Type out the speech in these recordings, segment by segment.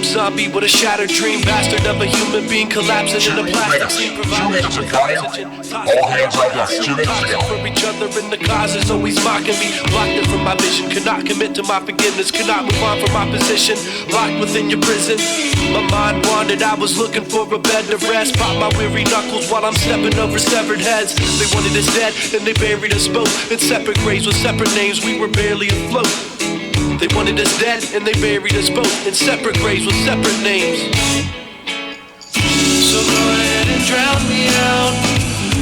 zombie with a shattered dream, bastard of a human being collapsing in a plastic scene, providing oxygen. All hands on deck. 2 minutes ago. For each other in the causes, always mocking me. Blocked it from my vision, could not commit to my forgiveness, could not move on from my position. Locked within your prison, my mind wandered. I was looking for a bed to rest. Pop my weary knuckles while I'm stepping over severed heads. They wanted us dead and they buried us both in separate graves with separate names. We were barely afloat. They wanted us dead and they buried us both in separate graves with separate names. So go ahead and drown me out.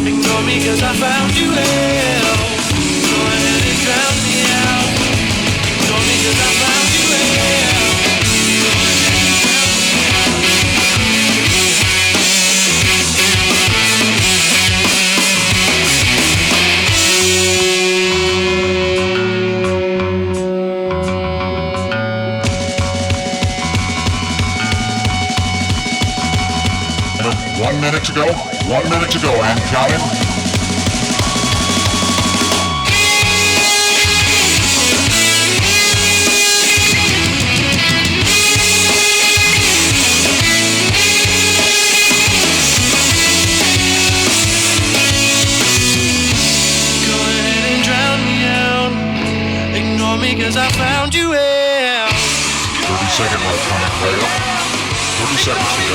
Ignore me cause I found you hell. Go ahead and drown me out. Ignore me cause I found you hell. Minute to go. 1 minute to go, and counting. Go ahead and drown me out. Ignore me cause I found you out. 30-second mark coming right up. 30 seconds to go.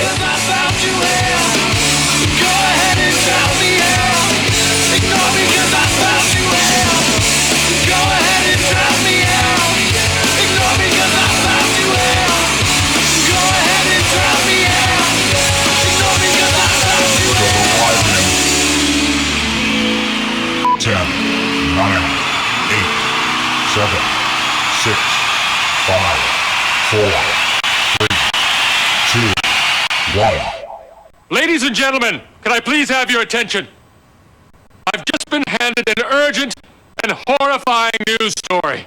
Go ahead and drown me out. Ignore me cause I found you out. Go ahead and drown me out. Ignore me cause I found you out. Go ahead and drown me out. Ignore me cause I found you out. 10, 9, 8, 7, 6, 5, 4, 3, 2, 1. Ladies and gentlemen, can I please have your attention? I've just been handed an urgent and horrifying news story.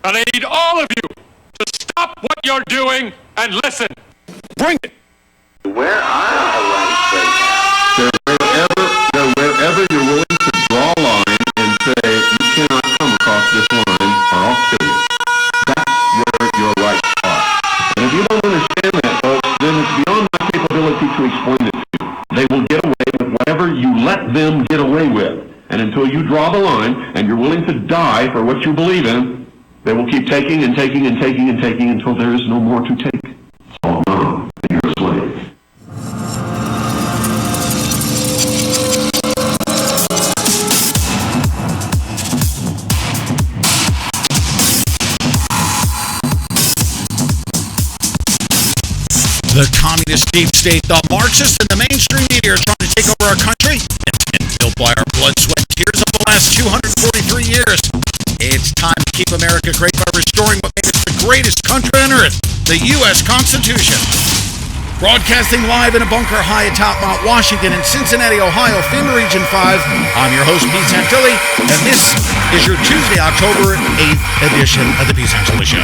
And I need all of you to stop what you're doing and listen. Bring it. Where are the rights right now? They're wherever you're willing to draw a line and say, you cannot come across this line or I'll kill you. That's where your rights are. And if you don't understand that, folks, then it's beyond my capability to explain it to you. They will get away with whatever you let them get away with. And until you draw the line and you're willing to die for what you believe in, they will keep taking and taking and taking and taking until there is no more to take. It's all gone, and you're a slave. The communist deep state, the Marxists, and the mainstream media are trying to take over our country. It's been built by our blood, sweat, and tears of the last 243 years. It's time to keep America great by restoring what made us the greatest country on earth, the U.S. Constitution. Broadcasting live in a bunker high atop Mount Washington in Cincinnati, Ohio, FEMA Region 5, I'm your host, Pete Santilli, and this is your Tuesday, October 8th edition of the Pete Santilli Show.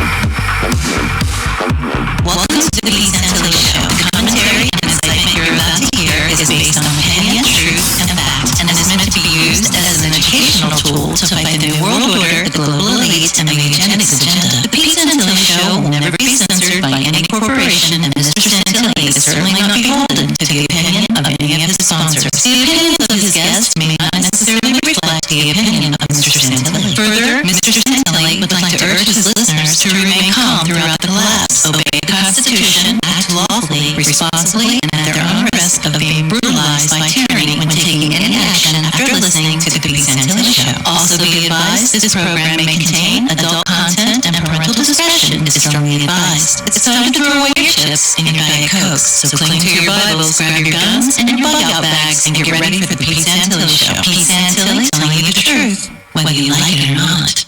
Welcome to the Pete Santilli Show. The commentary and excitement you're about to hear is based on opinion, truth, and fact, and is meant to be used as an educational tool to fight the New World Order, the global elite, and the eugenics agenda. The Pete Santilli Show will never be censored by any corporation, and Mr. Santilli is certainly not beholden to the opinion of any of his sponsors. The opinions of his guests may not necessarily reflect the opinion of Mr. Santilli. Further, Mr. Santilli would like to urge his listeners to remain calm throughout the collapse, obey the Constitution, act lawfully, responsibly, and at their own risk of being brutalized by tyranny when taking any action after listening to the Pete Santilli Show. Also be advised, this program may contain adult content and parental discretion is strongly advised. It's time to throw away your chips and your Diet Cokes, so cling to your Bibles, grab your guns and your bug-out bags, and get ready for the Pete Santilli Show. Pete Santilli telling you the truth, whether you like it or not.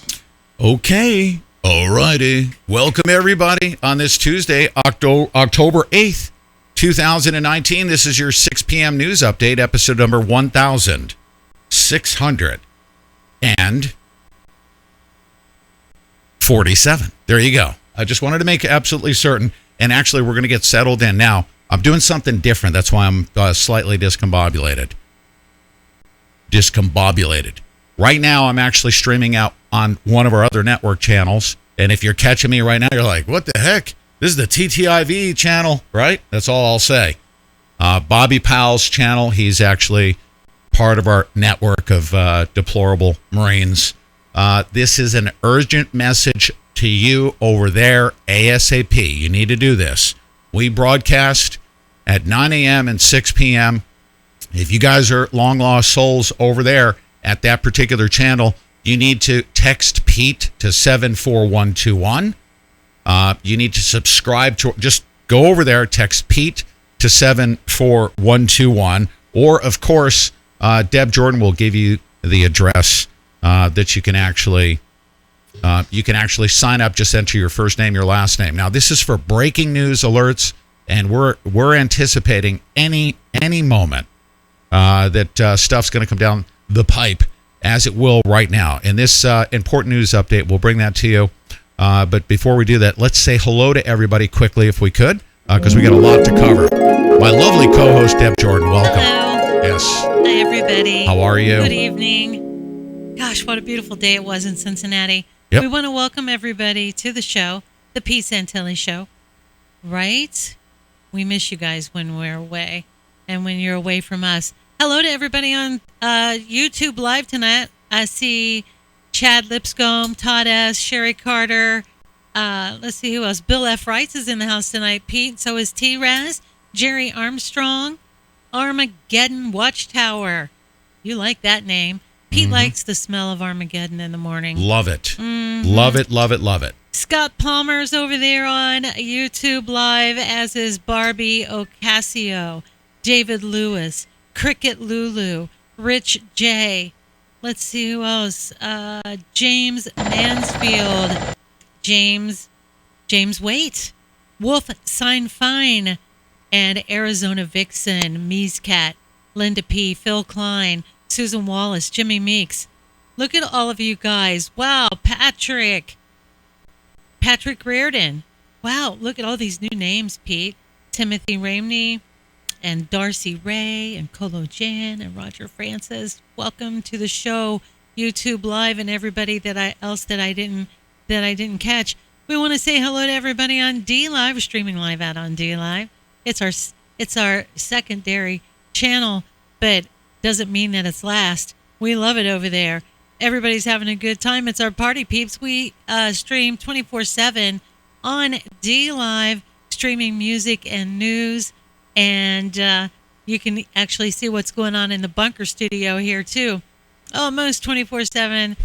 Okay. Alrighty. Welcome, everybody, on this Tuesday, October 8th, 2019. This is your 6 p.m. news update, episode number 1647. There you go. I just wanted to make absolutely certain, and actually, we're going to get settled in. Now, I'm doing something different. That's why I'm slightly discombobulated. Right now, I'm actually streaming out on one of our other network channels. And if you're catching me right now, you're like, what the heck? This is the TTIV channel, right? That's all I'll say. Bobby Powell's channel. He's actually part of our network of deplorable Marines. This is an urgent message to you over there, ASAP. You need to do this. We broadcast at 9 a.m. and 6 p.m. If you guys are long lost souls over there at that particular channel, you need to text Pete to 74121. You need to subscribe to, just go over there, text Pete to 74121. Or, of course, Deb Jordan will give you the address that you can actually sign up. Just enter your first name, your last name. Now, this is for breaking news alerts, and we're anticipating any moment that stuff's going to come down the pipe, as it will right now. And this important news update, we'll bring that to you. But before we do that, let's say hello to everybody quickly, if we could, because we got a lot to cover. My lovely co-host, Deb Jordan, welcome. Hello. Yes. Hi, everybody. How are you? Good evening. Gosh, what a beautiful day it was in Cincinnati. Yep. We want to welcome everybody to the show, the Pete Santilli Show. Right? We miss you guys when we're away and when you're away from us. Hello to everybody on YouTube Live tonight. I see Chad Lipscomb, Todd S., Sherry Carter. Let's see who else. Bill F. Wrights is in the house tonight, Pete. So is T-Raz, Jerry Armstrong, Armageddon Watchtower. You like that name. Pete likes the smell of Armageddon in the morning. Love it. Love it, love it, love it. Scott Palmer's over there on YouTube Live, as is Barbie Ocasio, David Lewis, Cricket Lulu, Rich J. Let's see who else. James Mansfield, James Waite, Wolf Sign Fine, and Arizona Vixen, Mies Cat, Linda P., Phil Klein, Susan Wallace, Jimmy Meeks. Look at all of you guys. Wow, Patrick Reardon. Wow, look at all these new names, Pete. Timothy Ramney and Darcy Ray and Colo Jan and Roger Francis. Welcome to the show, YouTube Live, and everybody that I didn't catch. We want to say hello to everybody on D Live. We're streaming live out on D Live. It's our secondary channel, but doesn't mean that it's last. We love it over there. Everybody's having a good time. It's our party, peeps. We stream 24/7 on D Live, streaming music and news, and you can actually see what's going on in the bunker studio here too. Almost 24/7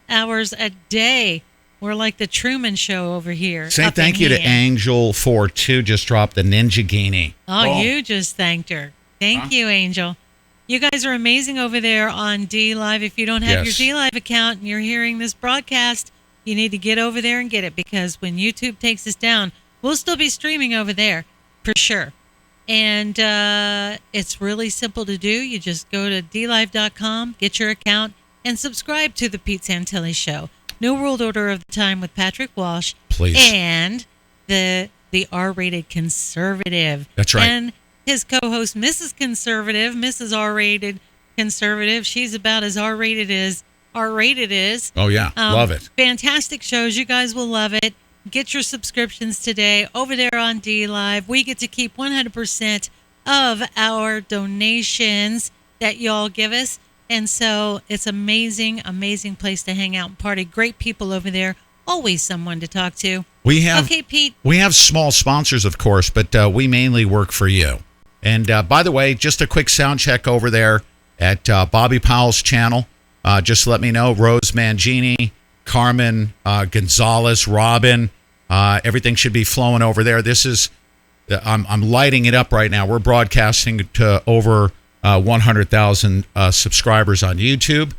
hours a day. We're like the Truman Show over here. Say thank you to Angel for just dropped the Ninja Guinea. Oh, you just thanked her. Thank you, Angel. You guys are amazing over there on D Live. If you don't have your D Live account and you're hearing this broadcast, you need to get over there and get it, because when YouTube takes us down, we'll still be streaming over there for sure. And it's really simple to do. You just go to dlive.com, get your account, and subscribe to the Pete Santilli Show. New World Order of the Time with Patrick Walsh. Please. And the R-rated conservative. That's right. And his co-host, Mrs. Conservative, Mrs. R-rated conservative. She's about as R-rated as R-rated is. Oh, yeah. Love it. Fantastic shows. You guys will love it. Get your subscriptions today over there on D Live. We get to keep 100% of our donations that y'all give us. And so it's amazing, amazing place to hang out and party. Great people over there. Always someone to talk to. Okay, Pete. We have small sponsors, of course, but we mainly work for you. And by the way, just a quick sound check over there at Bobby Powell's channel. Just let me know. Rose Mangini, Carmen Gonzalez, Robin. Everything should be flowing over there. This is, I'm lighting it up right now. We're broadcasting to over 100,000 subscribers on YouTube,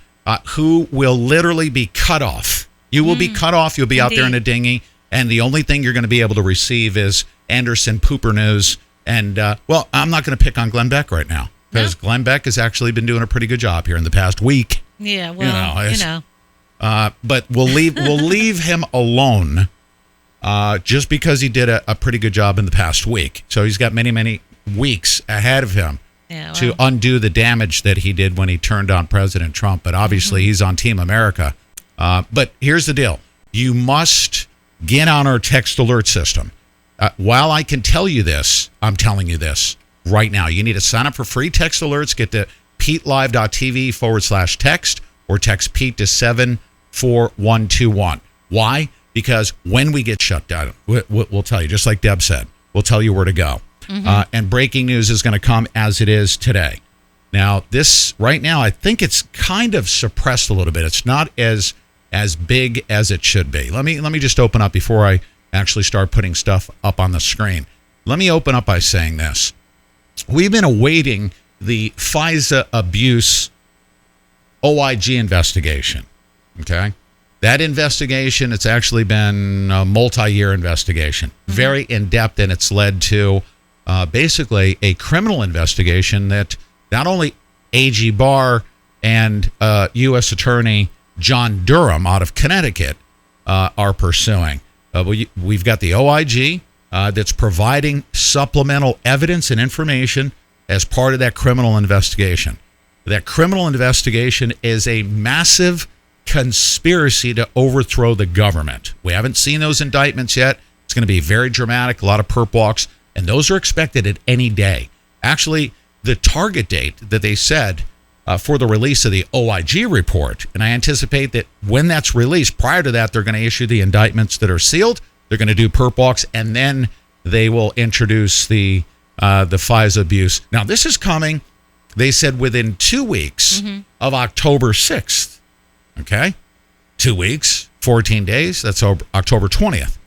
who will literally be cut off. You will be cut off. You'll be out there in a dinghy, and the only thing you're going to be able to receive is Anderson Pooper News. And, well, I'm not going to pick on Glenn Beck right now, because Glenn Beck has actually been doing a pretty good job here in the past week. Yeah, well, but we'll leave him alone just because he did a pretty good job in the past week. So he's got many, many weeks ahead of him to undo the damage that he did when he turned on President Trump. But obviously he's on Team America. But here's the deal. You must get on our text alert system. while I can tell you this, I'm telling you this right now. You need to sign up for free text alerts. Get to PeteLive.tv/text or text Pete to 74121. Why? Because when we get shut down, we'll tell you, just like Deb said, we'll tell you where to go. And breaking news is going to come as it is today. Now, this right now, I think it's kind of suppressed a little bit. It's not as big as it should be. Let me just open up before I actually start putting stuff up on the screen. Let me open up by saying this. We've been awaiting the FISA abuse OIG investigation. Okay? That investigation, it's actually been a multi-year investigation, very in-depth, and it's led to basically a criminal investigation that not only AG Barr and U.S. Attorney John Durham out of Connecticut are pursuing. We've got the OIG that's providing supplemental evidence and information as part of that criminal investigation. That criminal investigation is a massive conspiracy to overthrow the government. We haven't seen those indictments yet. It's going to be very dramatic, a lot of perp walks, and those are expected at any day. Actually, the target date that they said for the release of the OIG report, and I anticipate that when that's released, prior to that, they're going to issue the indictments that are sealed. They're going to do perp walks, and then they will introduce the FISA abuse. Now, this is coming, they said, within 2 weeks of October 6th. Okay? 2 weeks, 14 days. That's October 20th.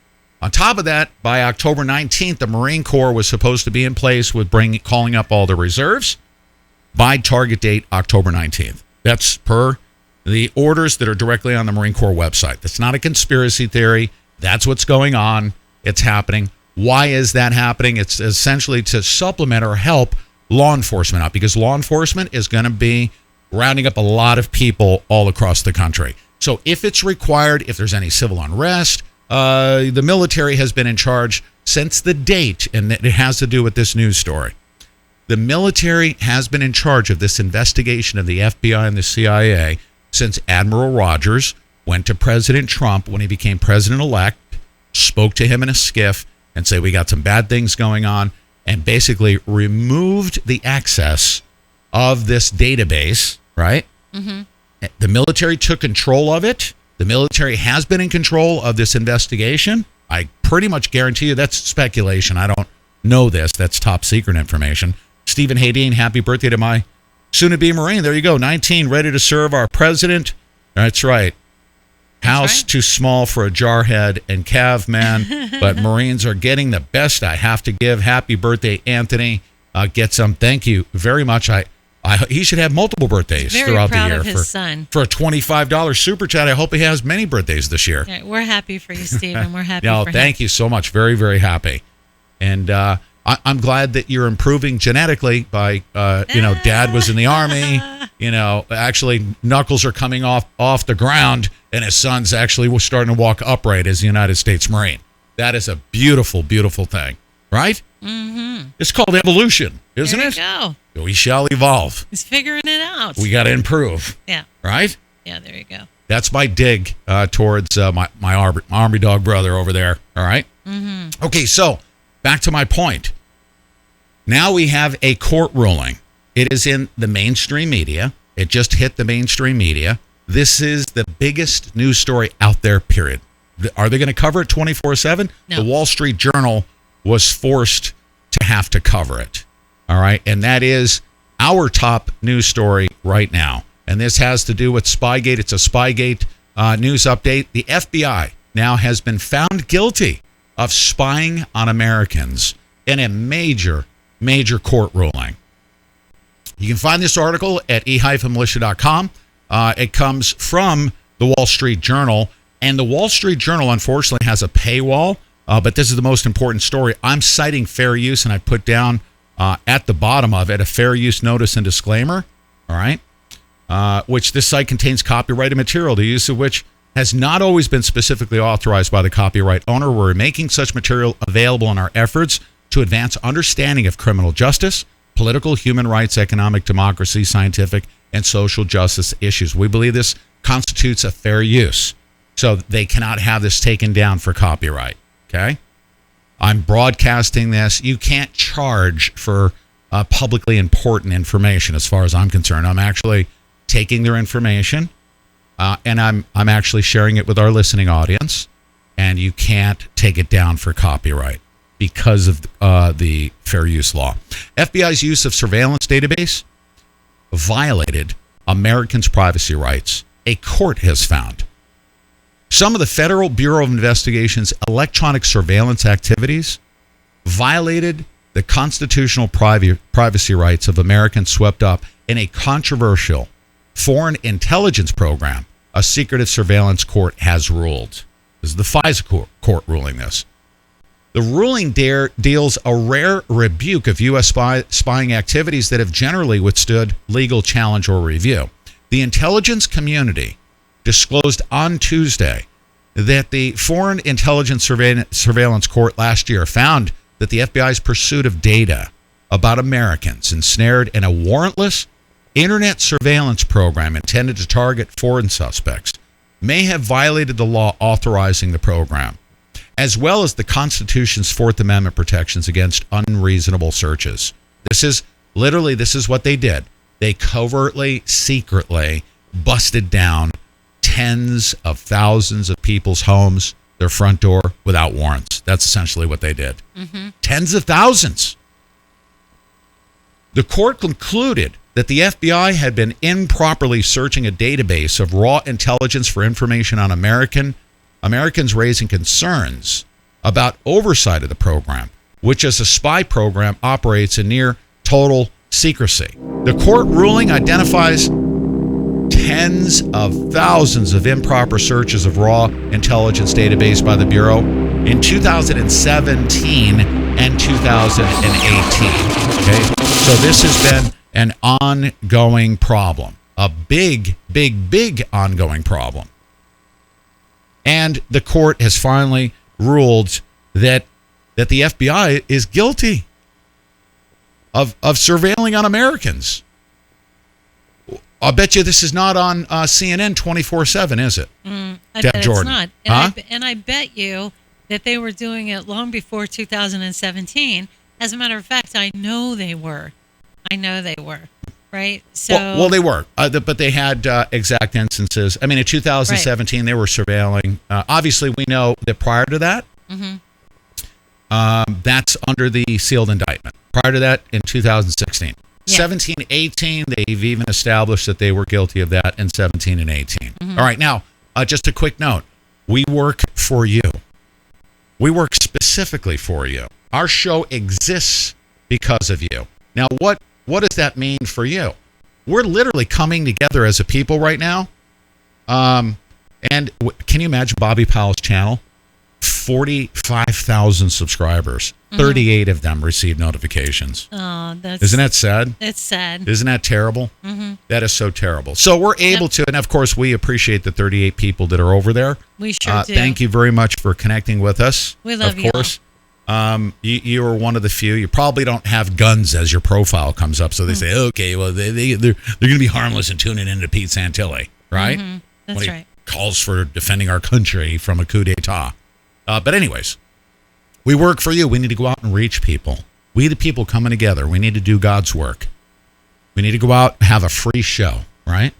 On top of that, by October 19th, the Marine Corps was supposed to be in place with calling up all the reserves by target date October 19th. That's per the orders that are directly on the Marine Corps website. That's not a conspiracy theory. That's what's going on. It's happening. Why is that happening? It's essentially to supplement or help law enforcement out, because law enforcement is going to be rounding up a lot of people all across the country. So if it's required, if there's any civil unrest, the military has been in charge since the date, and it has to do with this news story. The military has been in charge of this investigation of the FBI and the CIA since Admiral Rogers went to President Trump when he became president-elect, spoke to him in a skiff, and said, we got some bad things going on, and basically removed the access of this database, right? The military took control of it. The military has been in control of this investigation. I pretty much guarantee you that's speculation. I don't know this. That's top secret information. Stephen Hayden, happy birthday to my soon-to-be Marine. There you go, 19, ready to serve our president. That's right. House too small for a jarhead and caveman, but Marines are getting the best I have to give. Happy birthday, Anthony. Get some. Thank you very much. He should have multiple birthdays throughout the year. Of his son. For a $25 super chat. I hope he has many birthdays this year. Yeah, we're happy for you, Stephen. We're happy no, for thank you so much. Very, very happy. And I'm glad that you're improving genetically by, Dad was in the Army. Actually, knuckles are coming off the ground, and his son's actually starting to walk upright as a United States Marine. That is a beautiful, beautiful thing, right? Mm-hmm. It's called evolution, isn't it? There you go. We shall evolve. He's figuring it out. We got to improve. Yeah. Right? Yeah, there you go. That's my dig towards my Army dog brother over there. All right? Mm-hmm. Okay, so back to my point. Now we have a court ruling. It is in the mainstream media. It just hit the mainstream media. This is the biggest news story out there, period. Are they going to cover it 24/7? No. The Wall Street Journal was forced to have to cover it. All right? And that is our top news story right now. And this has to do with Spygate. It's a Spygate news update. The FBI now has been found guilty of spying on Americans in a major court ruling. You can find this article at e-militia.com. It comes from the Wall Street Journal. And the Wall Street Journal, unfortunately, has a paywall. But this is the most important story. I'm citing fair use, and I put down at the bottom of it a fair use notice and disclaimer. All right. Which this site contains copyrighted material, the use of which has not always been specifically authorized by the copyright owner. We're making such material available in our efforts to advance understanding of criminal justice, political, human rights, economic democracy, scientific, and social justice issues. We believe this constitutes a fair use, so they cannot have this taken down for copyright. Okay? I'm broadcasting this. You can't charge for publicly important information as far as I'm concerned. I'm actually taking their information and I'm actually sharing it with our listening audience, and you can't take it down for copyright because of the fair use law. FBI's use of surveillance database violated Americans' privacy rights, a court has found. Some of the Federal Bureau of Investigation's electronic surveillance activities violated the constitutional privacy rights of Americans swept up in a controversial foreign intelligence program, a secretive surveillance court has ruled. This is the FISA court ruling this. The ruling deals a rare rebuke of U.S. spying activities that have generally withstood legal challenge or review. The intelligence community disclosed on Tuesday that the Foreign Intelligence Surveillance Court last year found that the FBI's pursuit of data about Americans ensnared in a warrantless internet surveillance program intended to target foreign suspects may have violated the law authorizing the program, as well as the Constitution's Fourth Amendment protections against unreasonable searches. This is what they did. They covertly, secretly busted down tens of thousands of people's homes, their front door, without warrants. That's essentially what they did. Mm-hmm. Tens of thousands. The court concluded that the FBI had been improperly searching a database of raw intelligence for information on Americans, raising concerns about oversight of the program, which as a spy program operates in near total secrecy. The court ruling identifies tens of thousands of improper searches of raw intelligence database by the Bureau in 2017 and 2018. Okay, so this has been an ongoing problem, a big ongoing problem. And the court has finally ruled that the FBI is guilty of surveilling on Americans. I'll bet you this is not on CNN 24/7, is it? I Deb bet Jordan. it's not. And I bet you that they were doing it long before 2017. As a matter of fact, I know they were. Right? So well, they were, but they had exact instances. I mean, in 2017, They were surveilling. Obviously, we know that prior to that, that's under the sealed indictment. Prior to that, in 2016. Yeah. 17, 18, they've even established that they were guilty of that in 17 and 18. All right, now, just a quick note. We work for you. We work specifically for you. Our show exists because of you. Now, what does that mean for you? We're literally coming together as a people right now. And can you imagine Bobby Powell's channel? 45,000 subscribers. 38 of them receive notifications. Oh, isn't that sad? It's sad. Isn't that terrible? That is so terrible. So we're able to, and of course, we appreciate the 38 people that are over there. We sure do. Thank you very much for connecting with us. We love you. Of course. You are one of the few. You probably don't have guns as your profile comes up, so they say, okay, well, they're going to be harmless and tuning into Pete Santilli, right? That's when he right. calls for defending our country from a coup d'etat. But anyways, we work for you. We need to go out and reach people. We, the people, coming together. We need to do God's work. We need to go out and have a free show, right?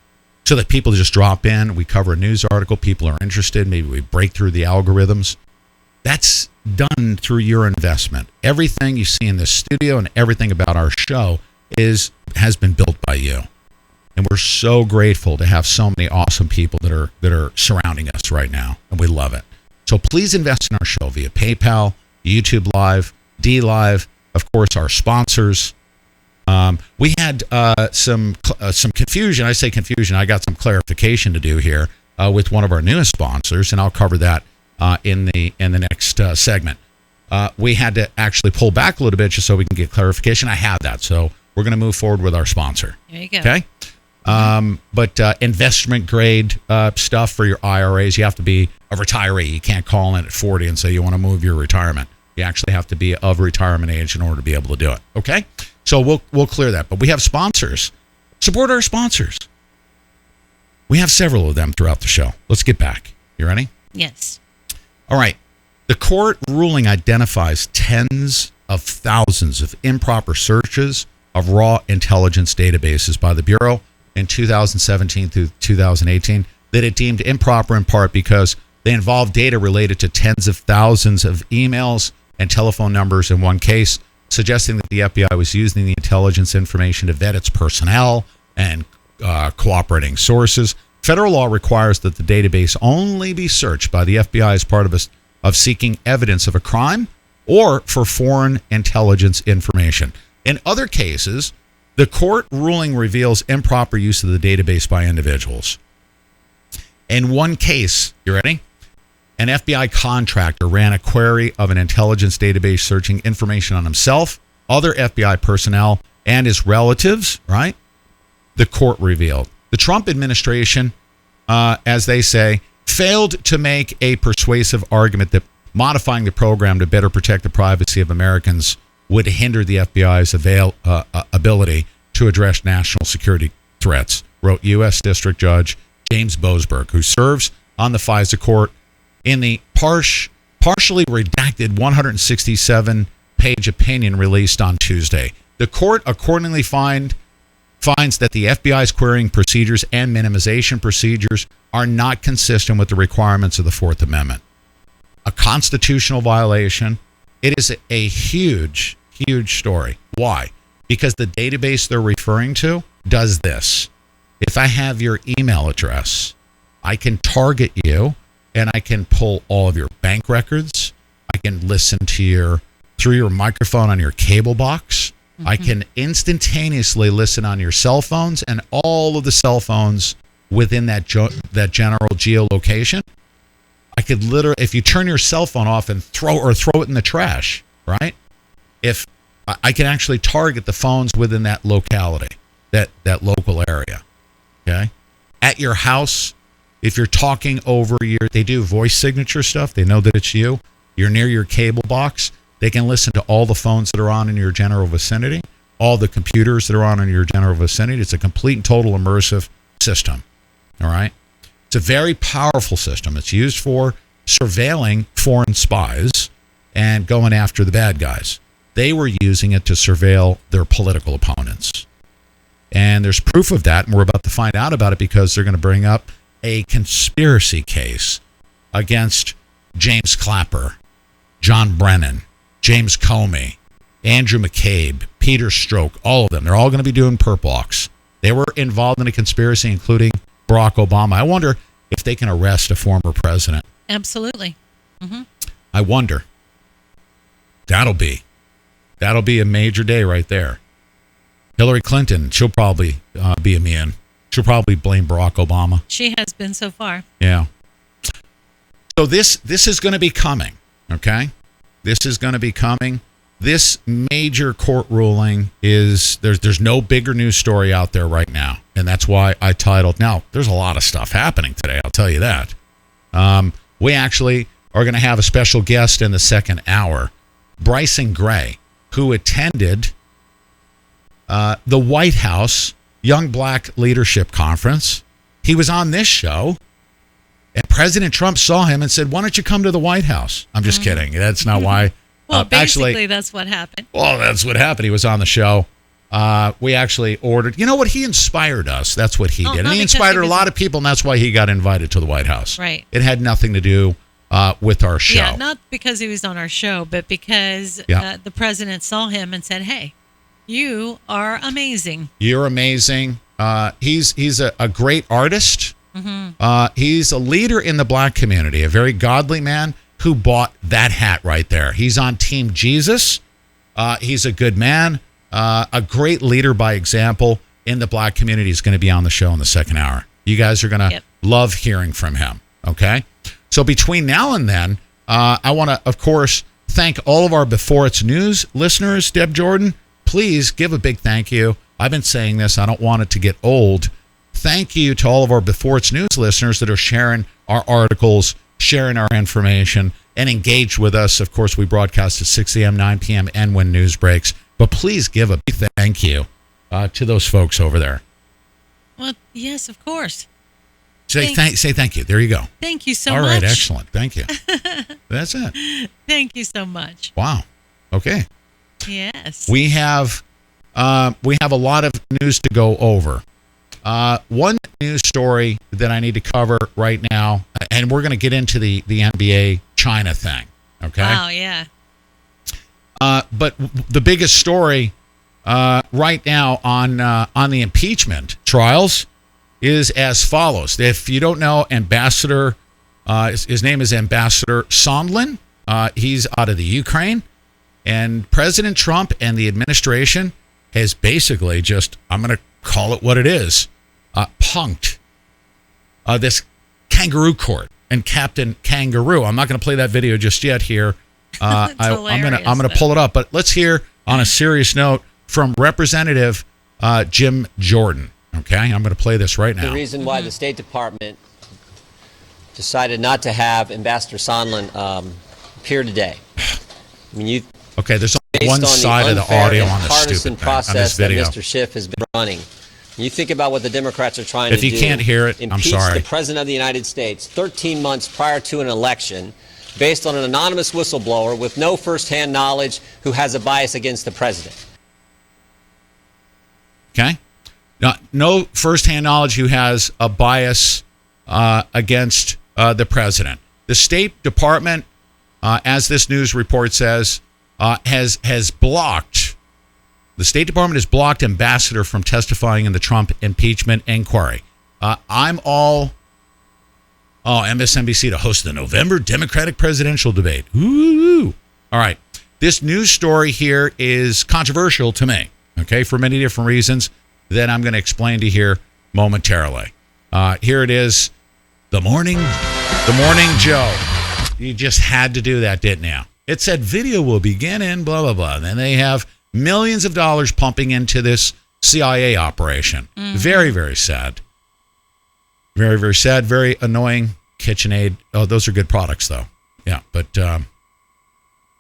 So that people just drop in. We cover a news article. People are interested. Maybe we break through the algorithms. That's done through your investment. Everything you see in this studio and everything about our show has been built by you. And we're so grateful to have so many awesome people that are surrounding us right now. And we love it. So please invest in our show via PayPal, YouTube Live, D Live, of course, our sponsors. We had some confusion. I say confusion. I got some clarification to do here with one of our newest sponsors, and I'll cover that in the next segment. We had to actually pull back a little bit just so we can get clarification. I have that, so we're going to move forward with our sponsor. There you go. Okay. But investment grade stuff for your IRAs, you have to be a retiree. You can't call in at 40 and say you want to move your retirement. You actually have to be of retirement age in order to be able to do it. Okay? So we'll clear that. But we have sponsors. Support our sponsors. We have several of them throughout the show. Let's get back. You ready? Yes. All right. The court ruling identifies tens of thousands of improper searches of raw intelligence databases by the Bureau in 2017 through 2018 that it deemed improper in part because they involved data related to tens of thousands of emails and telephone numbers in one case, suggesting that the FBI was using the intelligence information to vet its personnel and cooperating sources. Federal law requires that the database only be searched by the FBI as part of seeking evidence of a crime or for foreign intelligence information. In other cases, the court ruling reveals improper use of the database by individuals. In one case, you ready? An FBI contractor ran a query of an intelligence database searching information on himself, other FBI personnel, and his relatives, right? The court revealed. The Trump administration, as they say, failed to make a persuasive argument that modifying the program to better protect the privacy of Americans would hinder the FBI's ability to address national security threats, wrote U.S. District Judge James Boasberg, who serves on the FISA court in the partially redacted 167-page opinion released on Tuesday. The court accordingly finds that the FBI's querying procedures and minimization procedures are not consistent with the requirements of the Fourth Amendment. A constitutional violation. It is a huge, huge story. Why? Because the database they're referring to does this. If I have your email address, I can target you and I can pull all of your bank records. I can listen to through your microphone on your cable box. Mm-hmm. I can instantaneously listen on your cell phones and all of the cell phones within that general geolocation. I could literally, if you turn your cell phone off and throw it in the trash, right? If I can actually target the phones within that locality, that local area, okay? At your house, if you're talking over they do voice signature stuff. They know that it's you. You're near your cable box. They can listen to all the phones that are on in your general vicinity, all the computers that are on in your general vicinity. It's a complete and total immersive system, all right? It's a very powerful system. It's used for surveilling foreign spies and going after the bad guys. They were using it to surveil their political opponents. And there's proof of that, and we're about to find out about it because they're going to bring up a conspiracy case against James Clapper, John Brennan, James Comey, Andrew McCabe, Peter Strzok, all of them. They're all going to be doing perp walks. They were involved in a conspiracy, including Barack Obama. I wonder if they can arrest a former president. Absolutely. Mm-hmm. I wonder. That'll be a major day right there. Hillary Clinton, she'll probably be immune. She'll probably blame Barack Obama. She has been so far. Yeah. So this is going to be coming, okay? This is going to be coming. This major court ruling is, there's no bigger news story out there right now. And that's why I titled, now, there's a lot of stuff happening today, I'll tell you that. We actually are going to have a special guest in the second hour, Bryson Gray, who attended the White House Young Black Leadership Conference. He was on this show, and President Trump saw him and said, why don't you come to the White House? I'm just kidding. That's not why. Well, basically, that's what happened. Well, that's what happened. He was on the show. We actually ordered, you know what? He inspired us. That's what he did. And he inspired a lot of people, and that's why he got invited to the White House. Right. It had nothing to do with our show. Yeah, not because he was on our show, but because the president saw him and said, hey, you are amazing. You're amazing. He's a great artist. Mm-hmm. He's a leader in the black community, a very godly man who bought that hat right there. He's on Team Jesus. He's a good man, a great leader by example in the black community. Is going to be on the show in the second hour. You guys are going to love hearing from him, okay? So between now and then, I want to, of course, thank all of our Before It's News listeners. Deb Jordan, please give a big thank you. I've been saying this. I don't want it to get old. Thank you to all of our Before It's News listeners that are sharing our articles, sharing our information, and engaged with us. Of course, we broadcast at 6 a.m., 9 p.m., and when news breaks. But please give a big thank you to those folks over there. Well, yes, of course. Say thank you. There you go. Thank you so much. All right, excellent. Thank you. That's it. Thank you so much. Wow. Okay. Yes. We have a lot of news to go over. One news story that I need to cover right now, and we're going to get into the NBA China thing. Okay. Wow. Yeah. But the biggest story right now on the impeachment trials is as follows. If you don't know, Ambassador, his name is Ambassador Sondland. He's out of the Ukraine, and President Trump and the administration has basically just, I'm going to call it what it is, punked this kangaroo court and Captain Kangaroo. I'm not going to play that video just yet here. I'm going to pull it up, but let's hear on a serious note from Representative Jim Jordan. Okay, I'm going to play this right now. The reason why the State Department decided not to have Ambassador Sondland appear today. I mean, okay, there's only one side of the audio on this stupid thing, process on this video. that Mr. Schiff has been running. You think about what the Democrats are trying to do. If you can't hear it, I'm sorry. Impeach the President of the United States 13 months prior to an election based on an anonymous whistleblower with no firsthand knowledge who has a bias against the President. Okay? No firsthand knowledge who has a bias against the President. The State Department, as this news report says, has blocked. The State Department has blocked Ambassador from testifying in the Trump impeachment inquiry. I'm all MSNBC to host the November Democratic presidential debate. Ooh. All right. This news story here is controversial to me, okay, for many different reasons that I'm going to explain to you here momentarily. Here it is, the morning Joe. You just had to do that, didn't you? It said video will begin in blah, blah, blah. And then they have millions of dollars pumping into this CIA operation. Mm-hmm. Very, very sad. Very, very sad. Very annoying. KitchenAid. Oh, those are good products, though. Yeah, but...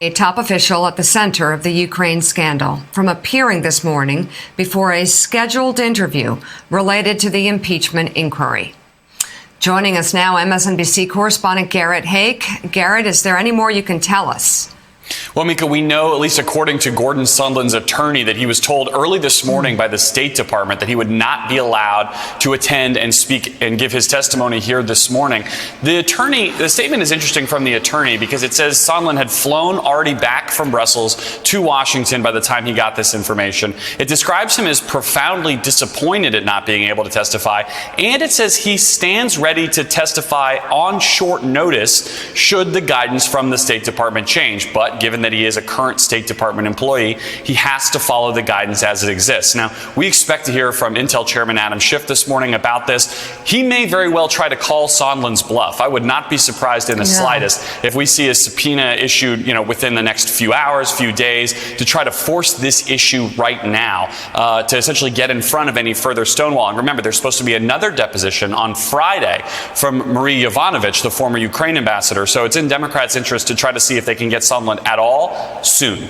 A top official at the center of the Ukraine scandal from appearing this morning before a scheduled interview related to the impeachment inquiry. Joining us now, MSNBC correspondent Garrett Hake. Garrett, is there any more you can tell us? Well, Mika, we know, at least according to Gordon Sondland's attorney, that he was told early this morning by the State Department that he would not be allowed to attend and speak and give his testimony here this morning. The statement is interesting from the attorney because it says Sondland had flown already back from Brussels to Washington by the time he got this information. It describes him as profoundly disappointed at not being able to testify, and it says he stands ready to testify on short notice should the guidance from the State Department change. But given that he is a current State Department employee, he has to follow the guidance as it exists. Now, we expect to hear from Intel Chairman Adam Schiff this morning about this. He may very well try to call Sondland's bluff. I would not be surprised in the slightest if we see a subpoena issued, within the next few hours, few days, to try to force this issue right now, to essentially get in front of any further stonewall. And remember, there's supposed to be another deposition on Friday from Marie Yovanovitch, the former Ukraine ambassador. So it's in Democrats' interest to try to see if they can get Sondland at all soon.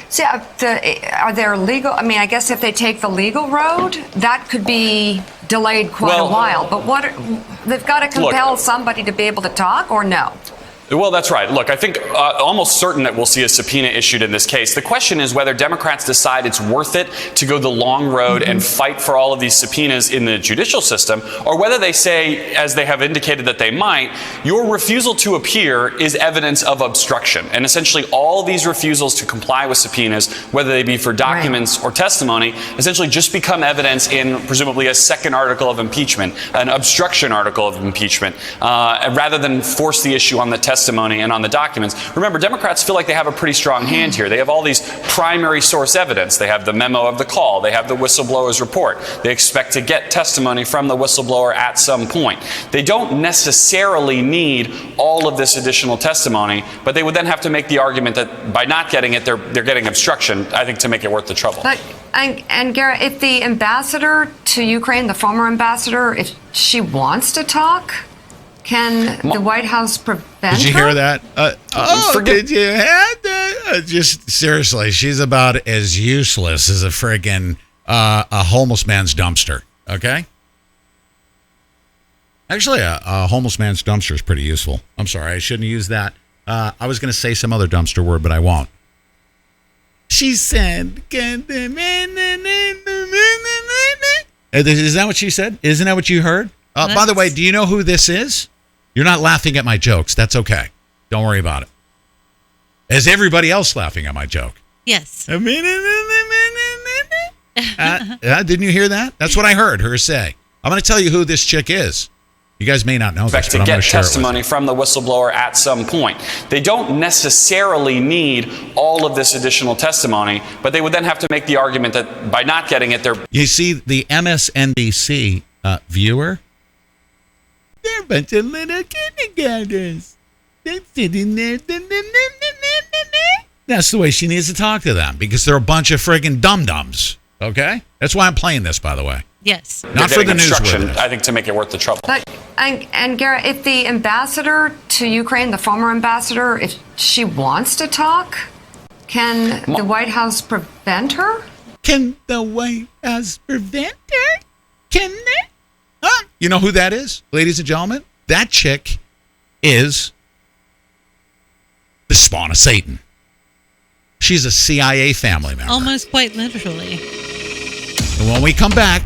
So, are there legal? I mean, I guess if they take the legal road, that could be delayed quite a while. But they've got to compel somebody to be able to talk, or no? Well, that's right. Look, I think almost certain that we'll see a subpoena issued in this case. The question is whether Democrats decide it's worth it to go the long road and fight for all of these subpoenas in the judicial system, or whether they say, as they have indicated that they might, your refusal to appear is evidence of obstruction. And essentially all these refusals to comply with subpoenas, whether they be for documents or testimony, essentially just become evidence in presumably a second article of impeachment, an obstruction article of impeachment, rather than force the issue on the testimony and on the documents. Remember, Democrats feel like they have a pretty strong hand here. They have all these primary source evidence. They have the memo of the call. They have the whistleblower's report. They expect to get testimony from the whistleblower at some point. They don't necessarily need all of this additional testimony, but they would then have to make the argument that by not getting it, they're getting obstruction, I think, to make it worth the trouble. But, and Garrett, if the ambassador to Ukraine, the former ambassador, if she wants to talk, can the White House prevent Did you her? hear that? Did you have that? Just seriously, she's about as useless as a friggin' a homeless man's dumpster. Okay. Actually, a homeless man's dumpster is pretty useful. I'm sorry, I shouldn't use that. I was going to say some other dumpster word, but I won't. She said, is that what she said? Isn't that what you heard? By the way, do you know who this is? You're not laughing at my jokes. That's okay. Don't worry about it. Is everybody else laughing at my joke? Yes. Didn't you hear that? That's what I heard her say. I'm going to tell you who this chick is. You guys may not know this, but I'm going to share it with you. Testimony from the whistleblower at some point. They don't necessarily need all of this additional testimony, but they would then have to make the argument that by not getting it, they're... You see, the MSNBC viewer, they're a bunch of little kindergartners. They're sitting there. That's the way she needs to talk to them, because they're a bunch of friggin' dum-dums. Okay? That's why I'm playing this, by the way. Yes. Not for the instruction, newsworthiness. I think, to make it worth the trouble. But, and Garrett, if the ambassador to Ukraine, the former ambassador, if she wants to talk, can the White House prevent her? Can the White House prevent her? Can they? Huh? You know who that is, ladies and gentlemen? That chick is the spawn of Satan. She's a CIA family member. Almost quite literally. And when we come back,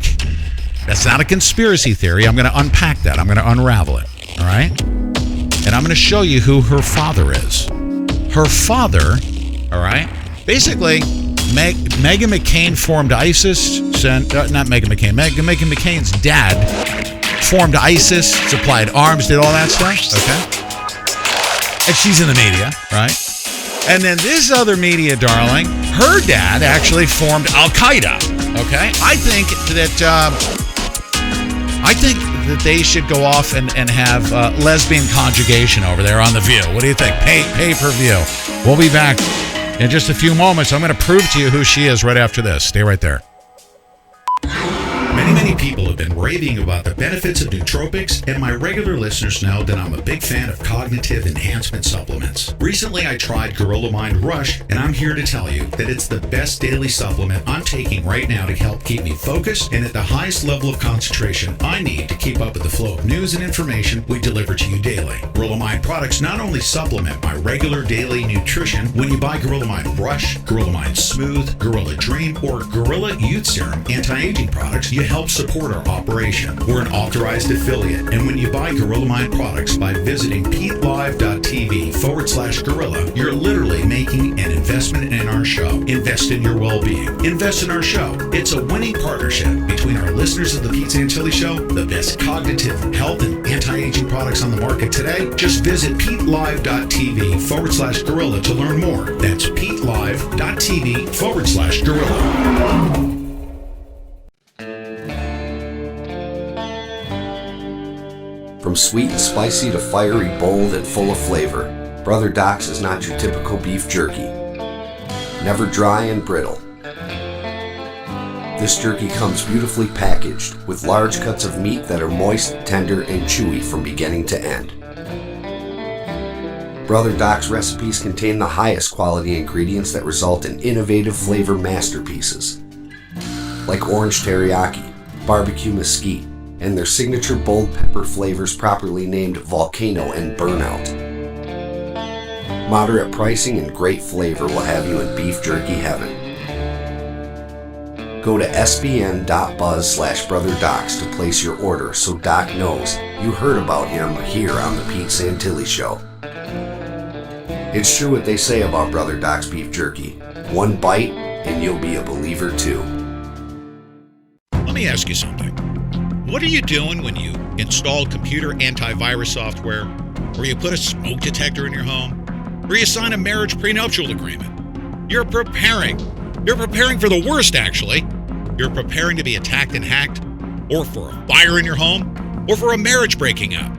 that's not a conspiracy theory. I'm going to unpack that. I'm going to unravel it. All right? And I'm going to show you who her father is. Her father, all right? Basically, Meghan McCain formed ISIS. Not Meghan McCain. Meghan McCain's dad formed ISIS, supplied arms, did all that stuff. Okay? And she's in the media, right? And then this other media darling, her dad actually formed Al-Qaeda. Okay, I think that they should go off and have lesbian conjugation over there on The View. What do you think? Pay per view. We'll be back in just a few moments. I'm going to prove to you who she is right after this. Stay right there. Many people have been raving about the benefits of nootropics, and my regular listeners know that I'm a big fan of cognitive enhancement supplements. Recently, I tried Gorilla Mind Rush, and I'm here to tell you that it's the best daily supplement I'm taking right now to help keep me focused and at the highest level of concentration I need to keep up with the flow of news and information we deliver to you daily. Gorilla Mind products not only supplement my regular daily nutrition. When you buy Gorilla Mind Rush, Gorilla Mind Smooth, Gorilla Dream, or Gorilla Youth Serum anti-aging products, you help support our operation. We're an authorized affiliate, and when you buy Gorilla Mind products by visiting PeteLive.tv/gorilla, you're literally making an investment in our show. Invest in your well-being. Invest in our show. It's a winning partnership between our listeners of the Pete Santilli Show, the best cognitive, health, and anti-aging products on the market today. Just visit PeteLive.tv/gorilla to learn more. That's PeteLive.tv/gorilla. From sweet and spicy to fiery, bold, and full of flavor, Brother Doc's is not your typical beef jerky. Never dry and brittle. This jerky comes beautifully packaged, with large cuts of meat that are moist, tender, and chewy from beginning to end. Brother Doc's recipes contain the highest quality ingredients that result in innovative flavor masterpieces, like orange teriyaki, barbecue mesquite, and their signature bold pepper flavors properly named Volcano and Burnout. Moderate pricing and great flavor will have you in beef jerky heaven. Go to sbn.buzz/brotherdocs to place your order so Doc knows you heard about him here on the Pete Santilli Show. It's true what they say about Brother Doc's beef jerky. One bite and you'll be a believer too. Let me ask you something. What are you doing when you install computer antivirus software, or you put a smoke detector in your home, or you sign a marriage prenuptial agreement? You're preparing. You're preparing for the worst, actually. You're preparing to be attacked and hacked, or for a fire in your home, or for a marriage breaking up.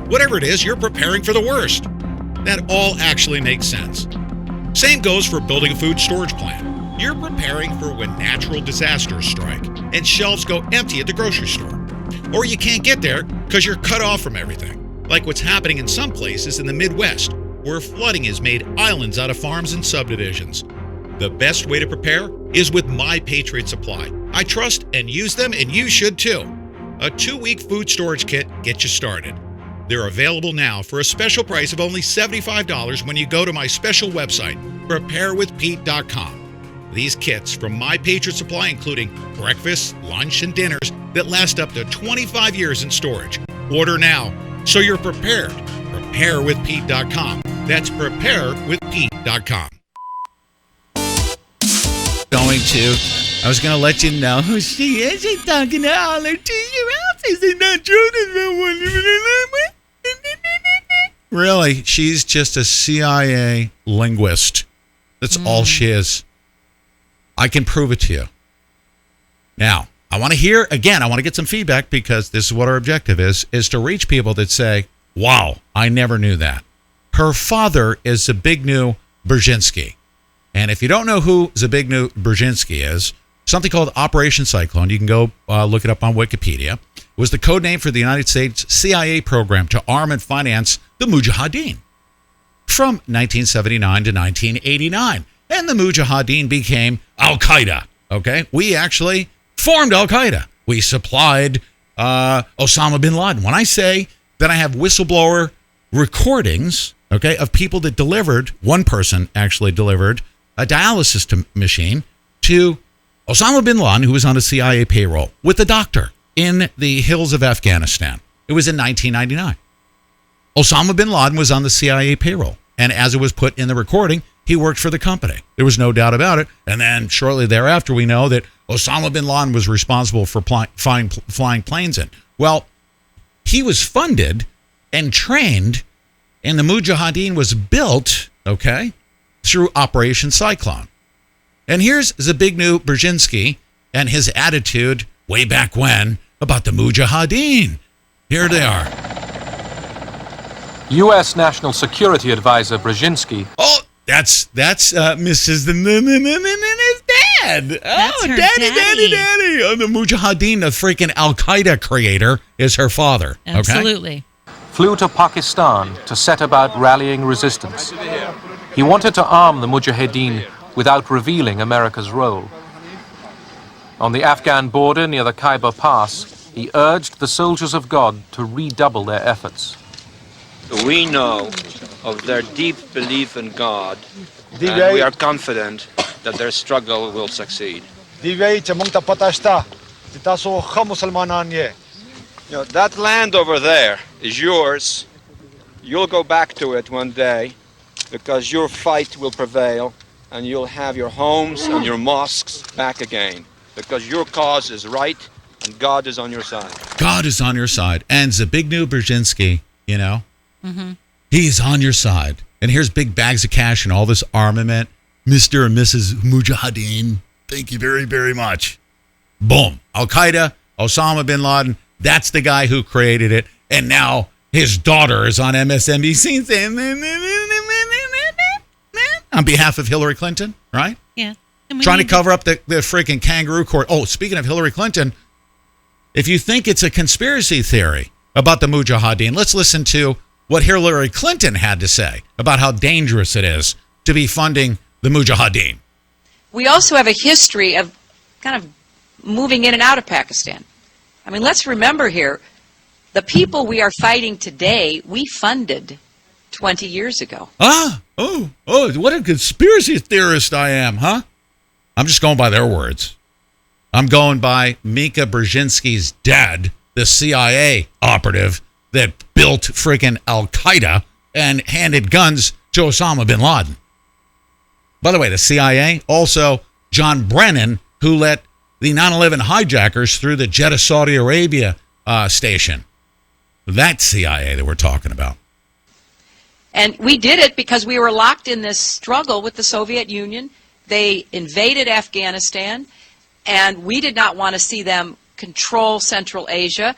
Whatever it is, you're preparing for the worst. That all actually makes sense. Same goes for building a food storage plant. You're preparing for when natural disasters strike and shelves go empty at the grocery store. Or you can't get there because you're cut off from everything, like what's happening in some places in the Midwest, where flooding has made islands out of farms and subdivisions. The best way to prepare is with My Patriot Supply. I trust and use them, and you should too. A 2-week food storage kit gets you started. They're available now for a special price of only $75 when you go to my special website, preparewithpete.com. These kits from My Patriot Supply, including breakfast, lunch, and dinners that last up to 25 years in storage. Order now so you're prepared. Preparewithpete.com. That's preparewithpete.com. I was going to let you know who she is. She's talking to all her 2-year-olds. Is it not true? Really, she's just a CIA linguist. That's all she is. I can prove it to you. Now, I want to hear, again, I want to get some feedback because this is what our objective is to reach people that say, wow, I never knew that. Her father is Zbigniew Brzezinski. And if you don't know who Zbigniew Brzezinski is, something called Operation Cyclone, you can go look it up on Wikipedia, was the code name for the United States CIA program to arm and finance the Mujahideen from 1979 to 1989. And the Mujahideen became Al-Qaeda, okay? We actually formed Al-Qaeda. We supplied Osama bin Laden. When I say that I have whistleblower recordings, okay, of people that delivered, one person actually delivered a dialysis machine to Osama bin Laden, who was on a CIA payroll, with a doctor in the hills of Afghanistan. It was in 1999. Osama bin Laden was on the CIA payroll. And as it was put in the recording, he worked for the company. There was no doubt about it. And then shortly thereafter, we know that Osama bin Laden was responsible for flying planes in. Well, he was funded and trained, and the Mujahideen was built, okay, through Operation Cyclone. And here's Zbigniew Brzezinski and his attitude way back when about the Mujahideen. Here they are. U.S. National Security Advisor Brzezinski. Oh, that's Mrs. His dad. That's Oh, her daddy. Oh, the Mujahideen, the freaking Al-Qaeda creator, is her father. Absolutely. Flew to Pakistan to set about rallying resistance. He wanted to arm the Mujahideen without revealing America's role. On the Afghan border near the Khyber Pass, he urged the soldiers of God to redouble their efforts. We know of their deep belief in God, and we are confident that their struggle will succeed. That land over there is yours. You'll go back to it one day because your fight will prevail and you'll have your homes and your mosques back again because your cause is right and God is on your side. God is on your side. And Zbigniew Brzezinski, you know, he's on your side. And here's big bags of cash and all this armament. Mr. and Mrs. Mujahideen, thank you very, very much. Boom. Al-Qaeda, Osama bin Laden, that's the guy who created it. And now his daughter is on MSNBC saying, on behalf of Hillary Clinton, right? Yeah. Trying to cover up the freaking kangaroo court. Oh, speaking of Hillary Clinton, if you think it's a conspiracy theory about the Mujahideen, let's listen to what Hillary Clinton had to say about how dangerous it is to be funding the Mujahideen. We also have a history of kind of moving in and out of Pakistan. I mean, let's remember here, the people we are fighting today, we funded 20 years ago. Oh, what a conspiracy theorist I am, huh? I'm just going by their words. I'm going by Mika Brzezinski's dad, the CIA operative that built freaking Al-Qaeda and handed guns to Osama bin Laden. By the way, the CIA, also John Brennan, who let the 9/11 hijackers through the Jeddah, Saudi Arabia station. That CIA that we're talking about. And we did it because we were locked in this struggle with the Soviet Union. They invaded Afghanistan, and we did not want to see them control Central Asia.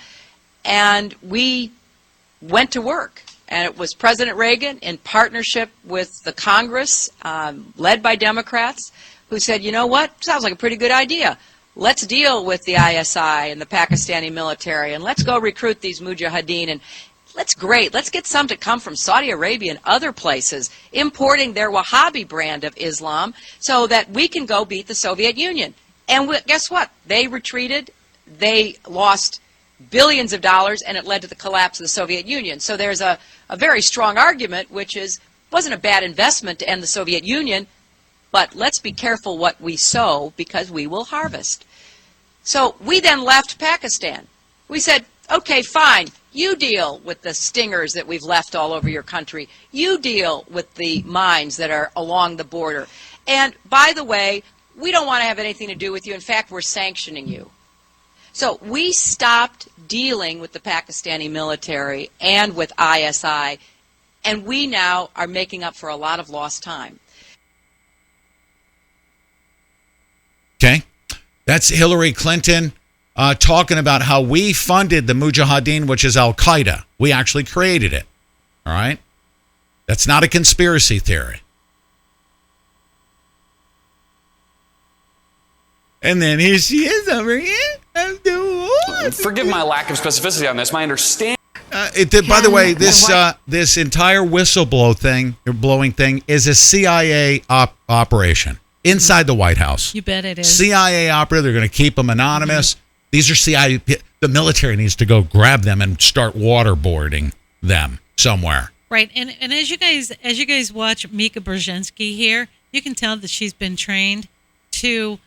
And we went to work. And it was President Reagan in partnership with the Congress, led by Democrats, who said, you know what, sounds like a pretty good idea. Let's deal with the ISI and the Pakistani military, and let's go recruit these Mujahideen. And let's get some to come from Saudi Arabia and other places, importing their Wahhabi brand of Islam so that we can go beat the Soviet Union. And guess what? They retreated. They lost billions of dollars, and it led to the collapse of the Soviet Union. So there's a very strong argument, which is, wasn't a bad investment to end the Soviet Union, but let's be careful what we sow because we will harvest. So we then left Pakistan. We said, okay, fine, you deal with the stingers that we've left all over your country. You deal with the mines that are along the border. And by the way, we don't want to have anything to do with you. In fact, we're sanctioning you. So we stopped dealing with the Pakistani military and with ISI, and we now are making up for a lot of lost time. Okay. That's Hillary Clinton talking about how we funded the Mujahideen, which is Al-Qaeda. We actually created it. All right? That's not a conspiracy theory. And then here she is over here. Forgive my lack of specificity on this. My understanding. By the way, this entire blowing thing is a CIA operation inside the White House. You bet it is. CIA operator. They're going to keep them anonymous. These are CIA. The military needs to go grab them and start waterboarding them somewhere. Right, and as you guys watch Mika Brzezinski here, you can tell that she's been trained to.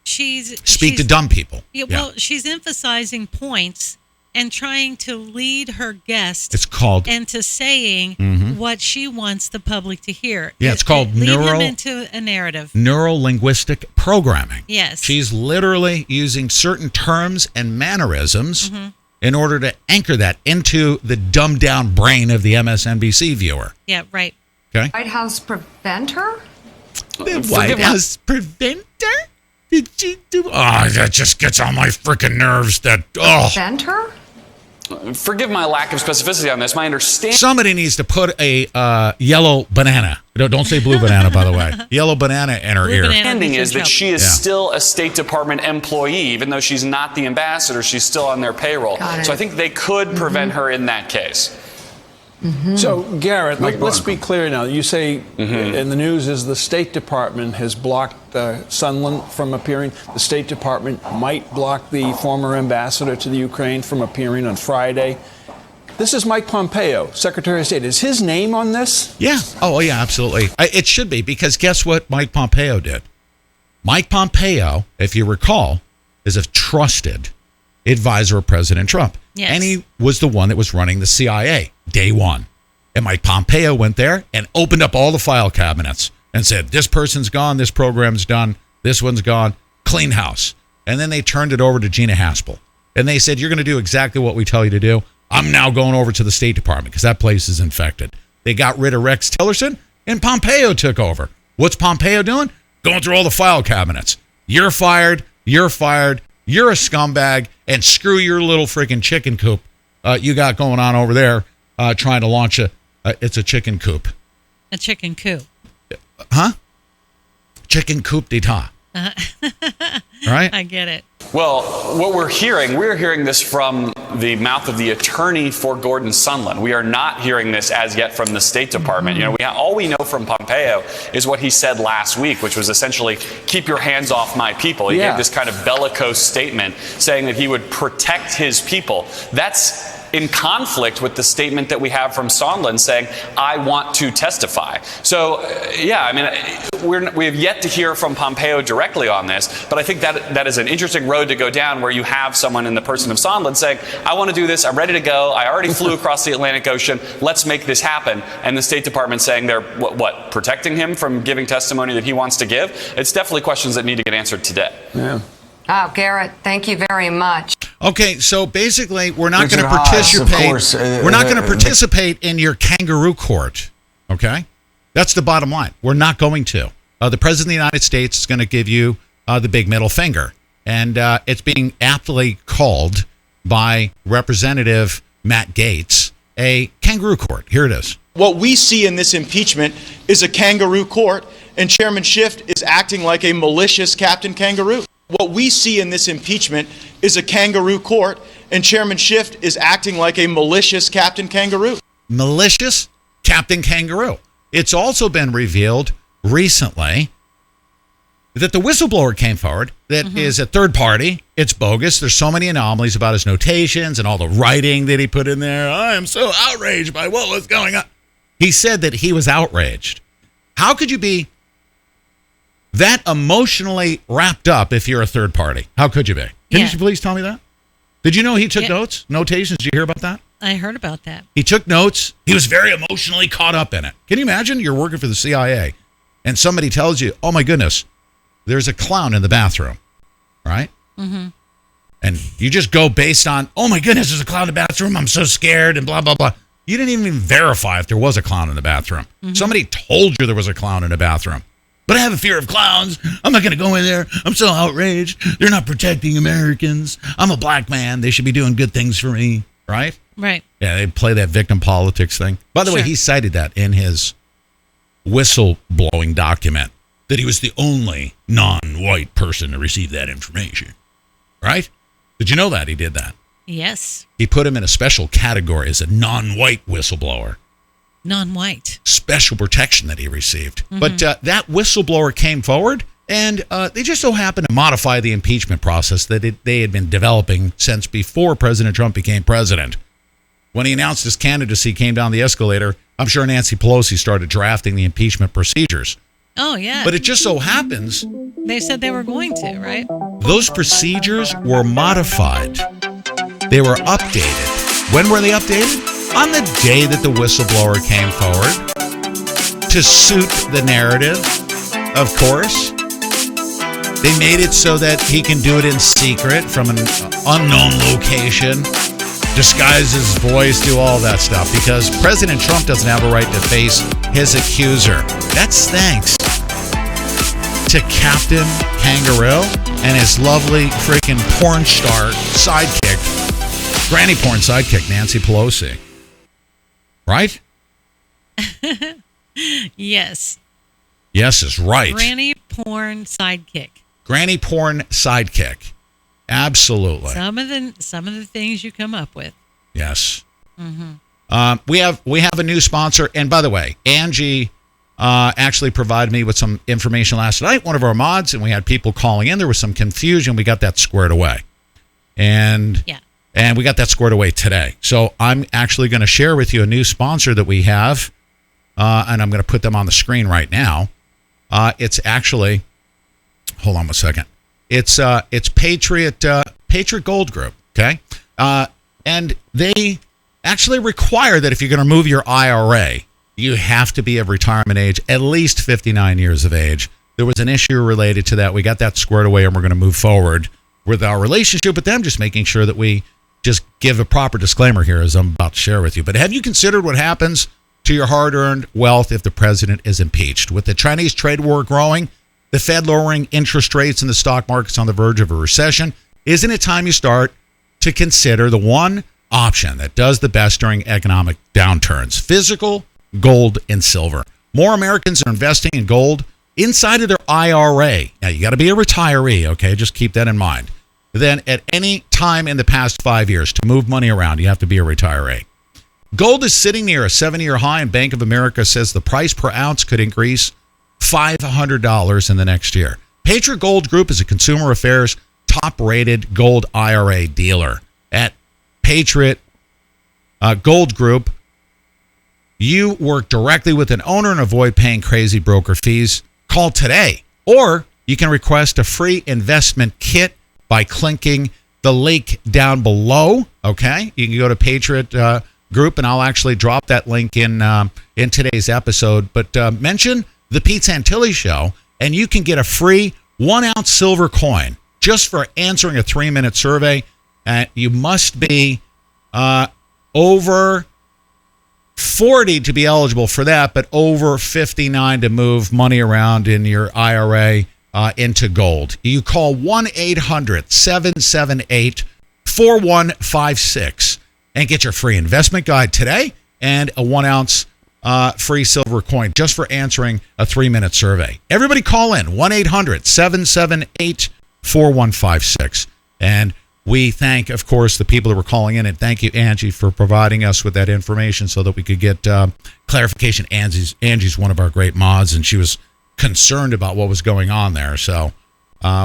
She's to dumb people. Yeah, well, she's emphasizing points and trying to lead her guest. It's called into saying what she wants the public to hear. Yeah, it's called lead him into a narrative. Neuro-linguistic programming. Yes, she's literally using certain terms and mannerisms in order to anchor that into the dumbed-down brain of the MSNBC viewer. Yeah, right. Okay. White House prevent her? The White House prevent her? Did she do? Oh, that just gets on my freaking nerves. Prevent her? Forgive my lack of specificity on this. My understanding. Somebody needs to put a yellow banana. Don't say blue banana, by the way. Yellow banana in her ear. My understanding is that she is still a State Department employee, even though she's not the ambassador. She's still on their payroll. So I think they could prevent her in that case. So, Garrett, let's be clear now. You say in the news is the State Department has blocked Sondland from appearing. The State Department might block the former ambassador to the Ukraine from appearing on Friday. This is Mike Pompeo, Secretary of State. Is his name on this? Yeah. Oh, yeah, absolutely. It should be, because guess what Mike Pompeo did? Mike Pompeo, if you recall, is a trusted advisor of President Trump. Yes. And he was the one that was running the CIA day one. And Mike Pompeo went there and opened up all the file cabinets and said, this person's gone, this program's done, this one's gone, clean house. And then they turned it over to Gina Haspel. And they said, you're going to do exactly what we tell you to do. I'm now going over to the State Department because that place is infected. They got rid of Rex Tillerson and Pompeo took over. What's Pompeo doing? Going through all the file cabinets. You're fired. You're fired. You're a scumbag, and screw your little freaking chicken coop you got going on over there trying to launch it's a chicken coop. A chicken coop. Huh? Chicken coop d'etat. Right? I get it. Well, what we're hearing this from the mouth of the attorney for Gordon Sondland. We are not hearing this as yet from the State Department. You know, all we know from Pompeo is what he said last week, which was essentially, keep your hands off my people. He gave this kind of bellicose statement saying that he would protect his people. That's in conflict with the statement that we have from Sondland saying, I want to testify. So, yeah, I mean, we have yet to hear from Pompeo directly on this, but I think that is an interesting road to go down, where you have someone in the person of Sondland saying, I want to do this, I'm ready to go, I already flew across the Atlantic Ocean, let's make this happen. And the State Department saying they're, protecting him from giving testimony that he wants to give? It's definitely questions that need to get answered today. Yeah. Oh, Garrett, thank you very much. Okay, so basically, we're not going to participate. We're not going to participate in your kangaroo court. Okay, that's the bottom line. We're not going to. The President of the United States is going to give you the big middle finger, and it's being aptly called by Representative Matt Gaetz a kangaroo court. Here it is. What we see in this impeachment is a kangaroo court, and Chairman Schiff is acting like a malicious Captain Kangaroo. What we see in this impeachment is a kangaroo court, and Chairman Schiff is acting like a malicious Captain Kangaroo. Malicious Captain Kangaroo. It's also been revealed recently that the whistleblower came forward that is a third party. It's bogus. There's so many anomalies about his notations and all the writing that he put in there. I am so outraged by what was going on. He said that he was outraged. How could you be that emotionally wrapped up if you're a third party? How could you be? Can you please tell me that? Did you know he took notes? Notations? Did you hear about that? I heard about that. He took notes. He was very emotionally caught up in it. Can you imagine? You're working for the CIA and somebody tells you, oh my goodness, there's a clown in the bathroom, right? Mm-hmm. And you just go based on, oh my goodness, there's a clown in the bathroom. I'm so scared and blah, blah, blah. You didn't even verify if there was a clown in the bathroom. Mm-hmm. Somebody told you there was a clown in the bathroom. But I have a fear of clowns. I'm not going to go in there. I'm so outraged. They're not protecting Americans. I'm a black man. They should be doing good things for me, right? Right. Yeah, they play that victim politics thing. By the way, he cited that in his whistleblowing document, that he was the only non-white person to receive that information, right? Did you know that he did that? Yes. He put him in a special category as a non-white whistleblower. Non-white. Special protection that he received. Mm-hmm. But that whistleblower came forward, and they just so happened to modify the impeachment process that they had been developing since before President Trump became president. When he announced his candidacy, came down the escalator, I'm sure Nancy Pelosi started drafting the impeachment procedures. Oh, yeah. But it just so happens... They said they were going to, right? Those procedures were modified. They were updated. When were they updated? On the day that the whistleblower came forward to suit the narrative, of course. They made it so that he can do it in secret from an unknown location, disguise his voice, do all that stuff, because President Trump doesn't have a right to face his accuser. That's thanks to Captain Kangaroo and his lovely freaking porn star sidekick, granny porn sidekick, Nancy Pelosi. Right? Yes. Yes is right. Granny porn sidekick. Granny porn sidekick. Absolutely. Some of the things you come up with. Yes. Mm-hmm. We have a new sponsor, and by the way, Angie actually provided me with some information last night. One of our mods, and we had people calling in. There was some confusion. We got that squared away, and we got that squared away today. So I'm actually going to share with you a new sponsor that we have, and I'm going to put them on the screen right now. It's actually, hold on a second. It's Patriot Gold Group. Okay, and they actually require that if you're going to move your IRA, you have to be of retirement age, at least 59 years of age. There was an issue related to that. We got that squared away, and we're going to move forward with our relationship with them, just making sure that we just give a proper disclaimer here as I'm about to share with you. But have you considered what happens to your hard-earned wealth if the president is impeached? With the Chinese trade war growing, the Fed lowering interest rates, and the stock market's on the verge of a recession, isn't it time you start to consider the one option that does the best during economic downturns? Physical gold and silver. More Americans are investing in gold inside of their IRA. Now, you got to be a retiree, okay? Just keep that in mind. Then at any time in the past 5 years to move money around, you have to be a retiree. Gold is sitting near a 7-year high, and Bank of America says the price per ounce could increase $500 in the next year. Patriot Gold Group is a consumer affairs top-rated gold IRA dealer. At Patriot Gold Group, you work directly with an owner and avoid paying crazy broker fees. Call today, or you can request a free investment kit by clicking the link down below. Okay, you can go to Patriot Group, and I'll actually drop that link in today's episode. But mention the Pete Santilli Show, and you can get a free 1-ounce silver coin just for answering a 3-minute survey. You must be over 40 to be eligible for that, but over 59 to move money around in your IRA into gold. You call 1-800-778-4156 and get your free investment guide today and a 1-ounce free silver coin just for answering a 3-minute survey. Everybody call in 1-800-778-4156. And we thank, of course, the people that were calling in, and thank you, Angie, for providing us with that information so that we could get clarification. Angie's one of our great mods, and she was concerned about what was going on there. So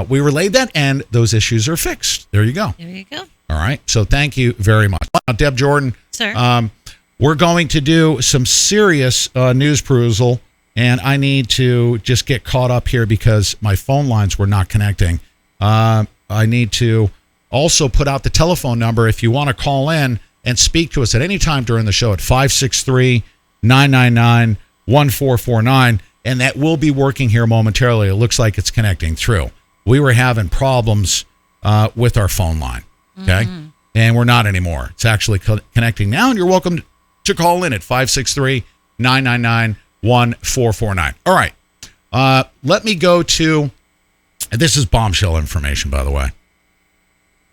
we relayed that, and those issues are fixed. There you go. There you go. All right. So thank you very much. Deb Jordan. Sir. We're going to do some serious news perusal, and I need to just get caught up here because my phone lines were not connecting. I need to also put out the telephone number if you want to call in and speak to us at any time during the show at 563-999-1449, and that will be working here momentarily. It looks like it's connecting through. We were having problems with our phone line, okay? Mm-hmm. And we're not anymore. It's actually connecting now, and you're welcome to call in at 563-999-1449. All right. Let me go to, this is bombshell information, by the way.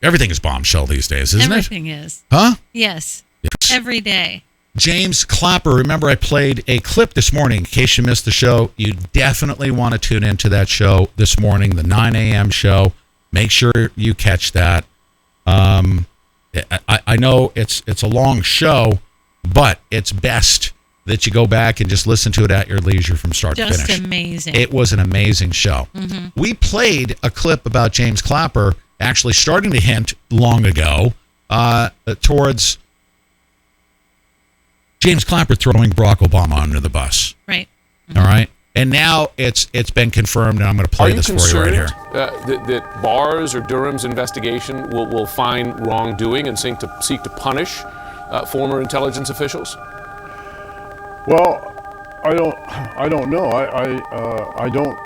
Everything is bombshell these days, isn't Everything it? Everything is. Huh? Yes. Yes. Every day. James Clapper. Remember, I played a clip this morning. In case you missed the show, you definitely want to tune into that show this morning, the 9 a.m. show. Make sure you catch that. I know it's a long show, but it's best that you go back and just listen to it at your leisure from start to finish. Just amazing. It was an amazing show. Mm-hmm. We played a clip about James Clapper actually starting to hint long ago towards James Clapper throwing Barack Obama under the bus. Right. Mm-hmm. All right. And now it's been confirmed, and I'm going to play this for you right here. That Barr's or Durham's investigation will find wrongdoing and seek to punish former intelligence officials? Well, I don't know. I don't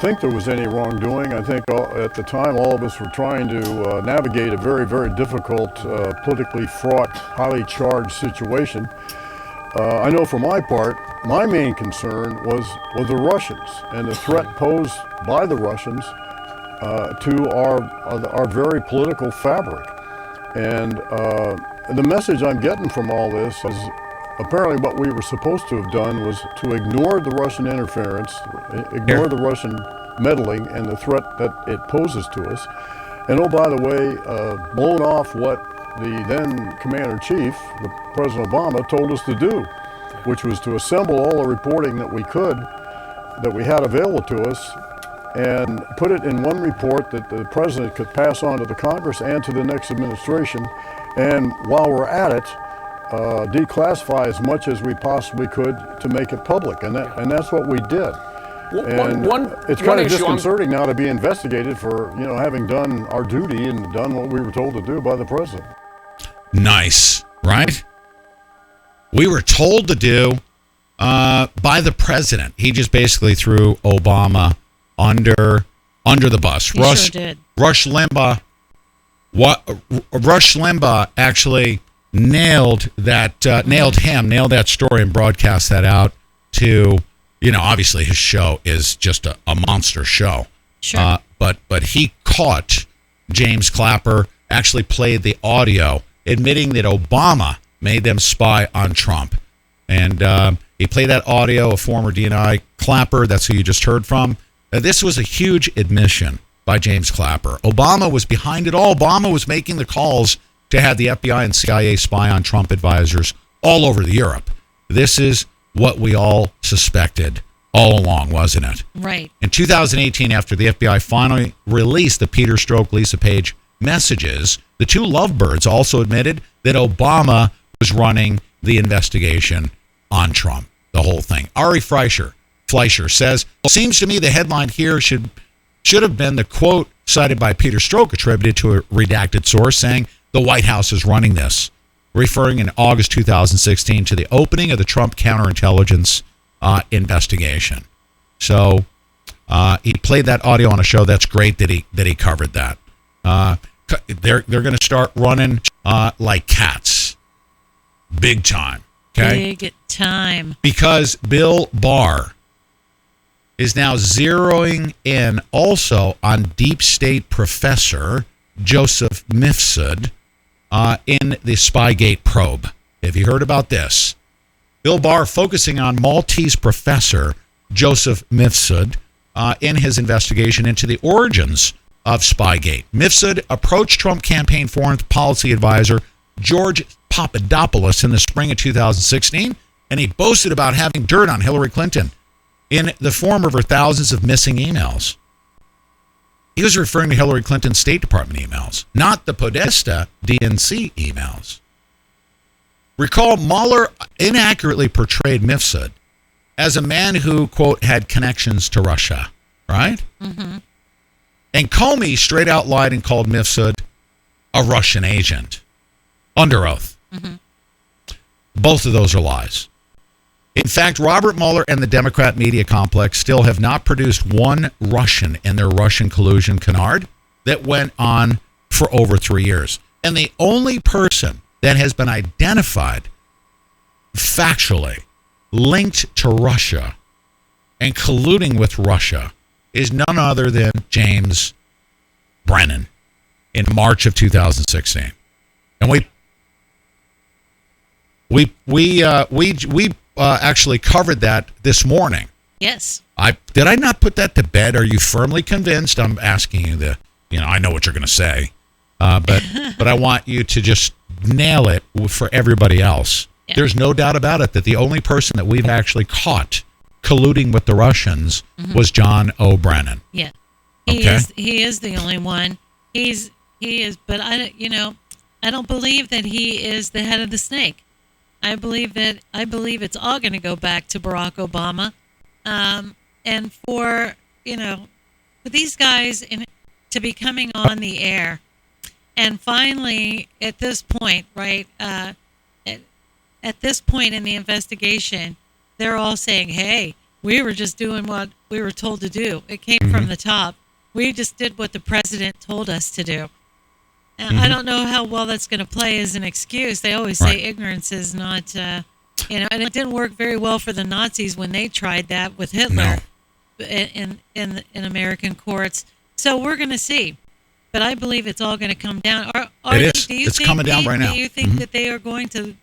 think there was any wrongdoing. I think at the time all of us were trying to navigate a very, very difficult, politically fraught, highly charged situation. I know for my part, my main concern was the Russians and the threat posed by the Russians to our very political fabric. And the message I'm getting from all this is apparently what we were supposed to have done was to ignore the Russian interference, ignore the Russian meddling and the threat that it poses to us. And oh, by the way, blown off what the then Commander-in-Chief, President Obama, told us to do, which was to assemble all the reporting that we had available to us, and put it in one report that the President could pass on to the Congress and to the next administration. And while we're at it, declassify as much as we possibly could to make it public, and that's what we did. It's kind of disconcerting now to be investigated for having done our duty and done what we were told to do by the president. Nice, right? We were told to do by the president. He just basically threw Obama under the bus. He sure did. Rush Limbaugh actually nailed that story and broadcast that out to, obviously his show is just a monster show. Sure. But he caught James Clapper, actually played the audio admitting that Obama made them spy on Trump. And he played that audio of former DNI Clapper. That's who you just heard from. This was a huge admission by James Clapper. Obama was behind it all. Obama was making the calls to have the FBI and CIA spy on Trump advisors all over Europe. This is what we all suspected all along, wasn't it? Right. In 2018, after the FBI finally released the Peter Strzok, Lisa Page messages, the two lovebirds also admitted that Obama was running the investigation on Trump, the whole thing. Ari Fleischer says, seems to me the headline here should have been the quote cited by Peter Strzok attributed to a redacted source saying the White House is running this, referring in August 2016 to the opening of the Trump counterintelligence investigation. So he played that audio on a show. That's great that he covered that. They're going to start running like cats, big time. Okay, big time. Because Bill Barr is now zeroing in also on deep state professor Joseph Mifsud in the Spygate probe. Have you heard about this? Bill Barr focusing on Maltese professor Joseph Mifsud in his investigation into the origins of Spygate. Mifsud approached Trump campaign foreign policy advisor George Papadopoulos in the spring of 2016, and he boasted about having dirt on Hillary Clinton. in the form of her thousands of missing emails. He was referring to Hillary Clinton's State Department emails, not the Podesta DNC emails. Recall, Mueller inaccurately portrayed Mifsud as a man who, quote, had connections to Russia, right? Mm-hmm. And Comey straight out lied and called Mifsud a Russian agent, under oath. Mm-hmm. Both of those are lies. In fact, Robert Mueller and the Democrat media complex still have not produced one Russian in their Russian collusion canard that went on for over 3 years. And the only person that has been identified factually linked to Russia and colluding with Russia is none other than James Brennan in March of 2016. And we actually covered that this morning. Yes. Did I not put that to bed? Are you firmly convinced? I'm asking you I know what you're going to say, but I want you to just nail it for everybody else. Yeah. There's no doubt about it that the only person that we've actually caught colluding with the Russians was John O'Brien. Yeah, he is the only one. He is, but I don't believe that he is the head of the snake. I believe it's all going to go back to Barack Obama, and for these guys to be coming on the air, and finally at this point, right, at this point in the investigation, they're all saying, "Hey, we were just doing what we were told to do. It came from the top. We just did what the president told us to do." I don't know how well that's going to play as an excuse. They always say ignorance is not, and it didn't work very well for the Nazis when they tried that with Hitler in American courts. So we're going to see. But I believe it's all going to come down. It's coming down right now. Do you think that they are going to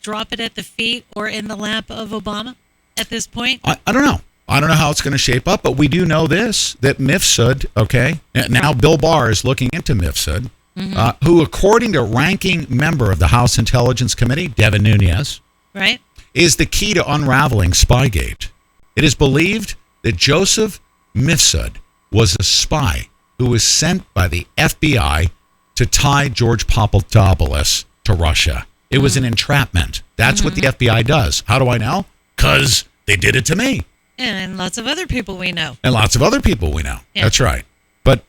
drop it at the feet or in the lap of Obama at this point? I don't know. I don't know how it's going to shape up, but we do know this, that Mifsud, now Bill Barr is looking into Mifsud, who, according to ranking member of the House Intelligence Committee, Devin Nunes, right, is the key to unraveling Spygate. It is believed that Joseph Mifsud was a spy who was sent by the FBI to tie George Papadopoulos to Russia. It was an entrapment. That's what the FBI does. How do I know? Because they did it to me. And lots of other people we know. Yeah. That's right. But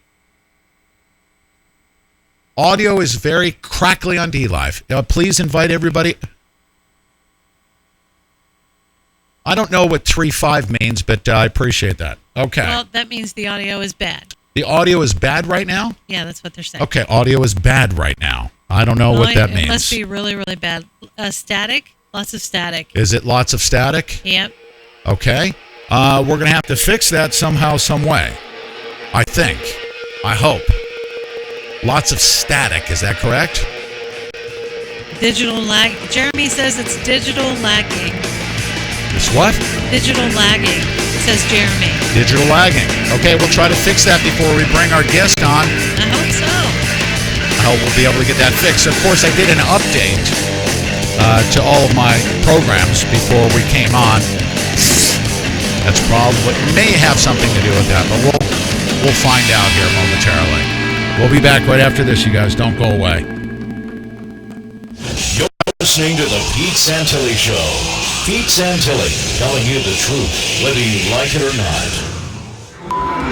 audio is very crackly on DLive. Please invite everybody. I don't know what 3.5 means, but I appreciate that. Okay. Well, that means the audio is bad. The audio is bad right now? Yeah, that's what they're saying. Okay, audio is bad right now. I don't know what that means. It must be really, really bad. Static? Lots of static. Is it lots of static? Yep. Okay. We're going to have to fix that somehow, some way. I think. I hope. Lots of static. Is that correct? Digital lag. Jeremy says it's digital lagging. It's what? Digital lagging, says Jeremy. Digital lagging. Okay, we'll try to fix that before we bring our guest on. I hope so. I hope we'll be able to get that fixed. Of course, I did an update to all of my programs before we came on. That's probably may have something to do with that, but we'll find out here momentarily. We'll be back right after this, you guys. Don't go away. You're listening to the Pete Santilli Show. Pete Santilli, telling you the truth, whether you like it or not.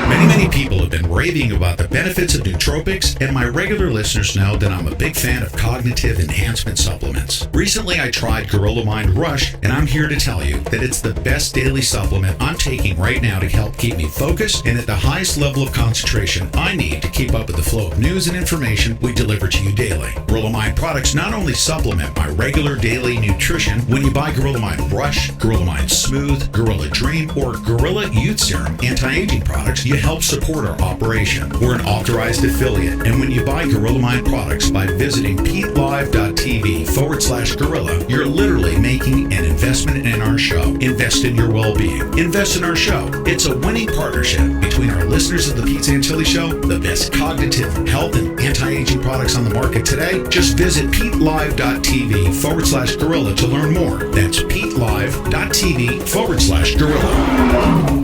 Many people have been raving about the benefits of nootropics, and my regular listeners know that I'm a big fan of cognitive enhancement supplements. Recently, I tried Gorilla Mind Rush, and I'm here to tell you that it's the best daily supplement I'm taking right now to help keep me focused and at the highest level of concentration I need to keep up with the flow of news and information we deliver to you daily. Gorilla Mind products not only supplement my regular daily nutrition. When you buy Gorilla Mind Rush, Gorilla Mind Smooth, Gorilla Dream, or Gorilla Youth Serum anti-aging products, you help support our operation registration. We're an authorized affiliate, and when you buy Gorilla Mind products by visiting PeteLive.tv/gorilla, you're literally making an investment in our show. Invest in your well-being. Invest in our show. It's a winning partnership between our listeners of the Pete Santilli Show, the best cognitive, health, and anti-aging products on the market today. Just visit PeteLive.tv/gorilla to learn more. That's PeteLive.tv/gorilla.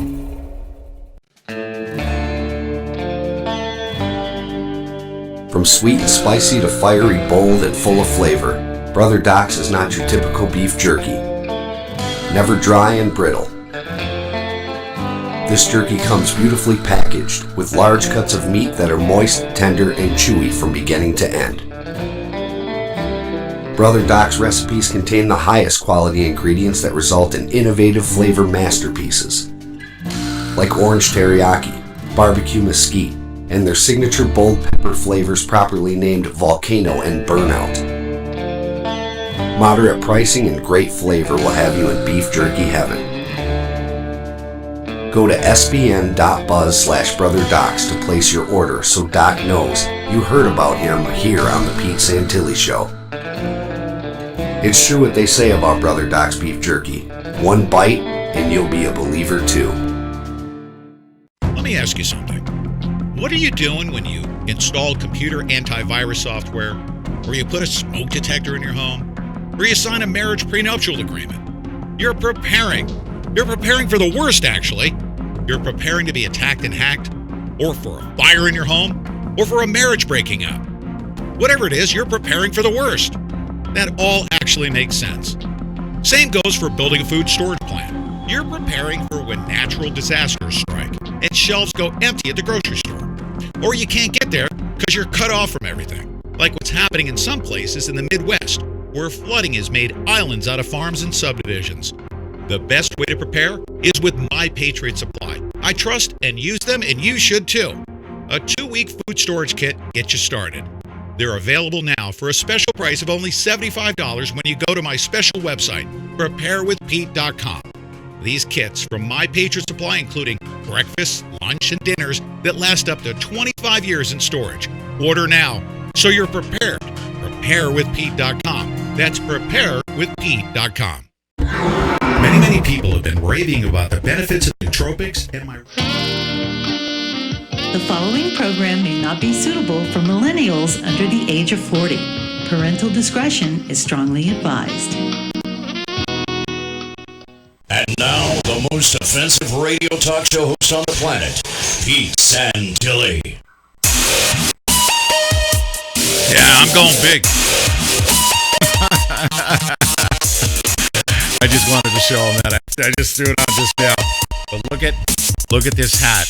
From sweet and spicy to fiery, bold, and full of flavor, Brother Doc's is not your typical beef jerky. Never dry and brittle. This jerky comes beautifully packaged, with large cuts of meat that are moist, tender, and chewy from beginning to end. Brother Doc's recipes contain the highest quality ingredients that result in innovative flavor masterpieces, like orange teriyaki, barbecue mesquite, and their signature bold pepper flavors properly named Volcano and Burnout. Moderate pricing and great flavor will have you in beef jerky heaven. Go to sbn.buzz/brotherdocs to place your order so Doc knows you heard about him here on the Pete Santilli Show. It's true what they say about Brother Doc's beef jerky. One bite and you'll be a believer too. Let me ask you something. What are you doing when you install computer antivirus software, or you put a smoke detector in your home, or you sign a marriage prenuptial agreement? You're preparing. You're preparing for the worst, actually. You're preparing to be attacked and hacked, or for a fire in your home, or for a marriage breaking up. Whatever it is, you're preparing for the worst. That all actually makes sense. Same goes for building a food storage plant. You're preparing for when natural disasters strike and shelves go empty at the grocery store. Or you can't get there because you're cut off from everything, like what's happening in some places in the Midwest, where flooding has made islands out of farms and subdivisions. The best way to prepare is with My Patriot Supply. I trust and use them, and you should too. A 2-week food storage kit gets you started. They're available now for a special price of only $75 when you go to my special website, preparewithpete.com. These kits from My Patriot Supply, including breakfast, lunch, and dinners that last up to 25 years in storage. Order now so you're prepared. Preparewithpete.com. That's preparewithpete.com. Many people have been raving about the benefits of nootropics, and my... The following program may not be suitable for millennials under the age of 40. Parental discretion is strongly advised. And now, the most offensive radio talk show host on the planet, Pete Santilli. Yeah, I'm going big. I just wanted to show them that. I just threw it on just now. But look at this hat.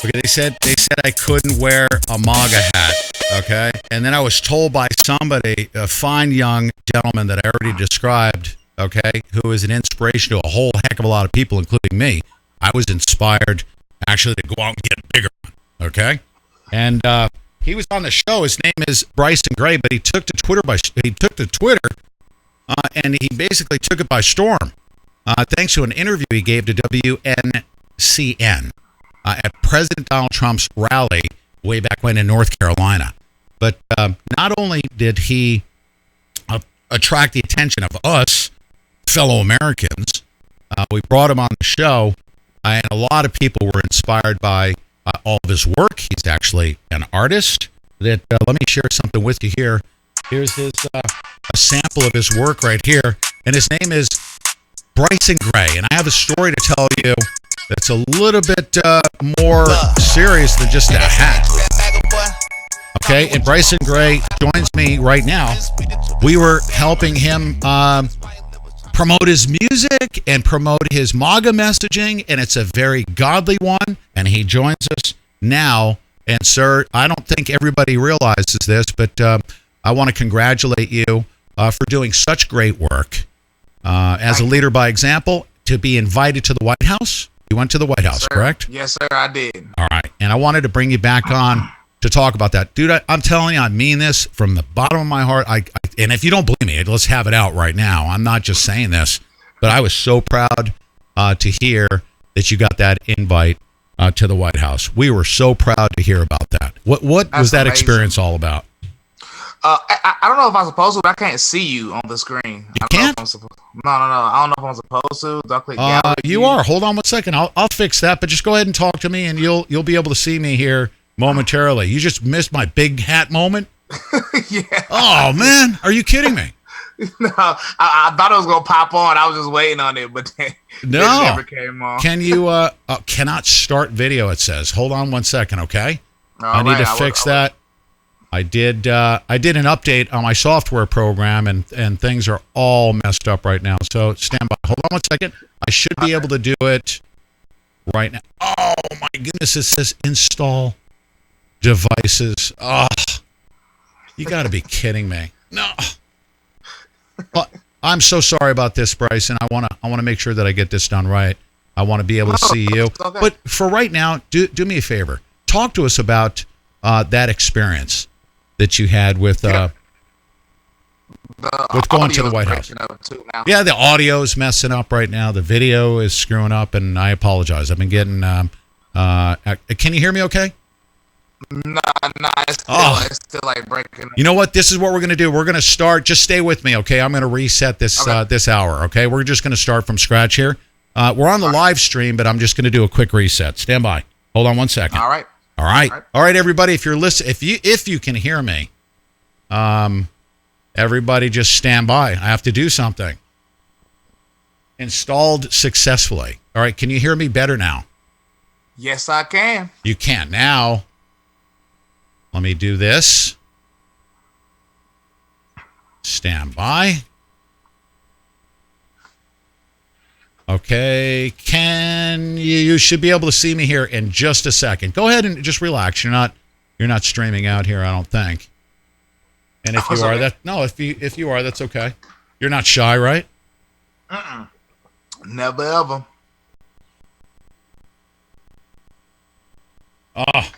Okay, they said I couldn't wear a MAGA hat, okay? And then I was told by somebody, a fine young gentleman that I already described, okay, who is an inspiration to a whole heck of a lot of people, including me. I was inspired actually to go out and get a bigger one, okay? And he was on the show. His name is Bryson Gray, but he took to Twitter and he basically took it by storm, thanks to an interview he gave to WNCN at President Donald Trump's rally way back when in North Carolina. But not only did he attract the attention of us, fellow Americans, we brought him on the show, and a lot of people were inspired by all of his work. He's actually an artist. Let me share something with you here. Here's his a sample of his work right here, and his name is Bryson Gray. And I have a story to tell you that's a little bit more serious than just a hat. Okay, and Bryson Gray joins me right now. We were helping him promote his music and promote his MAGA messaging, and it's a very godly one, and he joins us now. And sir, I don't think everybody realizes this, but I want to congratulate you for doing such great work as a leader by example, to be invited to the White House. You went to the White House, correct? Yes, sir, I did. All right, and I wanted to bring you back on to talk about that. Dude, I'm telling you, I mean this from the bottom of my heart. And if you don't believe me, let's have it out right now. I'm not just saying this, but I was so proud to hear that you got that invite to the White House. We were so proud to hear about that. What was that experience all about? I don't know if I'm supposed to, but I can't see you on the screen. You can't? No. I don't know if I'm supposed to. Do I click gallery? You are. Hold on one second. I'll fix that, but just go ahead and talk to me, and you'll be able to see me here momentarily. You just missed my big hat moment? Yeah. Oh, man. Are you kidding me? No, I thought it was going to pop on. I was just waiting on it, but then No. it never came on. Can you, cannot start video, it says. Hold on one second, okay? I need to fix that. I did an update on my software program, and things are all messed up right now. So stand by. Hold on one second. I should be able to do it right now. Oh, my goodness. It says install devices. Oh, you got to be kidding me. No. I'm so sorry about this, Bryson. I want to make sure that I get this done right. I want to be able to see you. Okay. But for right now, do me a favor. Talk to us about that experience that you had with going to the White House. Yeah, the audio's messing up right now. The video is screwing up, and I apologize. I've been getting. Can you hear me? Okay. No, it's still like breaking. You know what? This is what we're going to do. We're going to start. Just stay with me, okay? I'm going to reset this this hour, okay? We're just going to start from scratch here. We're on the live stream, but I'm just going to do a quick reset. Stand by. Hold on one second. All right. All right, everybody. If you're listening, if you can hear me, everybody just stand by. I have to do something. Installed successfully. All right. Can you hear me better now? Yes, I can. You can now. Let me do this. Stand by. Okay, you should be able to see me here in just a second. Go ahead and just relax. You're not streaming out here, I don't think. And if you are, if you are, that's okay. You're not shy, right? Never ever. Oh.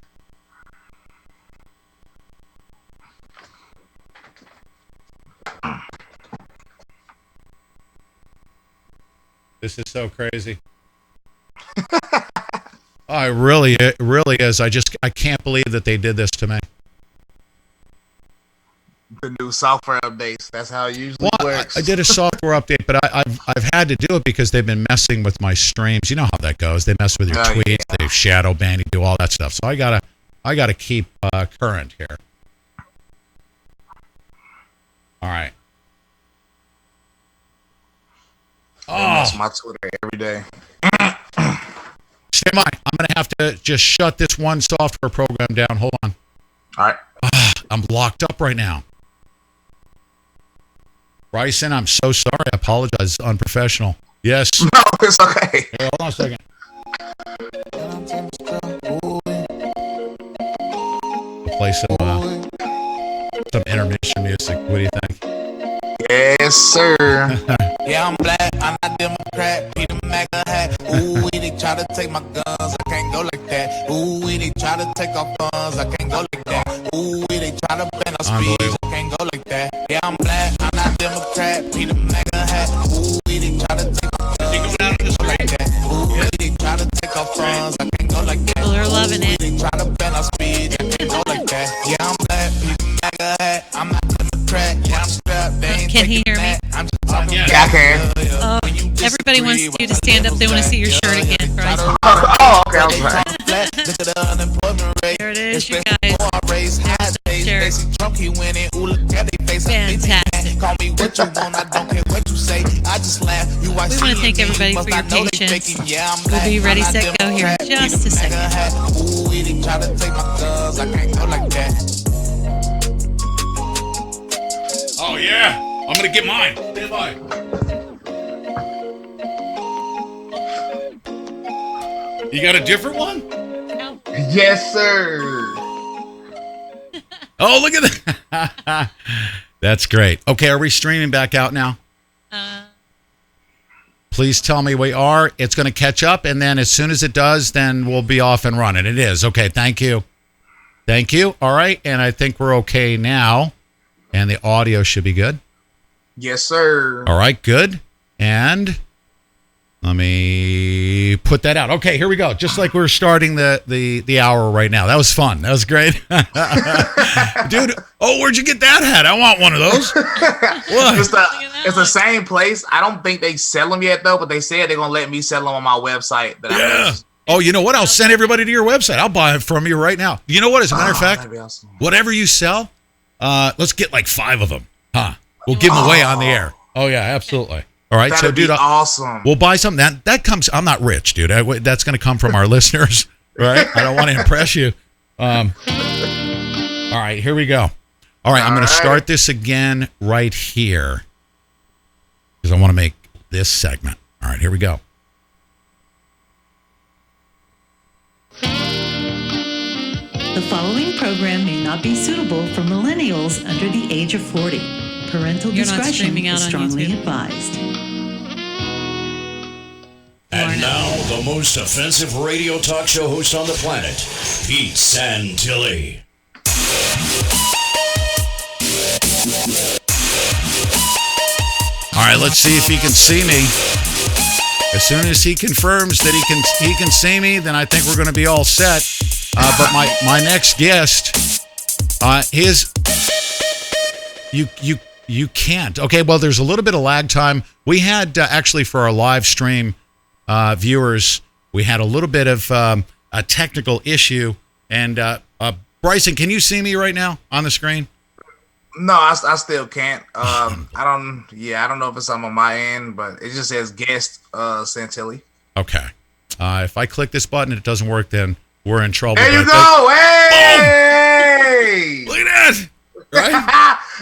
This is so crazy. It really is. I can't believe that they did this to me. The new software updates. That's how it usually works. I did a software update, but I've had to do it because they've been messing with my streams. You know how that goes. They mess with your tweets. Yeah. They shadow ban you, do all that stuff. So I gotta keep current here. All right. That's my Twitter every day. Stand by. I'm going to have to just shut this one software program down. Hold on. All right. I'm locked up right now. Bryson, I'm so sorry. I apologize. It's unprofessional. Yes. No, it's okay. Hey, hold on a second. I'll play some intermission music. What do you think? Yes, sir. Yeah, I'm black, I'm not Democrat, Peter MAGA hat. Ooh, they try to take my guns, I can't go like that. Ooh, they try to take our funds, I can't go like that. Ooh, they try to ban our speech, I can't go like that. Yeah, I'm black, I'm not Democrat, Peter MAGA hat. Ooh, they try to take my guns, I can't go like that. Ooh, they try to take our funds, I can't go like that. People are loving it. They try to ban our speech, I can't go like that. Yeah, I'm black, Peter MAGA hat. I'm not Democrat, yeah, I'm strapped, they ain't Can he hear me? I'm just talking. Yeah, I can. Everybody wants you to stand up. They want to see your shirt again, Bryson. Oh, okay. I was right. There it is, you guys. Fantastic. We want to thank everybody for your patience. We'll be ready, set, go here in just a second. Oh, yeah. I'm going to get mine. Stand by. You got a different one? Yes, sir. Oh, look at that. That's great. Okay, are we streaming back out now? Please tell me we are. It's going to catch up, and then as soon as it does, then we'll be off and running. It is. Okay, thank you. Thank you. All right, and I think we're okay now, and the audio should be good. Yes, sir. All right, good. And Let me put that out. Okay, here we go. Just like we're starting the hour right now. That was fun. That was great. Dude, where'd you get that hat? I want one of those. What? It's the same place. I don't think they sell them yet, though, but they said they're going to let me sell them on my website. Oh, you know what? I'll send everybody to your website. I'll buy it from you right now. You know what? As a matter of fact, awesome. Whatever you sell, let's get like 5 of them. Huh? We'll give them away on the air. Oh, yeah, absolutely. All right, That'd dude, be awesome. We'll buy something. That comes. I'm not rich, dude. That's going to come from our listeners, right? I don't want to impress you. All right, here we go. All right, I'm going to start this again right here because I want to make this segment. All right, here we go. The following program may not be suitable for millennials under the age of 40. Parental You're not discretion streaming out is on strongly YouTube. advised. And now, the most offensive radio talk show host on the planet, Pete Santilli. All right, let's see if he can see me. As soon as he confirms that he can see me, then I think we're going to be all set. But my next guest, you can't. Okay, well, there's a little bit of lag time. We had actually for our live stream viewers, we had a little bit of a technical issue. And Bryson, can you see me right now on the screen? No, I still can't. I don't know if it's on my end, but it just says guest Santilli. Okay. If I click this button and it doesn't work, then we're in trouble. There you go. Hey! Look at that. Right?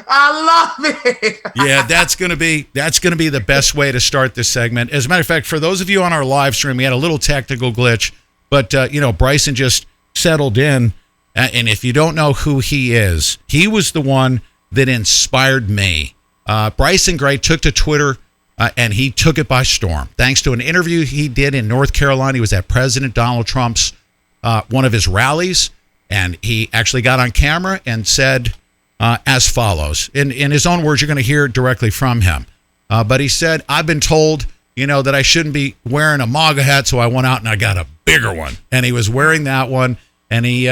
I love it. Yeah, that's gonna be the best way to start this segment. As a matter of fact, for those of you on our live stream, we had a little technical glitch, but Bryson just settled in. And if you don't know who he is, he was the one that inspired me. Bryson Gray took to Twitter and he took it by storm. Thanks to an interview he did in North Carolina. He was at President Donald Trump's one of his rallies, and he actually got on camera and said as follows. In his own words, you're going to hear directly from him. But he said, I've been told, that I shouldn't be wearing a MAGA hat, so I went out and I got a bigger one. And he was wearing that one, and he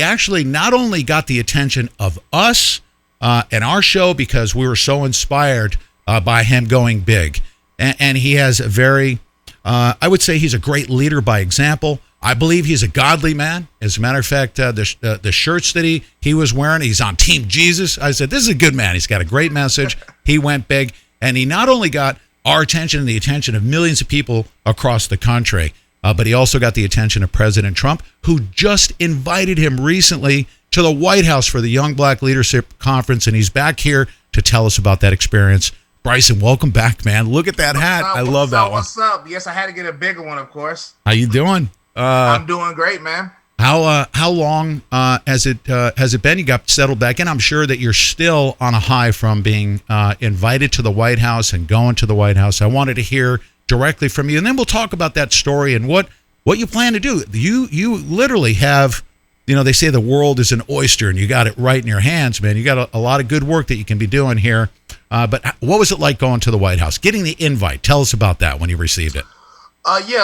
actually not only got the attention of us and our show because we were so inspired by him going big. And he has a very, I would say he's a great leader by example. I believe he's a godly man. As a matter of fact, the shirts that he was wearing, he's on Team Jesus. I said, this is a good man. He's got a great message. He went big. And he not only got our attention and the attention of millions of people across the country, but he also got the attention of President Trump, who just invited him recently to the White House for the Young Black Leadership Conference. And he's back here to tell us about that experience. Bryson, welcome back, man. Look at that hat. I love that one. What's up? Yes, I had to get a bigger one, of course. How you doing? I'm doing great, man. How long has it been? You got settled back in. I'm sure that you're still on a high from being invited to the White House and going to the White House. I wanted to hear directly from you, and then we'll talk about that story and what you plan to do. You literally have, they say the world is an oyster, and you got it right in your hands, man. You got a lot of good work that you can be doing here. But what was it like going to the White House, getting the invite? Tell us about that when you received it.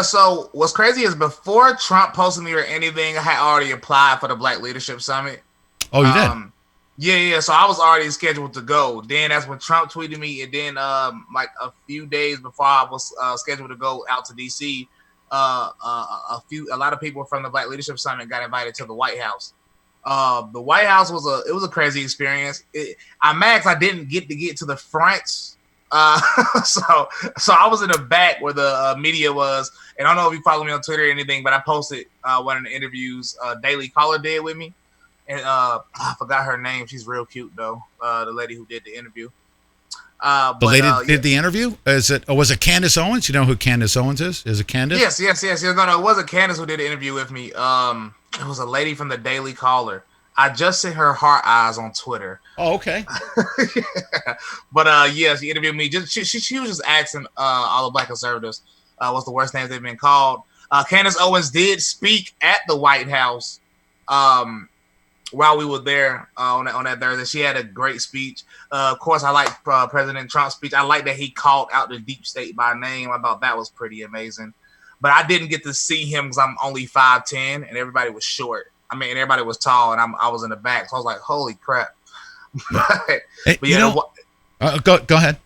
So what's crazy is before Trump posted me or anything, I had already applied for the Black Leadership Summit. Oh, you did? Yeah. So I was already scheduled to go. Then that's when Trump tweeted me, and then like a few days before I was scheduled to go out to DC, a lot of people from the Black Leadership Summit got invited to the White House. The White House was a crazy experience. I'm mad because I didn't get to the front. So I was in the back where the media was, and I don't know if you follow me on Twitter or anything, but I posted one of the interviews Daily Caller did with me, and I forgot her name. She's real cute though. The lady who did the interview. The lady did the interview? Was it Candace Owens? You know who Candace Owens is? Is it Candace? Yes. No, it wasn't Candace who did the interview with me. It was a lady from the Daily Caller. I just sent her heart eyes on Twitter. Oh, okay. But she interviewed me. She was just asking all the Black conservatives what's the worst names they've been called. Candace Owens did speak at the White House while we were there on that Thursday. She had a great speech. Of course, I like President Trump's speech. I like that he called out the deep state by name. I thought that was pretty amazing. But I didn't get to see him because I'm only 5'10", and everybody was short. I mean, everybody was tall, and I was in the back. So I was like, holy crap. But yeah, go ahead.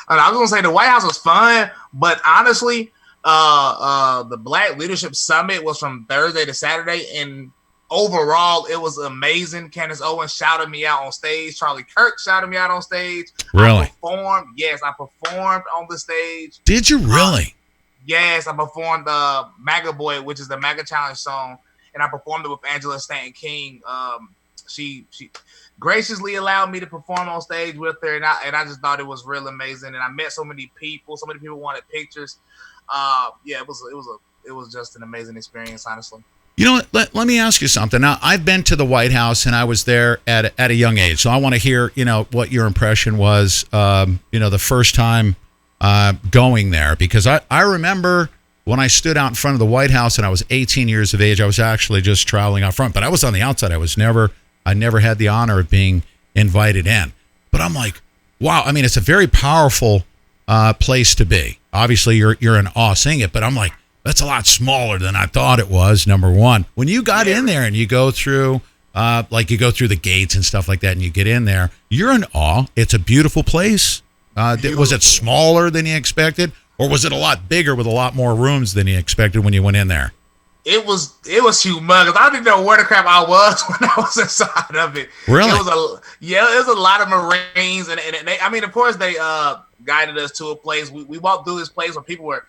I was going to say the White House was fun, but honestly, the Black Leadership Summit was from Thursday to Saturday, and overall, it was amazing. Candace Owens shouted me out on stage. Charlie Kirk shouted me out on stage. Really? I performed on the stage. Did you really? Yes, I performed MAGA Boy, which is the MAGA Challenge song, and I performed it with Angela Stanton King. She graciously allowed me to perform on stage with her, and I just thought it was real amazing. And I met so many people. So many people wanted pictures. It was just an amazing experience, honestly. You know what? Let me ask you something. Now, I've been to the White House, and I was there at a young age. So I want to hear, what your impression was, the first time going there. Because I remember when I stood out in front of the White House, and I was 18 years of age. I was actually just traveling out front, but I was on the outside. I never had the honor of being invited in. But I'm like, wow. I mean, it's a very powerful place to be. Obviously, you're in awe seeing it, but I'm like, that's a lot smaller than I thought it was, number one. When you got in there and you go through, the gates and stuff like that, and you get in there, you're in awe. It's a beautiful place. Was it smaller than you expected, or was it a lot bigger with a lot more rooms than you expected when you went in there? It was humongous. I didn't know where the crap I was when I was inside of it. Really? It was a lot of Marines, and they, I mean, of course, they guided us to a place. We walked through this place where people were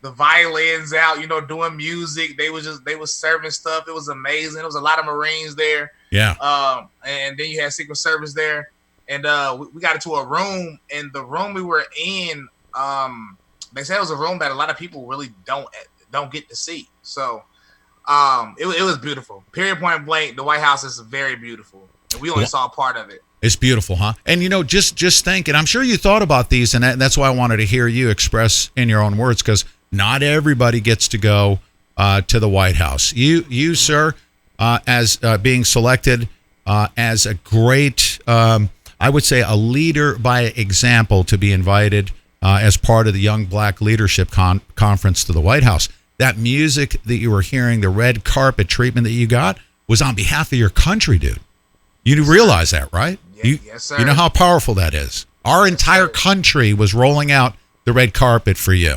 the violins out, doing music. They was serving stuff. It was amazing. There was a lot of Marines there. Yeah. And then you had Secret Service there, and we got into a room, and the room we were in, they said it was a room that a lot of people really don't get to see. So it was beautiful. Period, point blank. The White House is very beautiful, and we only saw a part of it. It's beautiful, huh? And just think, and I'm sure you thought about these, and that's why I wanted to hear you express in your own words, because not everybody gets to go to the White House. You, sir, as being selected as a great, I would say, a leader by example to be invited as part of the Young Black Leadership Conference to the White House. That music that you were hearing, the red carpet treatment that you got, was on behalf of your country, dude. You realize that, right? Yes, sir. You know how powerful that is. Our entire country was rolling out the red carpet for you.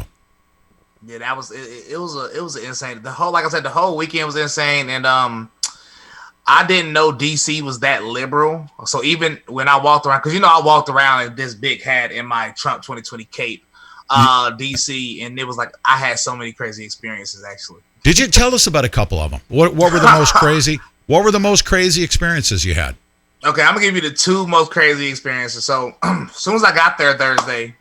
Yeah, that was it was insane. The whole weekend was insane, and I didn't know DC was that liberal. So even when I walked around, because I walked around in this big hat in my Trump 2020 cape, DC, and it was like I had so many crazy experiences. Actually, did you tell us about a couple of them? What were the most crazy? What were the most crazy experiences you had? Okay, I'm gonna give you the two most crazy experiences. So as soon as I got there Thursday,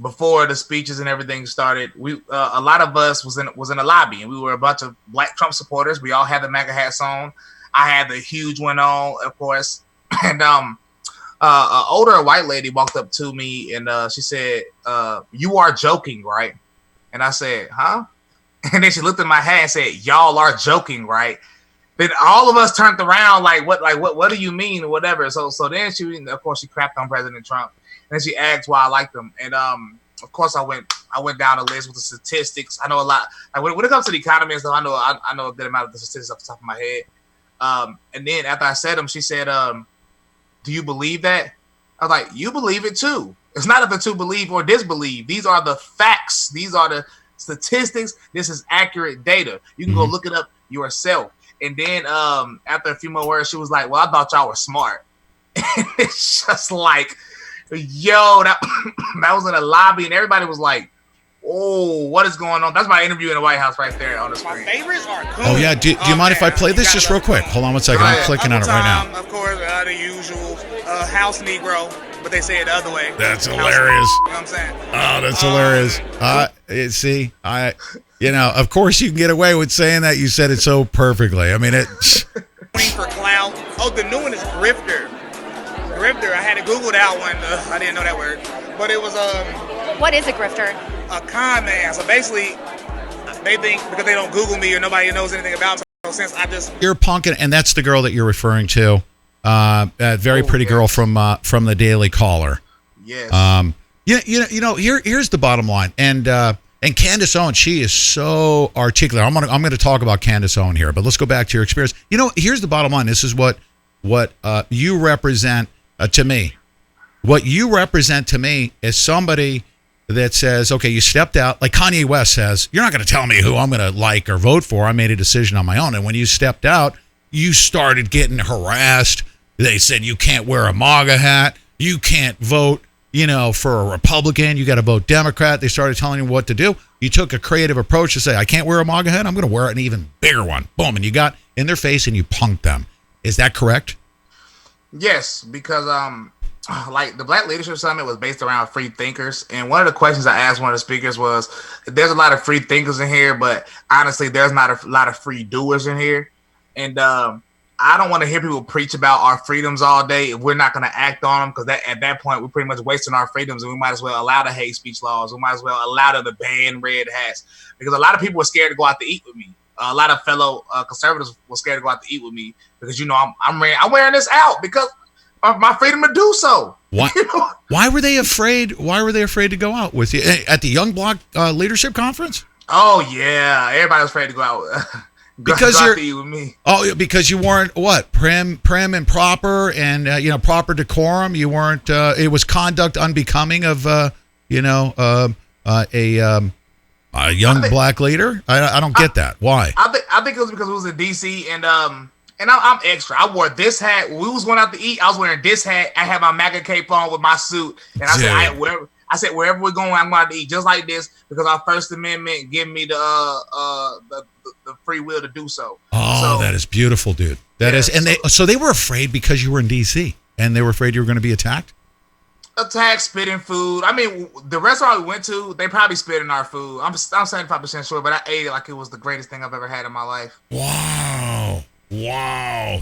before the speeches and everything started, we a lot of us was in the lobby, and we were a bunch of Black Trump supporters. We all had the MAGA hats on. I had the huge one on, of course. And an older white lady walked up to me, and she said, "You are joking, right?" And I said, "Huh?" And then she looked at my hat and said, "Y'all are joking, right?" Then all of us turned around what do you mean, or whatever. So then she crapped on President Trump. And then she asked why I liked them, and of course I went down the list with the statistics. I know a lot. Like when it comes to the economy and stuff, I know a good amount of the statistics off the top of my head. And then after I said them, she said, "Do you believe that?" I was like, "You believe it too. It's not up to believe or disbelieve. These are the facts. These are the statistics. This is accurate data. You can go look it up yourself." And then after a few more words, she was like, "Well, I thought y'all were smart." And it's just like, yo, that was in the lobby, and everybody was like, "Oh, what is going on?" That's my interview in the White House right there on the screen. My favorites are cool. Oh, yeah. Do you mind if I play this just real quick? Hold on one second. I'm clicking on it right now. Of course, the usual house Negro, but they say it the other way. That's House hilarious. Negro, you know what I'm saying? Oh, that's hilarious. See, of course you can get away with saying that. You said it so perfectly. I mean, it's... For clout. Oh, the new one is grifter. Grifter. I had to Google that one. I didn't know that word. But it was What is a grifter? A con man. So basically, they think because they don't Google me or nobody knows anything about me, since I just You're punking, and that's the girl that you're referring to. A very pretty girl from the Daily Caller. Yes. Here's the bottom line, and Candace Owen, she is so articulate. I'm gonna talk about Candace Owen here, but let's go back to your experience. Here's the bottom line. This is what you represent to me. What you represent to me is somebody that says, okay, you stepped out, like Kanye West says, you're not going to tell me who I'm going to like or vote for. I made a decision on my own. And when you stepped out, you started getting harassed. They said you can't wear a MAGA hat. You can't vote, for a Republican. You got to vote Democrat. They started telling you what to do. You took a creative approach to say, I can't wear a MAGA hat. I'm going to wear an even bigger one. Boom. And you got in their face and you punked them. Is that correct? Yes, because like the Black Leadership Summit was based around free thinkers, and one of the questions I asked one of the speakers was, there's a lot of free thinkers in here, but honestly there's not a lot of free doers in here. And I don't want to hear people preach about our freedoms all day if we're not going to act on them, because at that point we're pretty much wasting our freedoms, and we might as well allow the hate speech laws. We might as well allow them to ban red hats, because a lot of people were scared to go out to eat with me. A lot of fellow conservatives were scared to go out to eat with me because I'm wearing this out because of my freedom to do so. Why? Why were they afraid? Why were they afraid to go out with you at the Young Bloc Leadership Conference? Oh yeah, everybody was afraid to go out. Because go out to eat with me. Oh, because you weren't what prim and proper and proper decorum. You weren't. It was conduct unbecoming of a young black leader. I don't get that. Why? I think it was because it was in DC and I'm extra. I wore this hat. When we was going out to eat, I was wearing this hat. I had my MAGA cape on with my suit, and I said wherever we're going, I'm going to eat just like this because our First Amendment give me the free will to do so. Oh, that is beautiful, dude. That is, and they were afraid because you were in DC, and they were afraid you were going to be attacked. Attack, spitting food. I mean, the restaurant we went to, they probably spit in our food. I'm 75% sure, but I ate it like it was the greatest thing I've ever had in my life. Wow,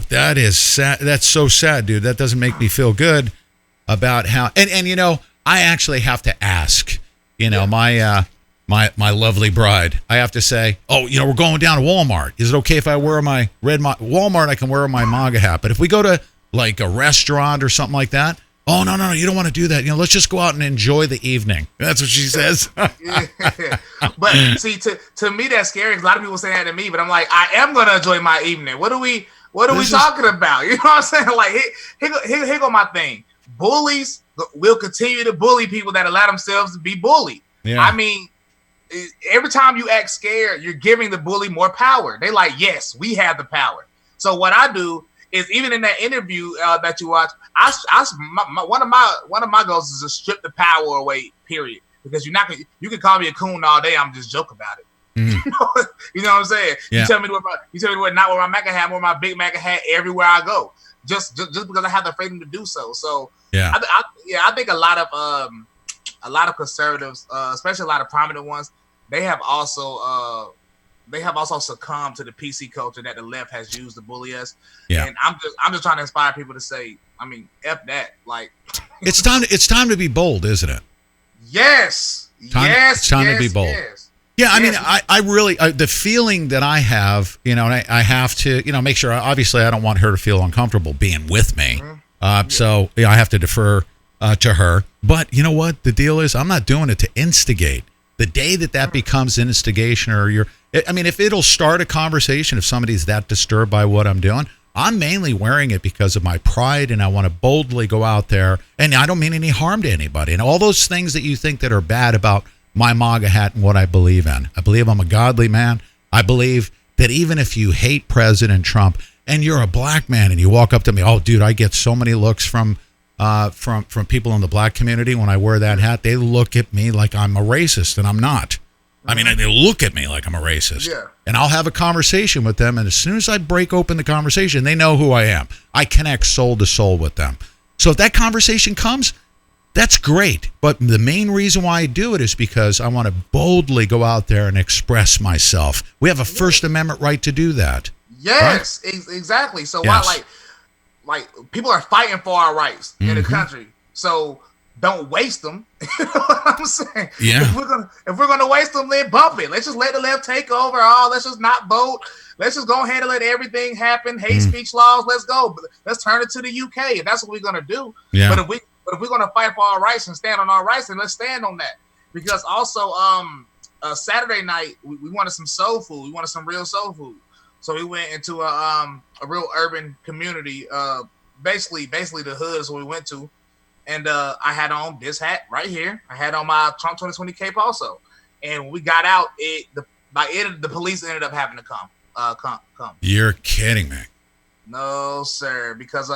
that is sad. That's so sad, dude. That doesn't make me feel good about how. And I actually have to ask. My lovely bride. I have to say, we're going down to Walmart. Is it okay if I wear my red Walmart? I can wear my MAGA hat. But if we go to like a restaurant or something like that. Oh, no, you don't want to do that. Let's just go out and enjoy the evening. That's what she says. Yeah. But see, to me, that's scary. A lot of people say that to me, but I'm like, I am going to enjoy my evening. What are we talking about? You know what I'm saying? Like, here go my thing. Bullies will continue to bully people that allow themselves to be bullied. Yeah. I mean, every time you act scared, you're giving the bully more power. They like, yes, we have the power. So what I do is, even in that interview that you watch, one of my goals is to strip the power away. Period. Because you can call me a coon all day. I'm just joke about it. Mm-hmm. You know what I'm saying? Yeah. You tell me what not wear my MAGA hat, wear my big MAGA hat everywhere I go. Just because I have the freedom to do so. So yeah, I think a lot of conservatives, especially a lot of prominent ones, they have also succumbed to the PC culture that the left has used to bully us. Yeah. And I'm just trying to inspire people to say, I mean, F that. Like, it's time to be bold, isn't it? Yes. It's time to be bold. Yes. Yeah, I mean, I really, the feeling that I have, and I have to, make sure, obviously I don't want her to feel uncomfortable being with me. Mm-hmm. So I have to defer to her. But you know what? The deal is, I'm not doing it to instigate. The day that becomes instigation, if it'll start a conversation, if somebody's that disturbed by what I'm doing, I'm mainly wearing it because of my pride, and I want to boldly go out there, and I don't mean any harm to anybody. And all those things that you think that are bad about my MAGA hat and what I believe in. I believe I'm a godly man. I believe that even if you hate President Trump and you're a black man and you walk up to me, oh, dude, I get so many looks from people in the black community when I wear that hat. They look at me like I'm a racist, and I'm not. I mean, they look at me like I'm a racist. Yeah. And I'll have a conversation with them, and as soon as I break open the conversation, they know who I am. I connect soul to soul with them. So if that conversation comes, that's great. But the main reason why I do it is because I want to boldly go out there and express myself. We have a First Amendment right to do that. Yes, right? Exactly. So why, like people are fighting for our rights in the country. So don't waste them. You know what I'm saying? Yeah. If we're gonna waste them, then bump it. Let's just let the left take over. Oh, let's just not vote. Let's just go ahead and let everything happen. Hate speech laws. Let's go. Let's turn it to the UK if that's what we're gonna do. Yeah. But if we're gonna fight for our rights and stand on our rights, then let's stand on that. Because also, Saturday night we wanted some soul food. We wanted some real soul food. So we went into a real urban community. Basically the hood is what we went to. And I had on this hat right here. I had on my Trump 2020 cape also. And when we got out, the police ended up having to come. You're kidding me. No, sir. Because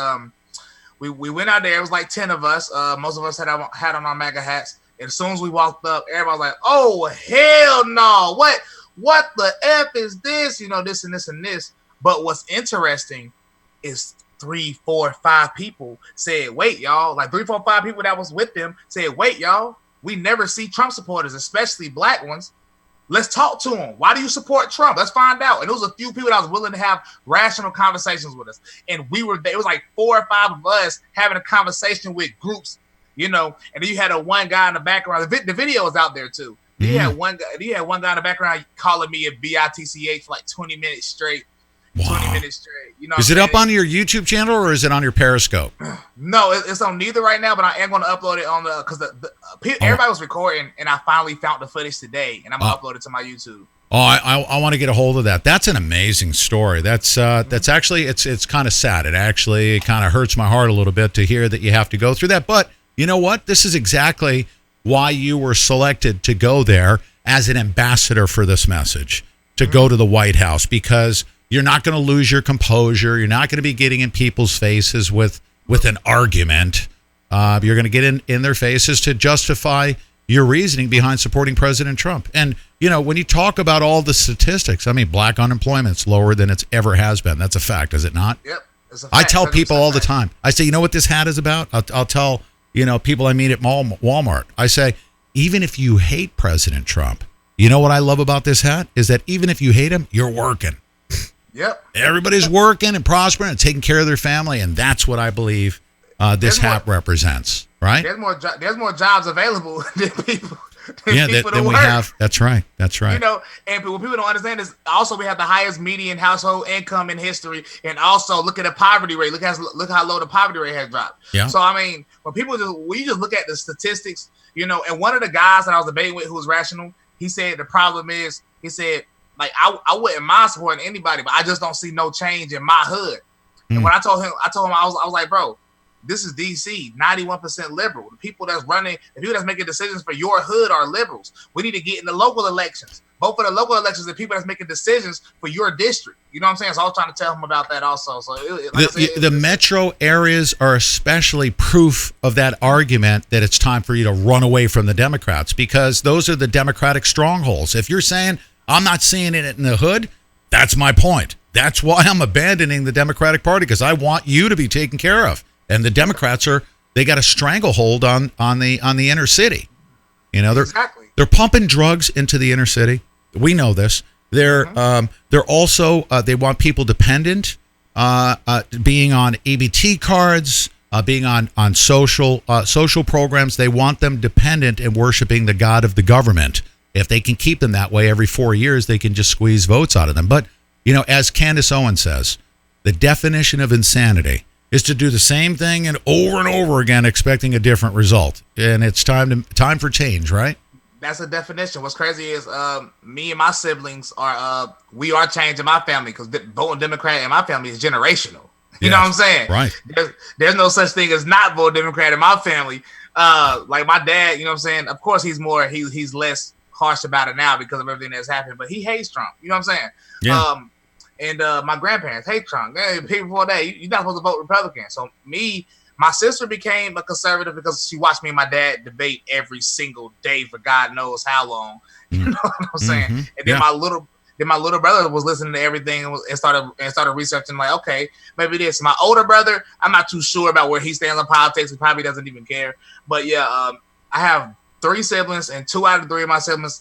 we went out there. It was like 10 of us. Most of us had on our MAGA hats. And as soon as we walked up, everybody was like, "Oh hell no! What the F is this? You know, this and this and this." But what's interesting is 3, 4, 5 people said, "Wait, y'all!" Like 3, 4, 5 people that was with them said, "Wait, y'all! We never see Trump supporters, especially black ones. Let's talk to them. Why do you support Trump? Let's find out." And there was a few people that was willing to have rational conversations with us. And it was like 4 or 5 of us having a conversation with groups, you know. And then you had one guy in the background. The video is out there too. He had one guy in the background calling me a bitch for like 20 minutes straight. Wow. 20 minutes straight. You know, Is it up on your YouTube channel or is it on your Periscope? No, it's on neither right now, but I am going to upload it on because everybody was recording, and I finally found the footage today, and I'm going to upload it to my YouTube. Oh, I want to get a hold of that. That's an amazing story. That's actually it's kind of sad. It kind of hurts my heart a little bit to hear that you have to go through that. But you know what? This is exactly why you were selected to go there as an ambassador for this message, to go to the White House, because you're not going to lose your composure. You're not going to be getting in people's faces with an argument. You're going to get in their faces to justify your reasoning behind supporting President Trump. And, you know, when you talk about all the statistics, I mean, black unemployment's lower than it's ever has been. That's a fact, is it not? Yep. It's a fact. I tell people all the time. I say, you know what this hat is about? I'll tell, you know, people I meet at Walmart. I say, even if you hate President Trump, you know what I love about this hat? Is that even if you hate him, you're working. Yep. Everybody's working and prospering and taking care of their family, and that's what I believe this hat represents, right? There's more jobs available than people. Than we have. That's right. You know, and what people don't understand is also we have the highest median household income in history, and also look at the poverty rate. Look how low the poverty rate has dropped. Yeah. So I mean, when you just look at the statistics, you know, and one of the guys that I was debating with who was rational, he said the problem is, he said, like, I wouldn't mind supporting anybody, but I just don't see no change in my hood. And when I told him I was like, bro, this is DC, 91% liberal. The people that's making decisions for your hood are liberals. We need to get in the local elections. Vote for the local elections, the people that's making decisions for your district. You know what I'm saying? So I was trying to tell him about that also. So the metro areas are especially proof of that argument that it's time for you to run away from the Democrats, because those are the Democratic strongholds. If you're saying, I'm not seeing it in the hood, that's my point. That's why I'm abandoning the Democratic Party, because I want you to be taken care of. And the Democrats they got a stranglehold on the inner city. You know, they're pumping drugs into the inner city. We know this. They're also they want people dependent, being on EBT cards, being on social programs. They want them dependent and worshiping the god of the government. If they can keep them that way every 4 years, they can just squeeze votes out of them. But, you know, as Candace Owens says, the definition of insanity is to do the same thing and over again, expecting a different result. And it's time for change, right? That's the definition. What's crazy is me and my siblings we are changing my family, because voting Democrat in my family is generational. You know what I'm saying? Right. There's no such thing as not voting Democrat in my family. Like my dad, you know what I'm saying? Of course, he's less harsh about it now because of everything that's happened, but he hates Trump. You know what I'm saying? Yeah. And my grandparents hate Trump. Hey, people before that, you're not supposed to vote Republican. So my sister became a conservative because she watched me and my dad debate every single day for God knows how long. You know what I'm saying? And then my little brother was listening to everything and started researching, like, okay, maybe this. My older brother, I'm not too sure about where he stands on politics. He probably doesn't even care. But yeah, I have 3 siblings, and 2 out of 3 of my siblings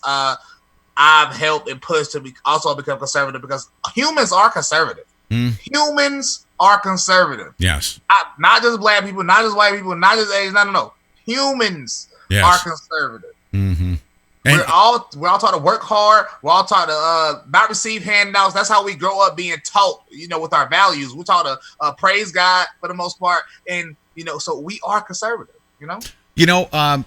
I've helped and pushed to also become conservative, because humans are conservative. Humans are conservative. Yes. Not just black people, not just white people, not just Asians. No. humans Yes. are conservative. Mm-hmm. We're all taught to work hard. We're all taught to not receive handouts. That's how we grow up being taught, with our values. We're taught to praise God for the most part. And, so we are conservative,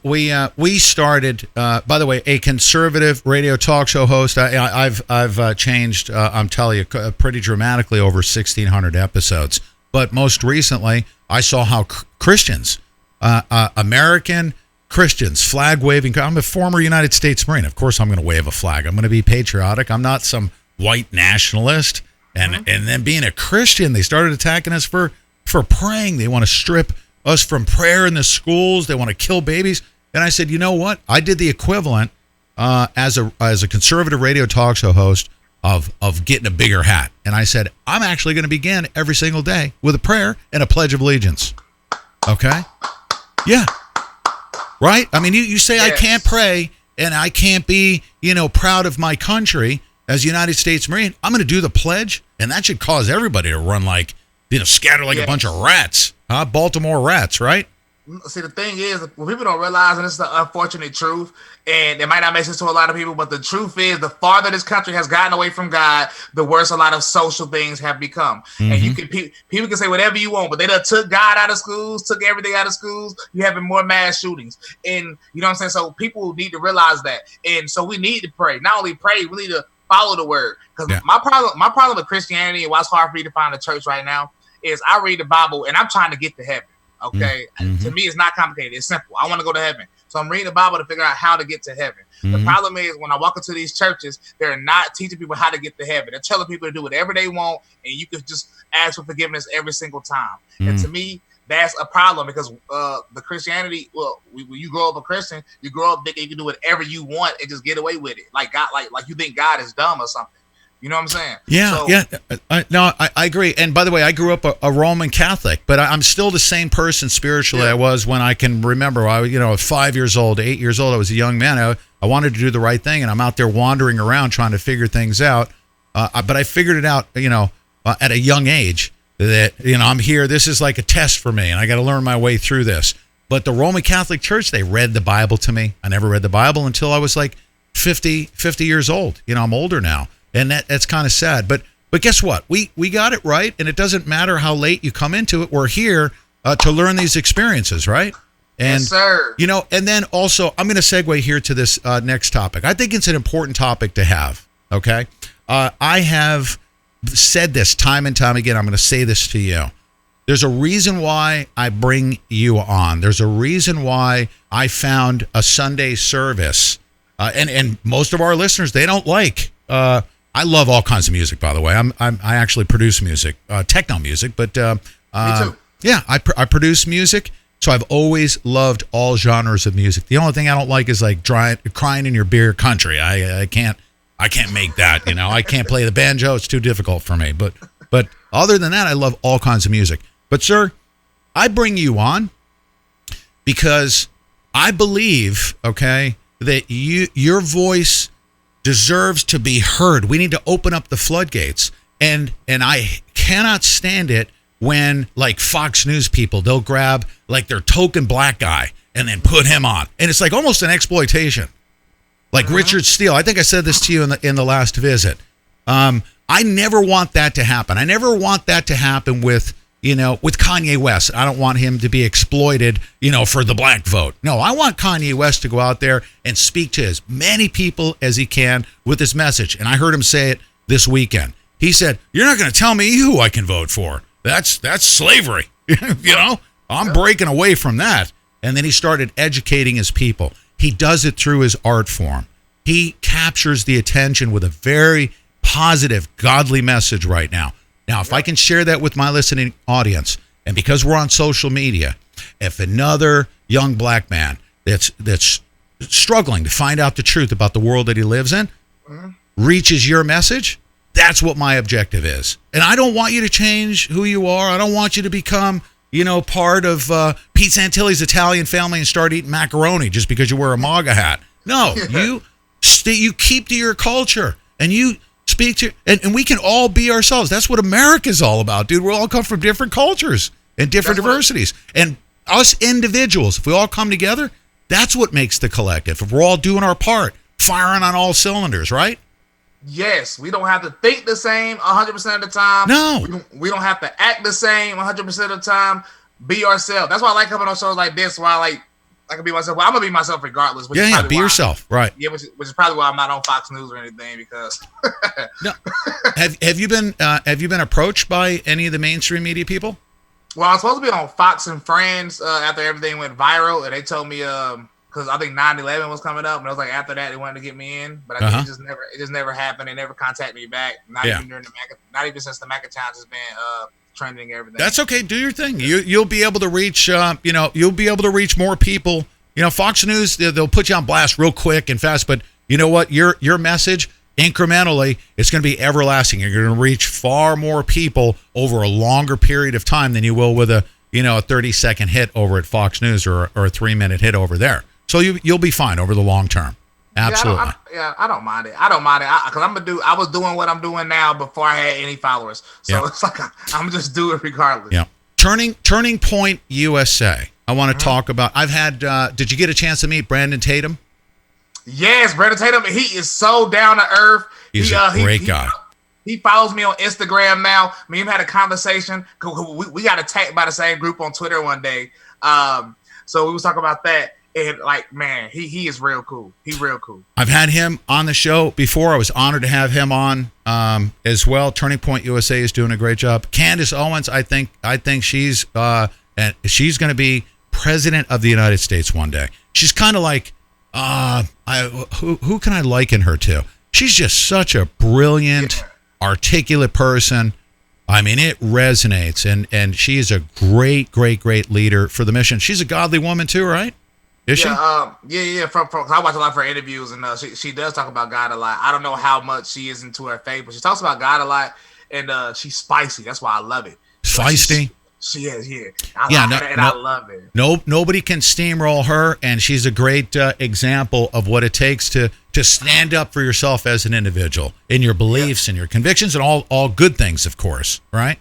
we started, by the way, a conservative radio talk show host. I've changed, I'm telling you, pretty dramatically over 1,600 episodes. But most recently, I saw how Christians, American Christians, flag waving. I'm a former United States Marine. Of course, I'm going to wave a flag. I'm going to be patriotic. I'm not some white nationalist. And then being a Christian, they started attacking us for praying. They want to strip us from prayer in the schools. They want to kill babies. And I said, you know what? I did the equivalent as a conservative radio talk show host of getting a bigger hat. And I said, I'm actually going to begin every single day with a prayer and a pledge of allegiance. Okay? Yeah. Right? I mean, you say yes. I can't pray and I can't be, proud of my country as a United States Marine. I'm going to do the pledge, and that should cause everybody to run like, scatter like a bunch of rats. Huh? Baltimore rats, right? See, the thing is, what people don't realize, and it's the unfortunate truth, and it might not make sense to a lot of people, but the truth is, the farther this country has gotten away from God, the worse a lot of social things have become. Mm-hmm. And people can say whatever you want, but they done took God out of schools, took everything out of schools. You're having more mass shootings, and you know what I'm saying. So people need to realize that, and so we need to pray. Not only pray, we need to follow the word. Because my problem with Christianity and why it's hard for me to find a church right now is I read the Bible and I'm trying to get to heaven. Okay, to me, it's not complicated. It's simple. I want to go to heaven. So I'm reading the Bible to figure out how to get to heaven. The problem is when I walk into these churches, they're not teaching people how to get to heaven. They're telling people to do whatever they want, and you can just ask for forgiveness every single time. And to me, that's a problem because the Christianity, when you grow up a Christian, you grow up thinking you can do whatever you want and just get away with it. Like God, like you think God is dumb or something. You know what I'm saying? Yeah, I agree. And by the way, I grew up a Roman Catholic, but I'm still the same person spiritually I was when I can remember. I 5 years old, 8 years old, I was a young man. I wanted to do the right thing, and I'm out there wandering around trying to figure things out. But I figured it out, at a young age that, I'm here. This is like a test for me, and I got to learn my way through this. But the Roman Catholic Church, they read the Bible to me. I never read the Bible until I was like 50 years old. I'm older now. And that's kind of sad. But guess what? We got it right, and it doesn't matter how late you come into it. We're here to learn these experiences, right? And, yes, sir. And then also, I'm going to segue here to this next topic. I think it's an important topic to have, okay? I have said this time and time again. I'm going to say this to you. There's a reason why I bring you on. There's a reason why I found a Sunday service. And most of our listeners, they don't like... I love all kinds of music, by the way. I actually produce music, techno music, but me too. Yeah, I produce music, so I've always loved all genres of music. The only thing I don't like is like crying in your beer country. I can't make that. I can't play the banjo; it's too difficult for me. But other than that, I love all kinds of music. But sir, I bring you on because I believe, okay, that your voice deserves to be heard. We need to open up the floodgates. And I cannot stand it when, like, Fox News people, they'll grab, like, their token black guy and then put him on. And it's like almost an exploitation. Like Richard Steele. I think I said this to you in the last visit. I never want that to happen. I never want that to happen with Kanye West. I don't want him to be exploited, for the black vote. No, I want Kanye West to go out there and speak to as many people as he can with his message. And I heard him say it this weekend. He said, "You're not going to tell me who I can vote for. That's slavery." I'm breaking away from that. And then he started educating his people. He does it through his art form. He captures the attention with a very positive, godly message right now. Now, if I can share that with my listening audience, and because we're on social media, if another young black man that's struggling to find out the truth about the world that he lives in reaches your message, that's what my objective is. And I don't want you to change who you are. I don't want you to become, part of Pete Santilli's Italian family and start eating macaroni just because you wear a MAGA hat. No, you keep to your culture, and you speak to, and we can all be ourselves. That's what America's all about, dude. We all come from different cultures and different diversities. And us individuals, if we all come together, that's what makes the collective. If we're all doing our part, firing on all cylinders, right? Yes, we don't have to think the same 100% of the time. No. We don't have to act the same 100% of the time. Be ourselves. That's why I like coming on shows like this, where I can be myself. Well, I'm going to be myself regardless. Which is Be yourself, right. Yeah, which is probably why I'm not on Fox News or anything, because... No. Have you been approached by any of the mainstream media people? Well, I was supposed to be on Fox and Friends after everything went viral, and they told me... because I think 9/11 was coming up, and it was like after that they wanted to get me in, but I think it just never happened. They never contacted me back. Not even since the Maca Challenge has been trending and everything. That's okay. Do your thing. You'll be able to reach. You'll be able to reach more people. Fox News, they'll put you on blast real quick and fast, but you know what? Your message incrementally, it's going to be everlasting. You're going to reach far more people over a longer period of time than you will with a 30-second hit over at Fox News or a 3-minute hit over there. So you'll be fine over the long term. Absolutely. I don't mind it. Because I was doing what I'm doing now before I had any followers. So it's like I'm just doing it regardless. Yeah. Turning Point USA. I want to talk about. I've had. Did you get a chance to meet Brandon Tatum? Yes, Brandon Tatum. He is so down to earth. He's a great guy. He follows me on Instagram now. Me and him had a conversation. We got attacked by the same group on Twitter one day. So we was talking about that. And man, he is real cool. He's real cool. I've had him on the show before. I was honored to have him on as well. Turning Point USA is doing a great job. Candace Owens, I think she's going to be president of the United States one day. She's kind of like who can I liken her to? She's just such a brilliant, articulate person. I mean, it resonates, and she is a great leader for the mission. She's a godly woman too, right? Is she? Yeah. From I watch a lot of her interviews, and she does talk about God a lot. I don't know how much she is into her faith, but she talks about God a lot, and she's spicy. That's why I love it. Feisty. She is, I love it. Nobody can steamroll her, and she's a great example of what it takes to stand up for yourself as an individual in your beliefs and your convictions and all good things, of course, right?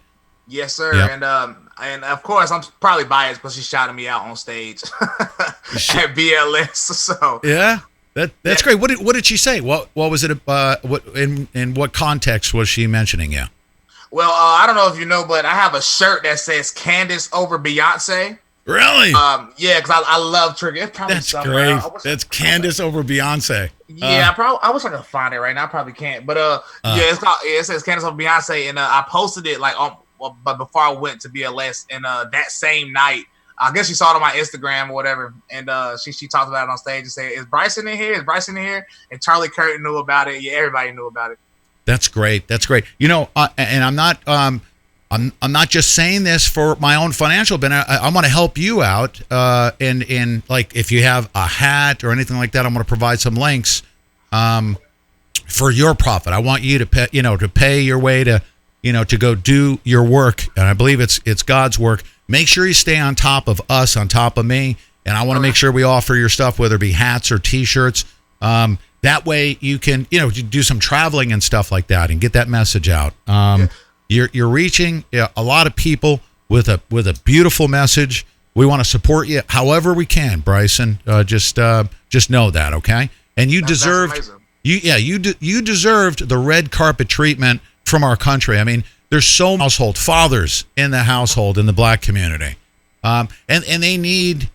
Yes, sir. Yep. And of course, I'm probably biased because she shouted me out on stage at BLS. So yeah, that's great. What did she say? What was it? What in what context was she mentioning you? Well, I don't know if you know, but I have a shirt that says Candace over Beyonce. Really? Yeah, because I love Trigger. That's great. That's Candace over Beyonce. Yeah, I wish I could find it right now. I probably can't. But it says Candace over Beyonce, and I posted it but before I went to BLS, and that same night, I guess she saw it on my Instagram or whatever, and she talked about it on stage and said, "Is Bryson in here? Is Bryson in here?" And Charlie Curtin knew about it. Yeah, everybody knew about it. That's great. And I'm not just saying this for my own financial benefit. I want to help you out. In like if you have a hat or anything like that, I'm going to provide some links for your profit. I want you to pay your way to go do your work, and I believe it's God's work. Make sure you stay on top of us, on top of me, and I want to make sure we offer your stuff, whether it be hats or T-shirts. That way you can, do some traveling and stuff like that and get that message out. You're reaching a lot of people with a beautiful message. We want to support you however we can, Bryson. Just know that, okay? And you deserved you deserved the red carpet treatment from our country. I mean, there's so many household fathers in the household in the black community, and they need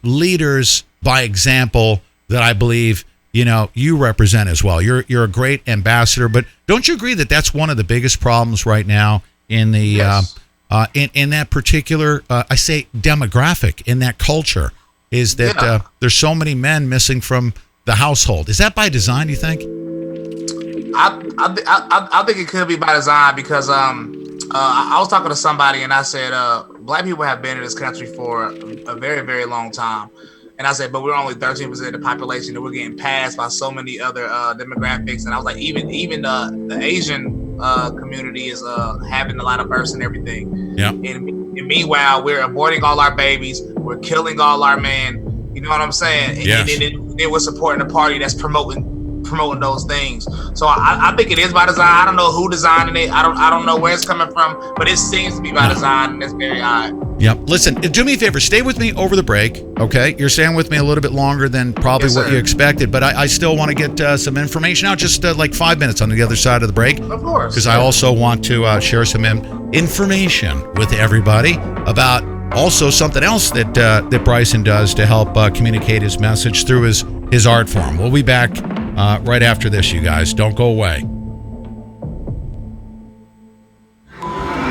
leaders by example that I believe you represent as well. You're a great ambassador, but don't you agree that that's one of the biggest problems right now in the in that particular I say demographic, in that culture, is that there's so many men missing from the household? Is that by design, you think? I think it could be by design because I was talking to somebody and I said black people have been in this country for a very, very long time. And I said, but we're only 13% of the population, and we're getting passed by so many other demographics. And I was like, even the Asian community is having a lot of births and everything. Yeah. And meanwhile, we're aborting all our babies, we're killing all our men. You know what I'm saying? Yes. And then we're supporting a party that's promoting promoting those things. So I think it is by design. I don't know who designed it. I don't know where it's coming from, but it seems to be by design, and it's very odd. Yep. Listen, do me a favor. Stay with me over the break, okay? You're staying with me a little bit longer than probably what you expected, but I still want to get some information out, just like 5 minutes on the other side of the break. Of course. Because I also want to share some information with everybody about also something else that Bryson does to help communicate his message through his art form. We'll be back right after this, you guys. Don't go away.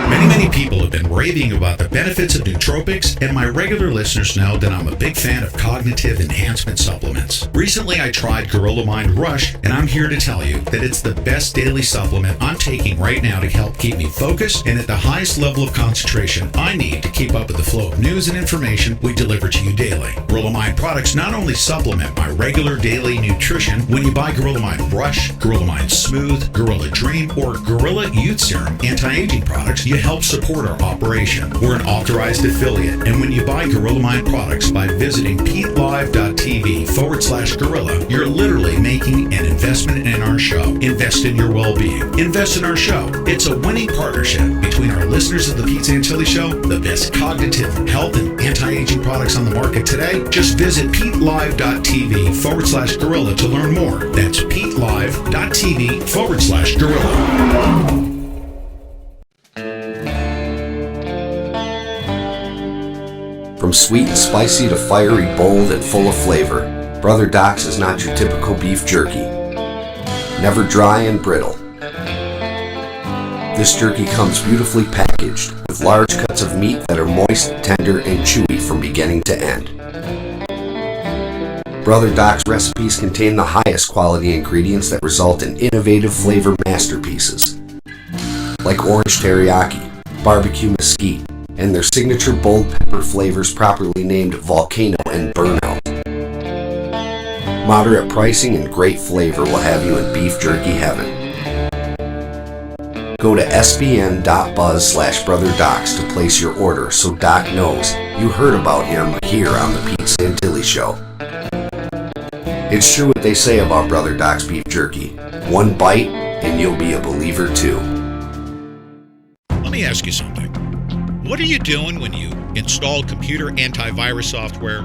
Many people have been raving about the benefits of nootropics, and my regular listeners know that I'm a big fan of cognitive enhancement supplements. Recently, I tried Gorilla Mind Rush, and I'm here to tell you that it's the best daily supplement I'm taking right now to help keep me focused and at the highest level of concentration I need to keep up with the flow of news and information we deliver to you daily. Gorilla Mind products not only supplement my regular daily nutrition. When you buy Gorilla Mind Rush, Gorilla Mind Smooth, Gorilla Dream, or Gorilla Youth Serum anti-aging products, you help support our operation. We're an authorized affiliate, and when you buy Gorilla Mind products by visiting PeteLive.tv/gorilla, you're literally making an investment in our show. Invest in your well-being. Invest in our show. It's a winning partnership between our listeners of the Pete Santilli Show, the best cognitive, health, and anti-aging products on the market today. Just visit PeteLive.tv/gorilla to learn more. That's PeteLive.tv/gorilla. From sweet and spicy to fiery, bold, and full of flavor, Brother Doc's is not your typical beef jerky. Never dry and brittle. This jerky comes beautifully packaged, with large cuts of meat that are moist, tender, and chewy from beginning to end. Brother Doc's recipes contain the highest quality ingredients that result in innovative flavor masterpieces, like orange teriyaki, barbecue mesquite, and their signature bold pepper flavors properly named Volcano and Burnout. Moderate pricing and great flavor will have you in beef jerky heaven. Go to sbn.buzz/brotherdocs to place your order so Doc knows you heard about him here on the Pete Santilli Show. It's true what they say about Brother Doc's beef jerky. One bite and you'll be a believer too. Let me ask you something. What are you doing when you install computer antivirus software,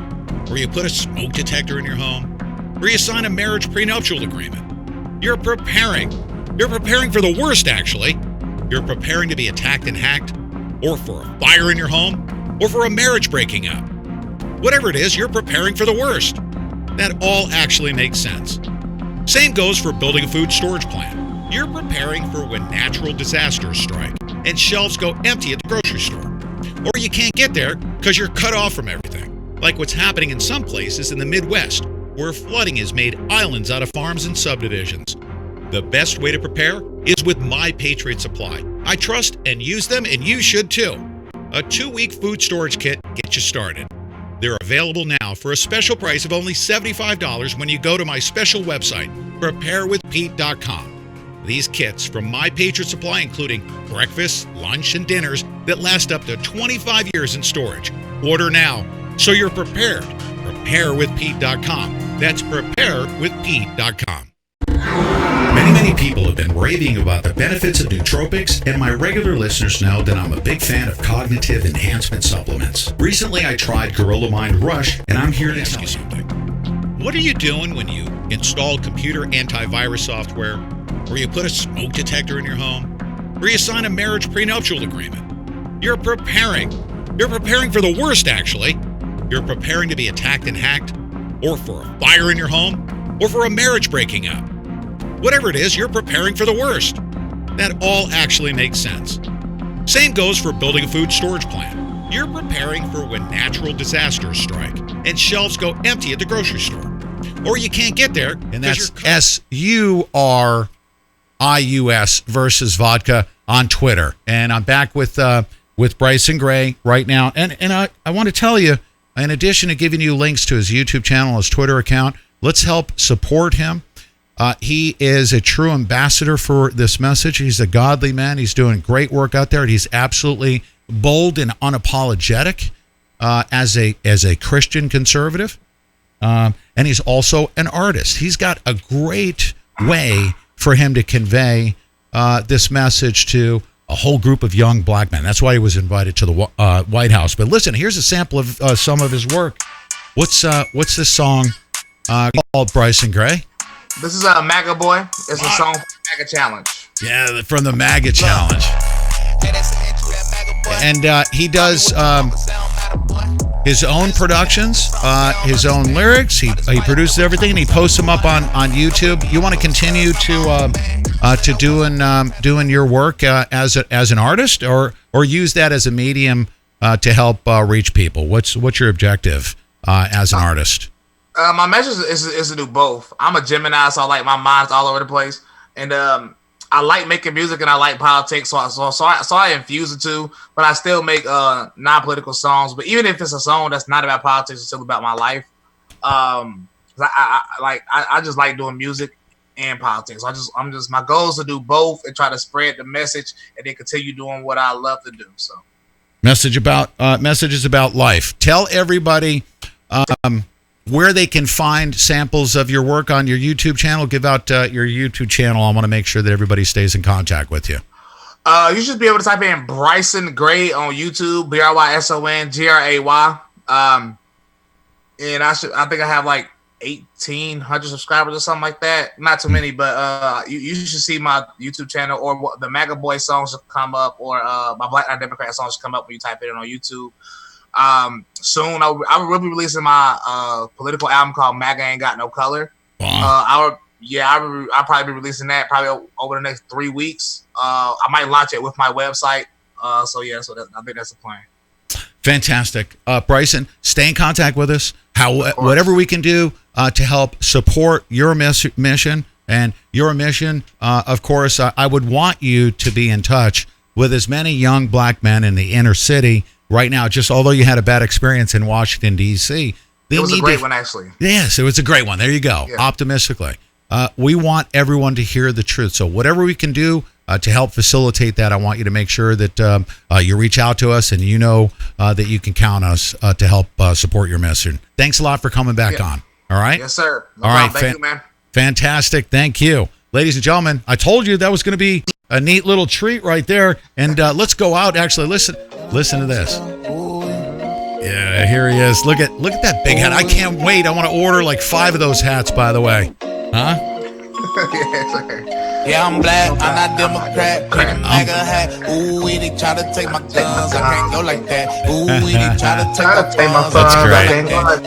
or you put a smoke detector in your home, or you sign a marriage prenuptial agreement? You're preparing. You're preparing for the worst, actually. You're preparing to be attacked and hacked, or for a fire in your home, or for a marriage breaking up. Whatever it is, you're preparing for the worst. That all actually makes sense. Same goes for building a food storage plant. You're preparing for when natural disasters strike and shelves go empty at the grocery store. Or you can't get there because you're cut off from everything, like what's happening in some places in the Midwest, where flooding has made islands out of farms and subdivisions. The best way to prepare is with My Patriot Supply. I trust and use them, and you should too. A 2-week food storage kit gets you started. They're available now for a special price of only $75 when you go to my special website, preparewithpete.com. These kits from My Patriot Supply, including breakfast, lunch, and dinners that last up to 25 years in storage. Order now so you're prepared. Preparewithpete.com. That's preparewithpete.com. Many people have been raving about the benefits of nootropics, and my regular listeners know that I'm a big fan of cognitive enhancement supplements. Recently, I tried Gorilla Mind Rush, and I'm here to tell you something. What are you doing when you install computer antivirus software, or you put a smoke detector in your home, or you sign a marriage prenuptial agreement? You're preparing. You're preparing for the worst, actually. You're preparing to be attacked and hacked, or for a fire in your home, or for a marriage breaking up. Whatever it is, you're preparing for the worst. That all actually makes sense. Same goes for building a food storage plant. You're preparing for when natural disasters strike and shelves go empty at the grocery store. Or you can't get there. And that's SURIUS versus vodka on Twitter. And I'm back with Bryson Gray right now. And I want to tell you, in addition to giving you links to his YouTube channel, his Twitter account, let's help support him. He is a true ambassador for this message. He's a godly man. He's doing great work out there. And he's absolutely bold and unapologetic as a Christian conservative. And he's also an artist. He's got a great way for him to convey this message to a whole group of young black men. That's why he was invited to the White House. But listen, here's a sample of some of his work. What's this song called, Bryson Gray? This is a MAGA Boy. It's a song from the MAGA Challenge. Yeah, from the MAGA Challenge. And he does his own productions, his own lyrics. He produces everything, and he posts them up on YouTube. You want to continue to doing your work as an artist, or use that as a medium to help reach people? What's your objective as an artist? My message is to do both. I'm a Gemini, so I like my mind's all over the place, and I like making music and I like politics, so I infuse the two. But I still make non-political songs. But even if it's a song that's not about politics, it's still about my life. I just like doing music and politics. My goal is to do both and try to spread the message, and then continue doing what I love to do. So, messages about life. Tell everybody where they can find samples of your work on your YouTube channel. Give out your YouTube channel. I want to make sure that everybody stays in contact with you. You should be able to type in Bryson Gray on YouTube, BrysonGray. And I think I have like 1,800 subscribers or something like that. Not too many, but you should see my YouTube channel, or the MAGA Boy songs should come up, or my Black Not Democrat songs should come up when you type it in on YouTube. Soon I will be releasing my political album called MAGA Ain't Got No Color. Wow. I'll probably be releasing that probably over the next 3 weeks. I might launch it with my website. I think that's the plan. Fantastic. Bryson, stay in contact with us. Whatever we can do to help support your mission and your mission. Of course, I would want you to be in touch with as many young black men in the inner city right now. Just although you had a bad experience in Washington, D.C. It was a great one, actually. Yes, it was a great one. There you go. Yeah. Optimistically. We want everyone to hear the truth. So whatever we can do to help facilitate that, I want you to make sure that you reach out to us, and you know that you can count us to help support your mission. Thanks a lot for coming back on. All right? Yes, sir. No problem. Thank you, man. Fantastic. Thank you. Ladies and gentlemen, I told you that was going to be a neat little treat right there. And let's go out. Actually, listen to this. Yeah, here he is. Look at that big hat. I can't wait. I want to order like 5 of those hats, by the way. Huh? Yeah, I'm black, I'm not Democrat. Pretty MAGA hat. Ooh, they try to take my guns. I can't go like that. Ooh, they try to take my guns. That's great.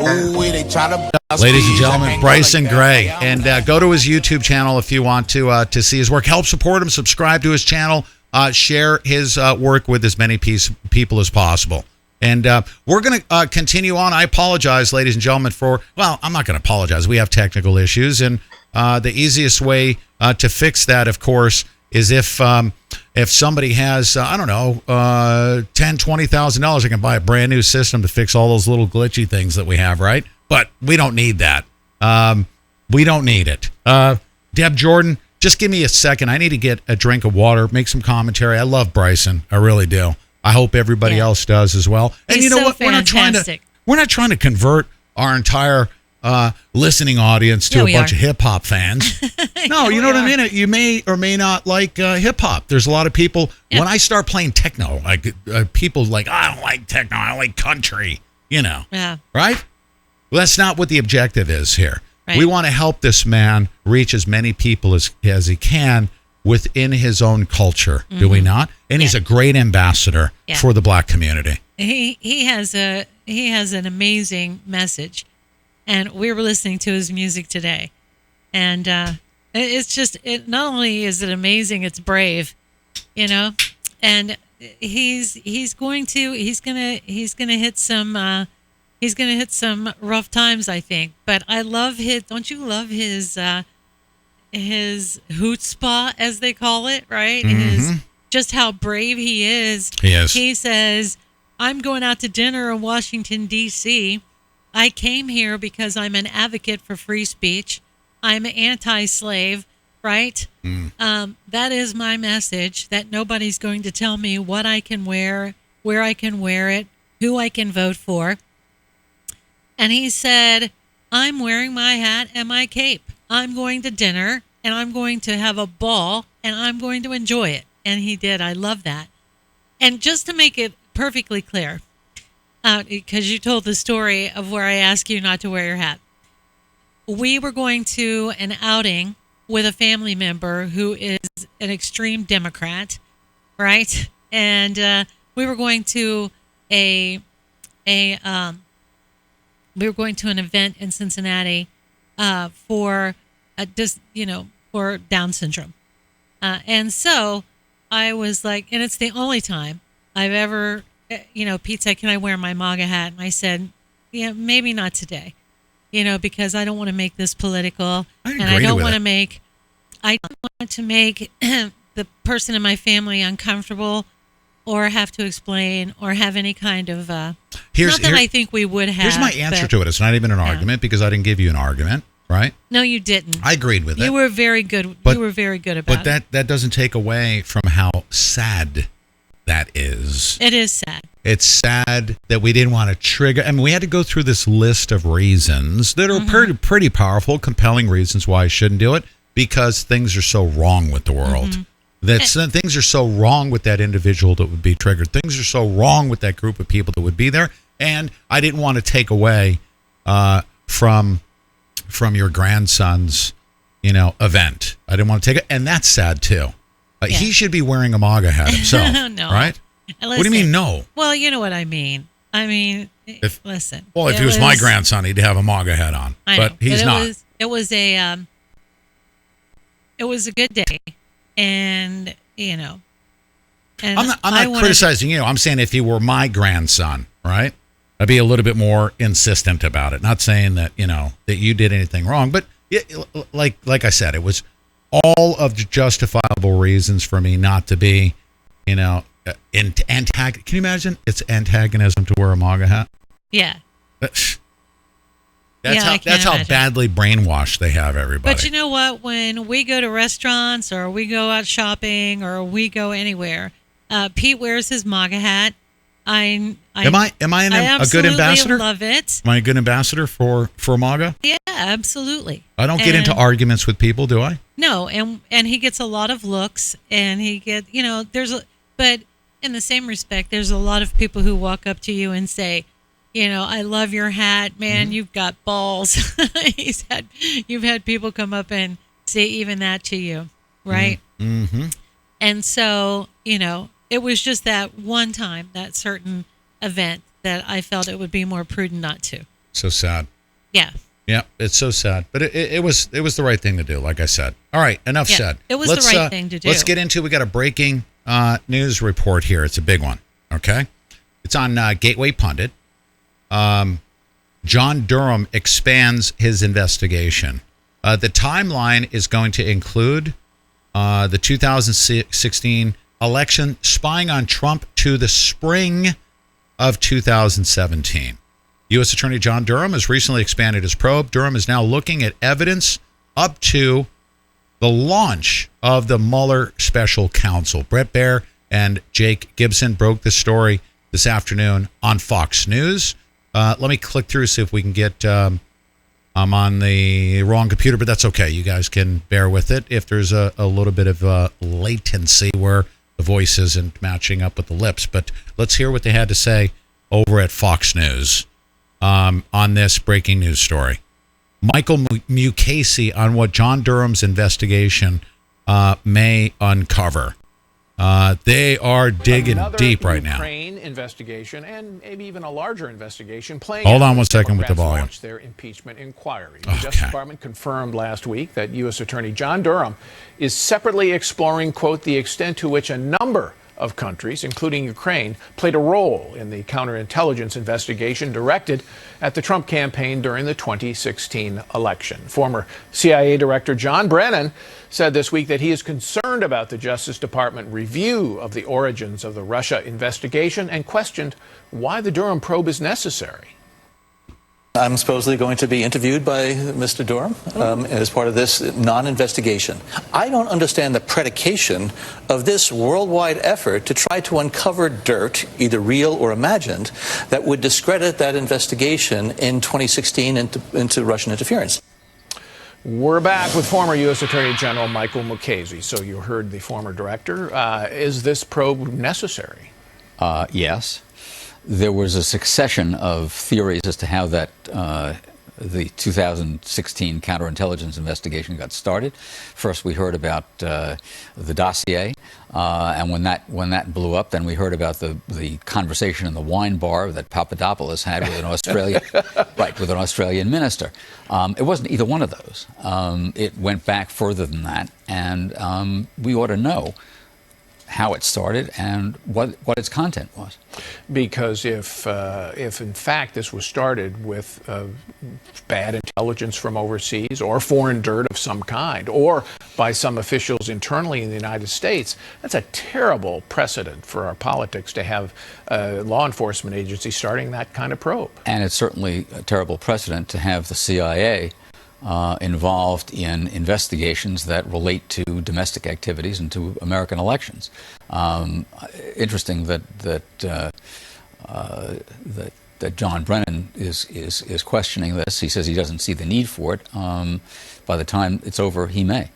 Ooh, they try to. Ladies and gentlemen, Bryson Gray. And go to his YouTube channel if you want to see his work. Help support him. Subscribe to his channel. Share his work with as many people as possible. And we're going to continue on. I apologize, ladies and gentlemen, I'm not going to apologize. We have technical issues, and the easiest way to fix that, of course, is if somebody has, $10,000, $20,000, they can buy a brand new system to fix all those little glitchy things that we have, right? But we don't need that. We don't need it. Deb Jordan, just give me a second. I need to get a drink of water, make some commentary. I love Bryson. I really do. I hope everybody else does as well. And you know what? Fantastic. We're not trying to convert our entire listening audience to a bunch of hip hop fans. No, you know what I mean? You may or may not like hip hop. There's a lot of people. Yeah. When I start playing techno, like people like, I don't like techno. I like country. Yeah. Right? Well, that's not what the objective is here. Right. We want to help this man reach as many people as he can within his own culture. Mm-hmm. Do we not? And he's a great ambassador for the black community. He has an amazing message, and we were listening to his music today, and not only is it amazing, it's brave, and he's gonna hit some rough times, I think. But I love don't you love his chutzpah, as they call it, right? Mm-hmm. Just how brave he is. He says, I'm going out to dinner in Washington, D.C. I came here because I'm an advocate for free speech. I'm anti-slave, right? That is my message, that nobody's going to tell me what I can wear, where I can wear it, who I can vote for. And he said, I'm wearing my hat and my cape. I'm going to dinner, and I'm going to have a ball, and I'm going to enjoy it. And he did. I love that. And just to make it perfectly clear, because you told the story of where I asked you not to wear your hat. We were going to an outing with a family member who is an extreme Democrat, right? And we were going to an event in Cincinnati for for Down syndrome, and so I was like, and it's the only time I've ever, Pete said, "Can I wear my MAGA hat?" And I said, "Yeah, maybe not today." Because I don't want to make this political, and I don't want to make the person in my family uncomfortable, or have to explain, or have any kind of. I think we would have. Here's my answer to it. It's not even an argument because I didn't give you an argument, right? No, you didn't. I agreed with it. You were very good. You were very good about it. But that doesn't take away from how sad that is. It is sad. It's sad that we didn't want to trigger. I mean, we had to go through this list of reasons that are pretty powerful, compelling reasons why I shouldn't do it, because things are so wrong with the world. Things are so wrong with that individual that would be triggered. Things are so wrong with that group of people that would be there. And I didn't want to take away from your grandson's, event. I didn't want to take it. And that's sad, too. He should be wearing a MAGA hat himself, no. right? Listen, what do you mean, no? Well, you know what I mean. Listen. Well, if he was my grandson, he'd have a MAGA hat on. But he's not. It was a good day, and And I'm not criticizing you. I'm saying if he were my grandson, right? I'd be a little bit more insistent about it. Not saying that that you did anything wrong, but like I said, it was all of the justifiable reasons for me not to be, can you imagine? It's antagonism to wear a MAGA hat. Yeah. That's how badly brainwashed they have everybody. But you know what? When we go to restaurants or we go out shopping or we go anywhere, Pete wears his MAGA hat. Am I a good ambassador? I love it. Am I a good ambassador for MAGA? Yeah, absolutely. I don't get into arguments with people, do I? No, and he gets a lot of looks, and he get but in the same respect, there's a lot of people who walk up to you and say, I love your hat, man. You've got balls. You've had people come up and say even that to you, right? Mm-hmm. And so, it was just that one time, that certain event, that I felt it would be more prudent not to. So sad. Yeah. Yeah, it's so sad, but it was the right thing to do. Like I said. All right, enough said. It was the right thing to do. Let's get into. We got a breaking news report here. It's a big one. Okay, it's on Gateway Pundit. John Durham expands his investigation. The timeline is going to include the 2016 election, spying on Trump to the spring of 2017. U.S. Attorney John Durham has recently expanded his probe. Durham is now looking at evidence up to the launch of the Mueller special counsel. Brett Baer and Jake Gibson broke this story this afternoon on Fox News. Let me click through, see if we can get... I'm on the wrong computer, but that's okay. You guys can bear with it if there's a little bit of latency where the voice isn't matching up with the lips. But let's hear what they had to say over at Fox News on this breaking news story. Michael Mukasey on what John Durham's investigation may uncover. They are digging deep right now. Ukraine investigation and maybe even a larger investigation playing. Hold on one second with the volume. Launched their impeachment inquiry. The Justice Department confirmed last week that U.S. Attorney John Durham is separately exploring, quote, the extent to which a number of countries, including Ukraine, played a role in the counterintelligence investigation directed at the Trump campaign during the 2016 election. Former CIA Director John Brennan said this week that he is concerned about the Justice Department review of the origins of the Russia investigation and questioned why the Durham probe is necessary. I'm supposedly going to be interviewed by Mr. Durham as part of this non-investigation. I don't understand the predication of this worldwide effort to try to uncover dirt, either real or imagined, that would discredit that investigation in 2016 into Russian interference. We're back with former U.S. Attorney General Michael Mukasey. So you heard the former director. Is this probe necessary? Yes. There was a succession of theories as to how that the 2016 counterintelligence investigation got started. First, we heard about the dossier, and when that blew up, then we heard about the conversation in the wine bar that Papadopoulos had with an Australian minister. It wasn't either one of those. It went back further than that, and we ought to know how it started and what its content was. Because if in fact this was started with bad intelligence from overseas or foreign dirt of some kind or by some officials internally in the United States, that's a terrible precedent for our politics to have a law enforcement agency starting that kind of probe. And it's certainly a terrible precedent to have the CIA involved in investigations that relate to domestic activities and to American elections. Interesting that John Brennan is questioning this. He says he doesn't see the need for it. By the time it's over, he may.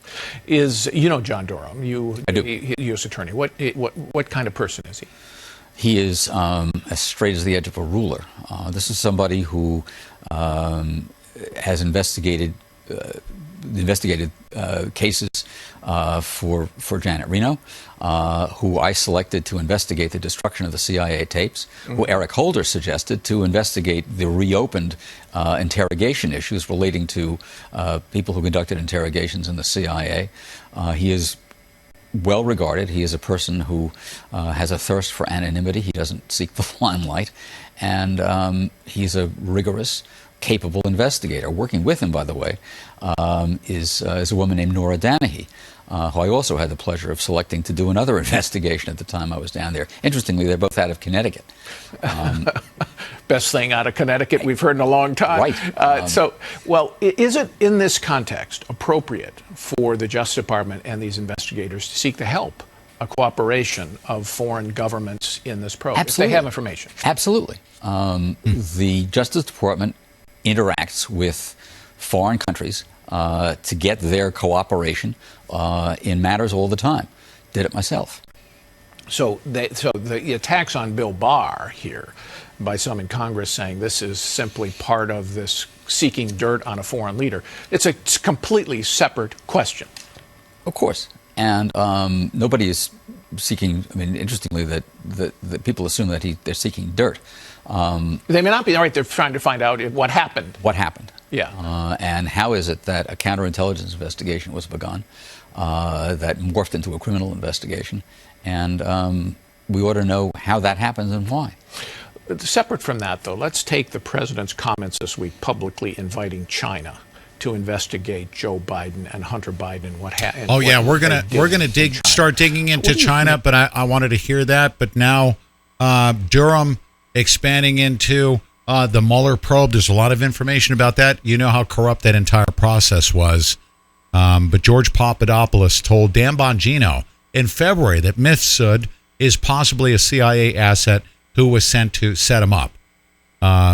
John Durham, I do. U.S. Attorney. What kind of person is he? He is as straight as the edge of a ruler. This is somebody who has investigated cases for Janet Reno, who I selected to investigate the destruction of the CIA tapes, who Eric Holder suggested to investigate the reopened interrogation issues relating to people who conducted interrogations in the CIA. He is well regarded. He is a person who has a thirst for anonymity. He doesn't seek the limelight. And he's a rigorous, capable investigator. Working with him, by the way, is a woman named Nora Danahy, who I also had the pleasure of selecting to do another investigation at the time I was down there. Interestingly, they're both out of Connecticut. Best thing out of Connecticut we've heard in a long time. Right. Is it in this context appropriate for the Justice Department and these investigators to seek the help, a cooperation of foreign governments in this probe? Absolutely. If they have information. Absolutely. The Justice Department interacts with foreign countries to get their cooperation in matters all the time. Did it myself. So the attacks on Bill Barr here by some in Congress saying this is simply part of this seeking dirt on a foreign leader, it's a completely separate question. Of course. And nobody is seeking, interestingly, that people assume that they're seeking dirt. They may not be, right, they're trying to find out what happened. What happened. Yeah. And how is it that a counterintelligence investigation was begun that morphed into a criminal investigation? And we ought to know how that happens and why. Separate from that, though, let's take the president's comments this week publicly inviting China to investigate Joe Biden and Hunter Biden. We're gonna start digging into China, but I wanted to hear that. But now Durham expanding into the Mueller probe. There's a lot of information about that. You know how corrupt that entire process was. But George Papadopoulos told Dan Bongino in February that Mifsud is possibly a CIA asset who was sent to set him up.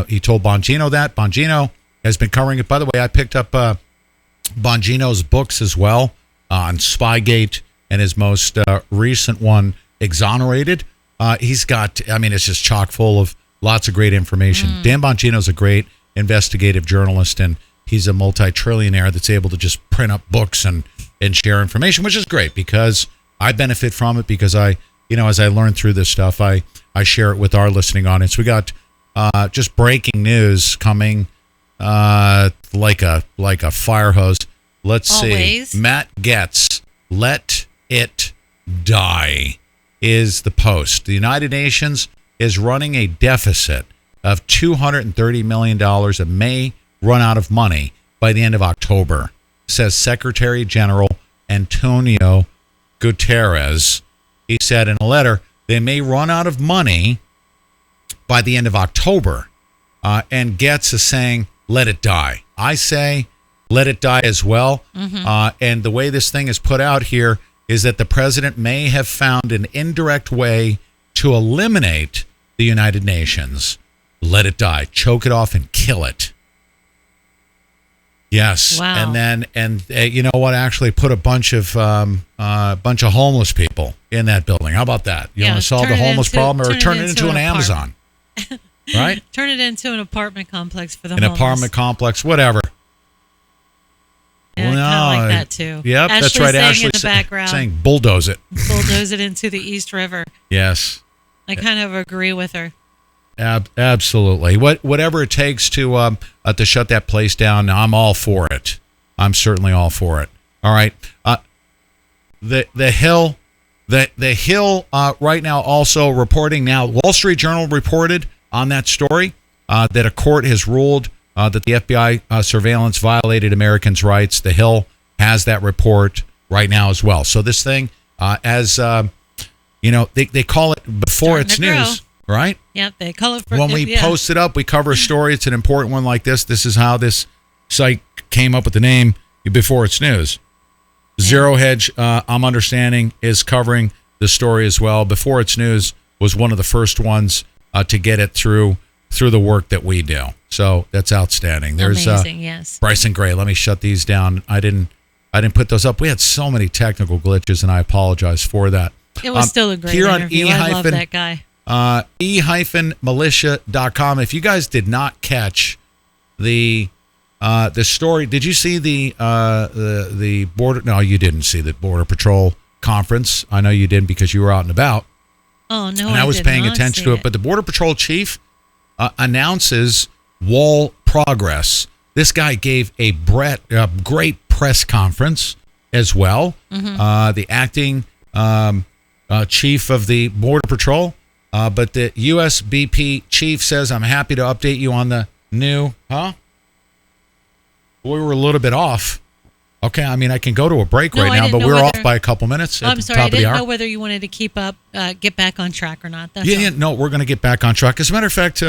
He told Bongino that. Bongino has been covering it. By the way, I picked up Bongino's books as well on Spygate and his most recent one, Exonerated. He's got, it's just chock full of lots of great information. Dan Bongino's a great investigative journalist, and he's a multi-trillionaire that's able to just print up books and share information, which is great because I benefit from it because as I learn through this stuff, I share it with our listening audience. We got just breaking news coming like a fire hose. Let's Always. see. Matt Getz, Let It Die is the post. The United Nations is running a deficit of $230 million and may run out of money by the end of October, says Secretary General Antonio Guterres. He said in a letter, they may run out of money by the end of October. And Getz is saying, let it die. I say, let it die as well. And the way this thing is put out here is that the president may have found an indirect way to eliminate the United Nations. Let it die. Choke it off and kill it. Yes. Wow. And you know what? Actually, put a bunch of homeless people in that building. How about that? You want to solve the homeless problem, or turn it into an Amazon? Right? Turn it into an apartment complex for the An homeless. apartment complex, whatever. Yeah, I kind of like that too. Yep, Ashley's that's right. Ashley in the background. saying bulldoze it. Bulldoze it into the East River. Yes. I kind of agree with her. Absolutely. Whatever it takes to shut that place down, I'm all for it. I'm certainly all for it. All right. The Hill right now also reporting now. Wall Street Journal reported on that story that a court has ruled that the FBI surveillance violated Americans' rights. The Hill has that report right now as well. So this thing, as you know, they call it before it's news. Right? Yep, they call it for when we post it up, we cover a story. It's an important one like this. This is how this site came up with the name before it's news. Zero Hedge, I'm understanding, is covering the story as well. Before it's news was one of the first ones to get it through the work that we do. So that's outstanding. There's amazing, yes. Bryson Gray. Let me shut these down. I didn't put those up. We had so many technical glitches, and I apologize for that. It was still a great interview. I love that guy. e-militia.com. If you guys did not catch the story, did you see the border? No, you didn't see the Border Patrol conference. I know you didn't because you were out and about. Oh no, and I was paying attention to it. But the Border Patrol chief announces wall progress. This guy gave a great press conference as well. Mm-hmm. The acting chief of the Border Patrol. But the USBP chief says, I'm happy to update you on the new, We were a little bit off. Okay, I mean, I can go to a break right now, but we're off by a couple minutes at I'm the sorry, top of the hour. I didn't know whether you wanted to keep up, get back on track or not. That's Yeah, no, we're going to get back on track. As a matter of fact,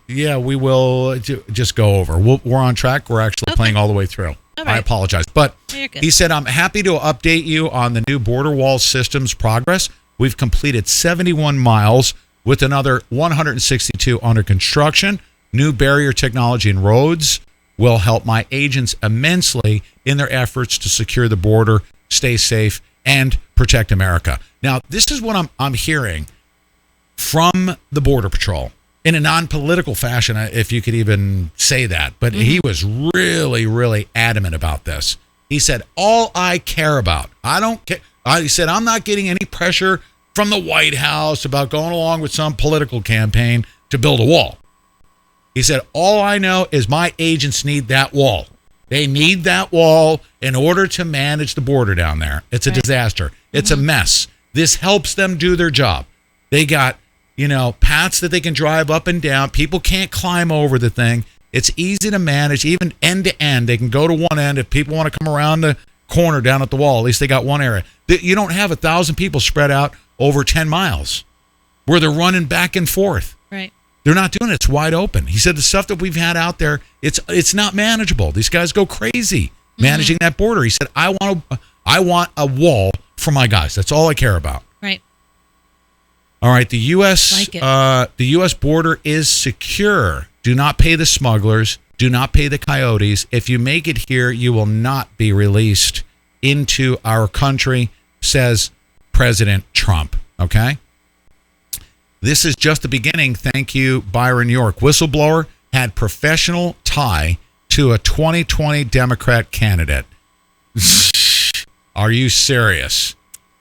we will just go over. We're on track. We're actually playing all the way through. Right. I apologize. But You're good. he said, I'm happy to update you on the new border wall system's progress. We've completed 71 miles with another 162 under construction. New barrier technology in roads will help my agents immensely in their efforts to secure the border, stay safe, and protect America. Now, this is what I'm hearing from the Border Patrol in a non-political fashion, if you could even say that. But he was really, really adamant about this. He said, all I care about, I don't care. He said, I'm not getting any pressure from the White House about going along with some political campaign to build a wall. He said, all I know is my agents need that wall. They need that wall in order to manage the border down there. It's a disaster. It's a mess. This helps them do their job. They got, paths that they can drive up and down. People can't climb over the thing. It's easy to manage, even end to end. They can go to one end. If people want to come around the corner down at the wall, at least they got one area. You don't have 1,000 people spread out over 10 miles where they're running back and forth. Right. They're not doing it. It's wide open. He said the stuff that we've had out there, it's not manageable. These guys go crazy managing that border. He said, I want a wall for my guys. That's all I care about. Right. All right. The U.S. border is secure. Do not pay the smugglers. Do not pay the coyotes. If you make it here, you will not be released into our country, says President Trump. Okay? This is just the beginning. Thank you, Byron York. Whistleblower had professional tie to a 2020 Democrat candidate. Are you serious?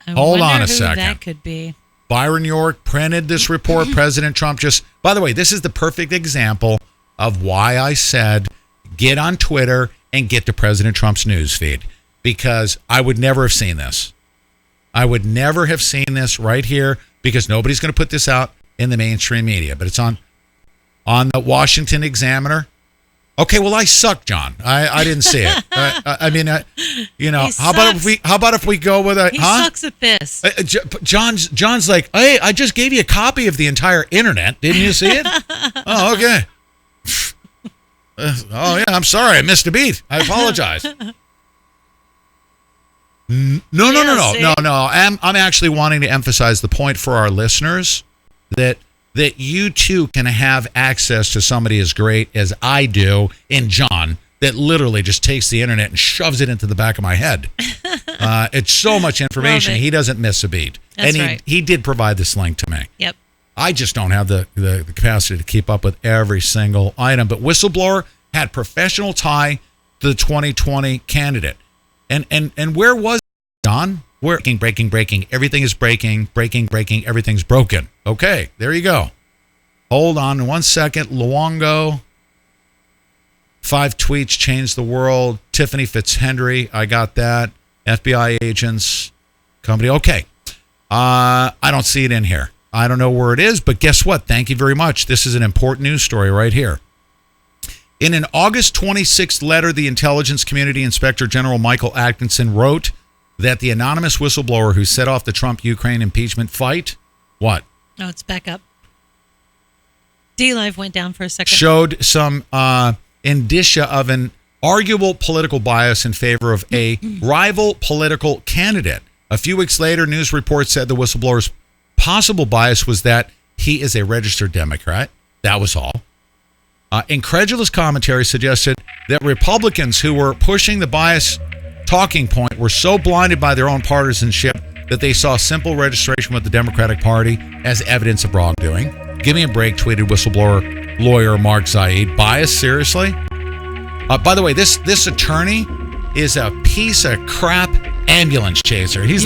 Hold on a second. That could be. Byron York printed this report. President Trump by the way, this is the perfect example of why I said get on Twitter and get to President Trump's news feed, because I would never have seen this. I would never have seen this right here, because nobody's going to put this out in the mainstream media, but it's on the Washington Examiner. Okay, well, I suck, John. I didn't see it. How about if we go with a? He sucks at this. John's like, hey, I just gave you a copy of the entire internet. Didn't you see it? Oh, okay. I'm sorry, I missed a beat. I apologize. No. I'm actually wanting to emphasize the point for our listeners that you too can have access to somebody as great as I do in John, that literally just takes the internet and shoves it into the back of my head. It's so much information. He doesn't miss a beat. That's and right. he did provide this link to me. Yep. I just don't have the capacity to keep up with every single item. But whistleblower had professional tie to the 2020 candidate. And where was Don? Where breaking. Everything is breaking. Everything's broken. Okay, there you go. Hold on 1 second. Luongo. 5 tweets changed the world. Tiffany Fitzhenry. I got that. FBI agents. Company. Okay. I don't see it in here. I don't know where it is, but guess what? Thank you very much. This is an important news story right here. In an August 26th letter, the Intelligence Community Inspector General Michael Atkinson wrote that the anonymous whistleblower who set off the Trump-Ukraine impeachment fight, what? Oh, it's back up. D-Live went down for a second. Showed some indicia of an arguable political bias in favor of a rival political candidate. A few weeks later, news reports said the whistleblower's possible bias was that he is a registered Democrat. That was all. Incredulous commentary suggested that Republicans who were pushing the bias talking point were so blinded by their own partisanship that they saw simple registration with the Democratic Party as evidence of wrongdoing. Give me a break, tweeted whistleblower lawyer Mark Zaid. Bias, seriously? By the way, this attorney is a piece of crap ambulance chaser. He's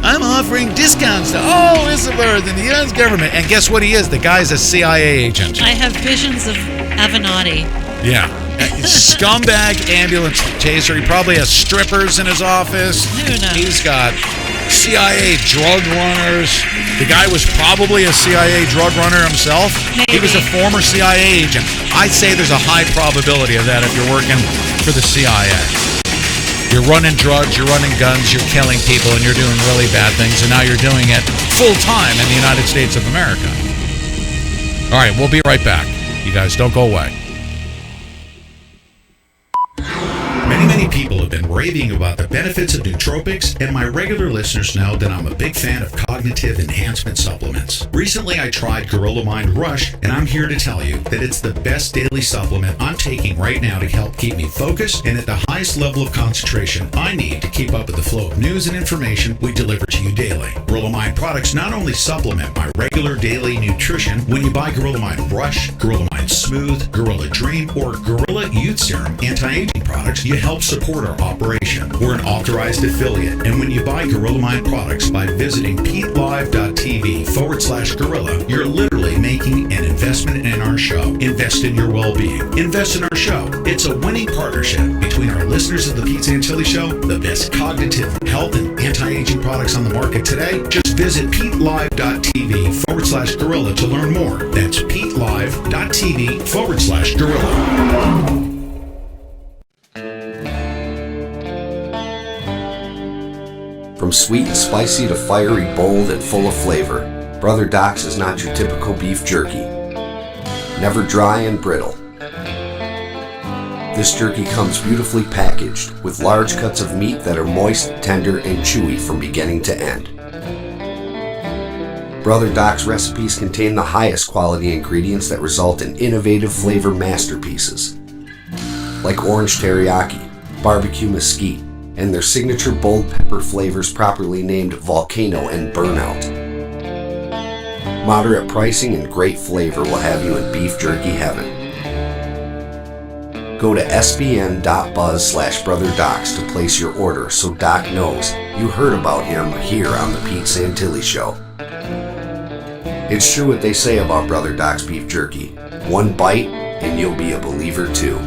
I'm offering discounts to all whistleblowers in the U.S. government. And guess what he is? The guy's a CIA agent. I have visions of Avenatti. Yeah. Scumbag ambulance chaser. He probably has strippers in his office. Who knows? He's got CIA drug runners. The guy was probably a CIA drug runner himself. Maybe. He was a former CIA agent. I'd say there's a high probability of that if you're working for the CIA. You're running drugs, you're running guns, you're killing people, and you're doing really bad things, and now you're doing it full time in the United States of America. All right, we'll be right back. You guys don't go away. Many people have been raving about the benefits of nootropics, and my regular listeners know that I'm a big fan of cognitive enhancement supplements. Recently, I tried Gorilla Mind Rush, and I'm here to tell you that it's the best daily supplement I'm taking right now to help keep me focused and at the highest level of concentration I need to keep up with the flow of news and information we deliver to you daily. Gorilla Mind products not only supplement my regular daily nutrition. When you buy Gorilla Mind Rush, Gorilla Mind Smooth, Gorilla Dream, or Gorilla Youth Serum anti-aging products, you help support our operation. We're an authorized affiliate, and when you buy Gorilla Mind products by visiting PeteLive.tv/gorilla, you're literally making an investment in our show. Invest in your well-being. Invest in our show. It's a winning partnership between our listeners of the Pete Santilli Show, the best cognitive, health, and anti-aging products on the market today. Just visit PeteLive.tv/gorilla to learn more. That's PeteLive.tv/gorilla. From sweet and spicy to fiery, bold, and full of flavor, Brother Doc's is not your typical beef jerky. Never dry and brittle. This jerky comes beautifully packaged, with large cuts of meat that are moist, tender, and chewy from beginning to end. Brother Doc's recipes contain the highest quality ingredients that result in innovative flavor masterpieces, like orange teriyaki, barbecue mesquite, and their signature bold pepper flavors properly named Volcano and Burnout. Moderate pricing and great flavor will have you in beef jerky heaven. Go to sbn.buzz/brotherdocs to place your order so Doc knows you heard about him here on the Pete Santilli Show. It's true what they say about Brother Doc's beef jerky. One bite and you'll be a believer too.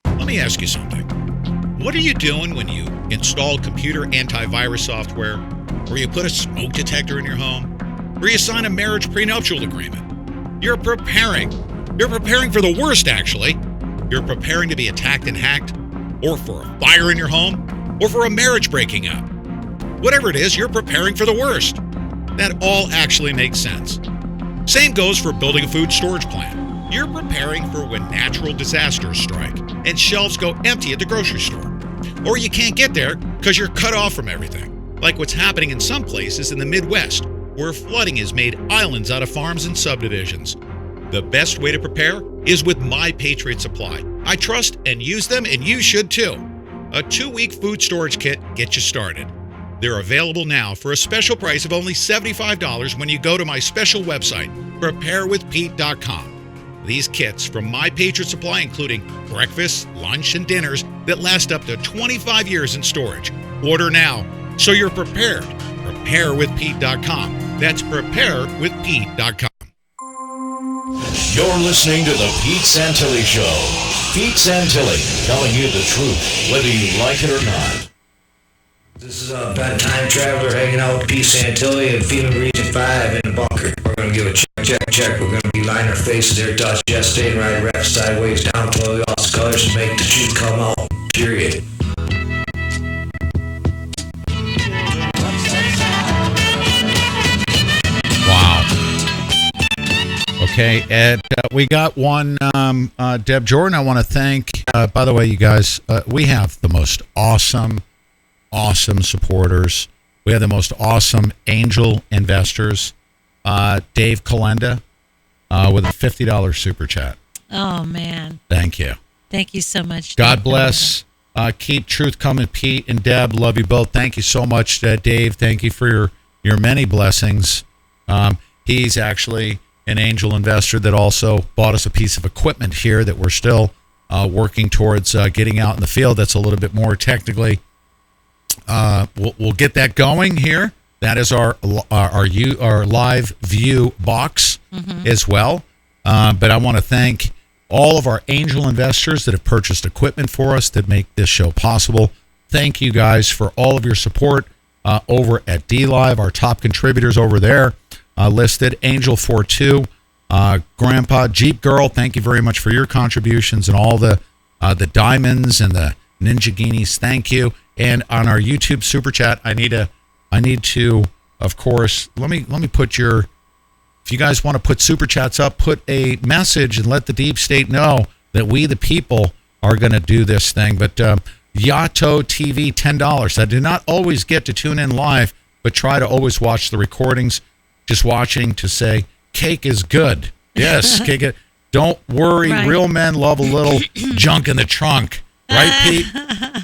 Let me ask you something. What are you doing when you install computer antivirus software, or you put a smoke detector in your home, or you sign a marriage prenuptial agreement? You're preparing. You're preparing for the worst, actually. You're preparing to be attacked and hacked, or for a fire in your home, or for a marriage breaking up. Whatever it is, you're preparing for the worst. That all actually makes sense. Same goes for building a food storage plant. You're preparing for when natural disasters strike and shelves go empty at the grocery store. Or you can't get there because you're cut off from everything, like what's happening in some places in the Midwest, where flooding has made islands out of farms and subdivisions. The best way to prepare is with My Patriot Supply I trust and use them, and you should too. A 2-week food storage kit gets you started. They're available now for a special price of only $75 when you go to my special website, preparewithpete.com. These kits from My Patriot Supply, including breakfast, lunch, and dinners that last up to 25 years in storage. Order now so you're prepared. Preparewithpete.com. That's preparewithpete.com. You're listening to the Pete Santilli Show. Pete Santilli, telling you the truth, whether you like it or not. This is a bad time traveler hanging out with Pete Santilli at FEMA Region 5 in the bunker. We're going to give a check. We're going to be lying our faces there, touch, just staying right, wrap sideways, down, close all the colors, and make the truth come out. Period. Okay, and we got one, Deb Jordan. I want to thank, by the way, you guys, we have the most awesome supporters. We have the most awesome angel investors. Dave Kalenda with a $50 super chat. Oh, man. Thank you. Thank you so much. God bless. Keep truth coming, Pete and Deb. Love you both. Thank you so much, Dave. Thank you for your many blessings. He's actually an angel investor that also bought us a piece of equipment here that we're still working towards getting out in the field. That's a little bit more technically. We'll get that going here. That is our live view box as well. But I want to thank all of our angel investors that have purchased equipment for us that make this show possible. Thank you guys for all of your support over at DLive, our top contributors over there. Listed Angel42, Grandpa Jeep Girl, thank you very much for your contributions, and all the diamonds and the Ninjaginis, thank you. And on our YouTube super chat, I need to, of course, let me put if you guys want to put super chats up, put a message and let the deep state know that we the people are going to do this thing. But Yato TV, $10. I do not always get to tune in live, but try to always watch the recordings. Just watching to say, cake is good. Yes, cake is. Don't worry, right. Real men love a little junk in the trunk. Right, Pete?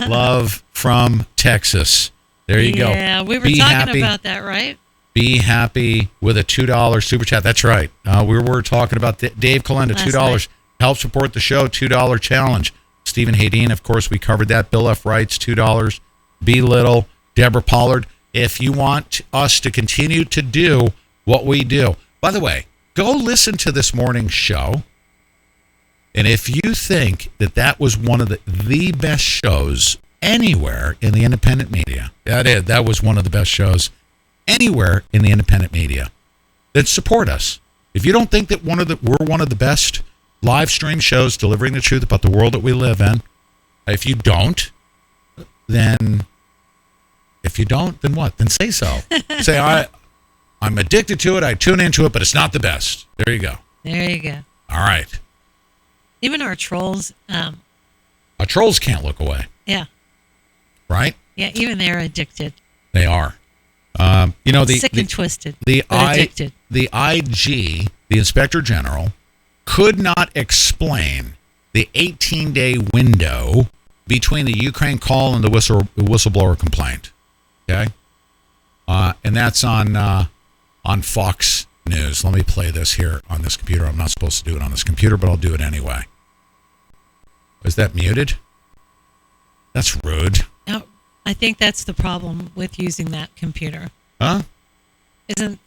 Love from Texas. There you go. Yeah, we were talking about that, right? Be happy with a $2 super chat. That's right. We were talking about Dave Kalenda, $2. Help support the show, $2 challenge. Stephen Hadeen, of course, we covered that. Bill F. Wrights, $2. Be Little, Deborah Pollard. If you want us to continue to do what we do. By the way, go listen to this morning's show. And if you think that was one of the best shows anywhere in the independent media, that was one of the best shows anywhere in the independent media, then support us. If you don't think that we're one of the best live stream shows delivering the truth about the world that we live in, if you don't, then what? Then say so. Say, I'm addicted to it. I tune into it, but it's not the best. There you go. There you go. All right. Even our trolls. Our trolls can't look away. Yeah. Right? Yeah, even they're addicted. They are. Sick and twisted. Addicted. The IG, the Inspector General, could not explain the 18-day window between the Ukraine call and the whistleblower complaint. Okay? And that's on Fox News. Let me play this here on this computer. I'm not supposed to do it on this computer, but I'll do it anyway. Is that muted? That's rude. No, I think that's the problem with using that computer. Huh?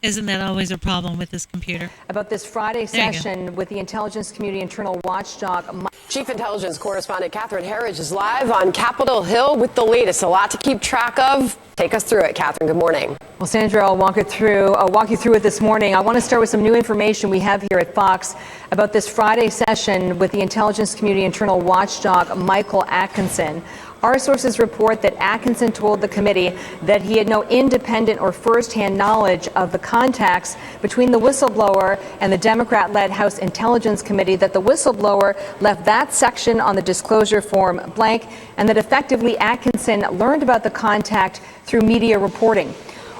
Isn't that always a problem with this computer? About this Friday session with the intelligence community internal watchdog. Chief Intelligence Correspondent Catherine Herridge is live on Capitol Hill with the latest. A lot to keep track of. Take us through it, Catherine. Good morning. Well, Sandra, I'll walk you through it this morning. I want to start with some new information we have here at Fox about this Friday session with the intelligence community internal watchdog Michael Atkinson. Our sources report that Atkinson told the committee that he had no independent or first-hand knowledge of the contacts between the whistleblower and the Democrat-led House Intelligence Committee, that the whistleblower left that section on the disclosure form blank, and that effectively Atkinson learned about the contact through media reporting.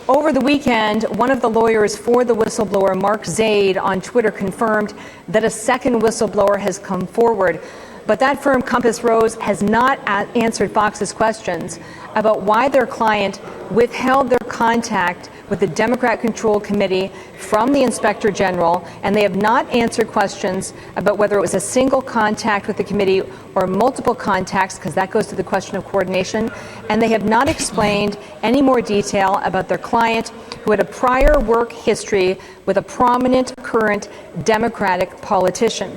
Over the weekend, one of the lawyers for the whistleblower, Mark Zaid, on Twitter confirmed that a second whistleblower has come forward. But that firm, Compass Rose, has not answered Fox's questions about why their client withheld their contact with the Democrat-controlled committee from the Inspector General, and they have not answered questions about whether it was a single contact with the committee or multiple contacts, because that goes to the question of coordination, and they have not explained any more detail about their client, who had a prior work history with a prominent current Democratic politician.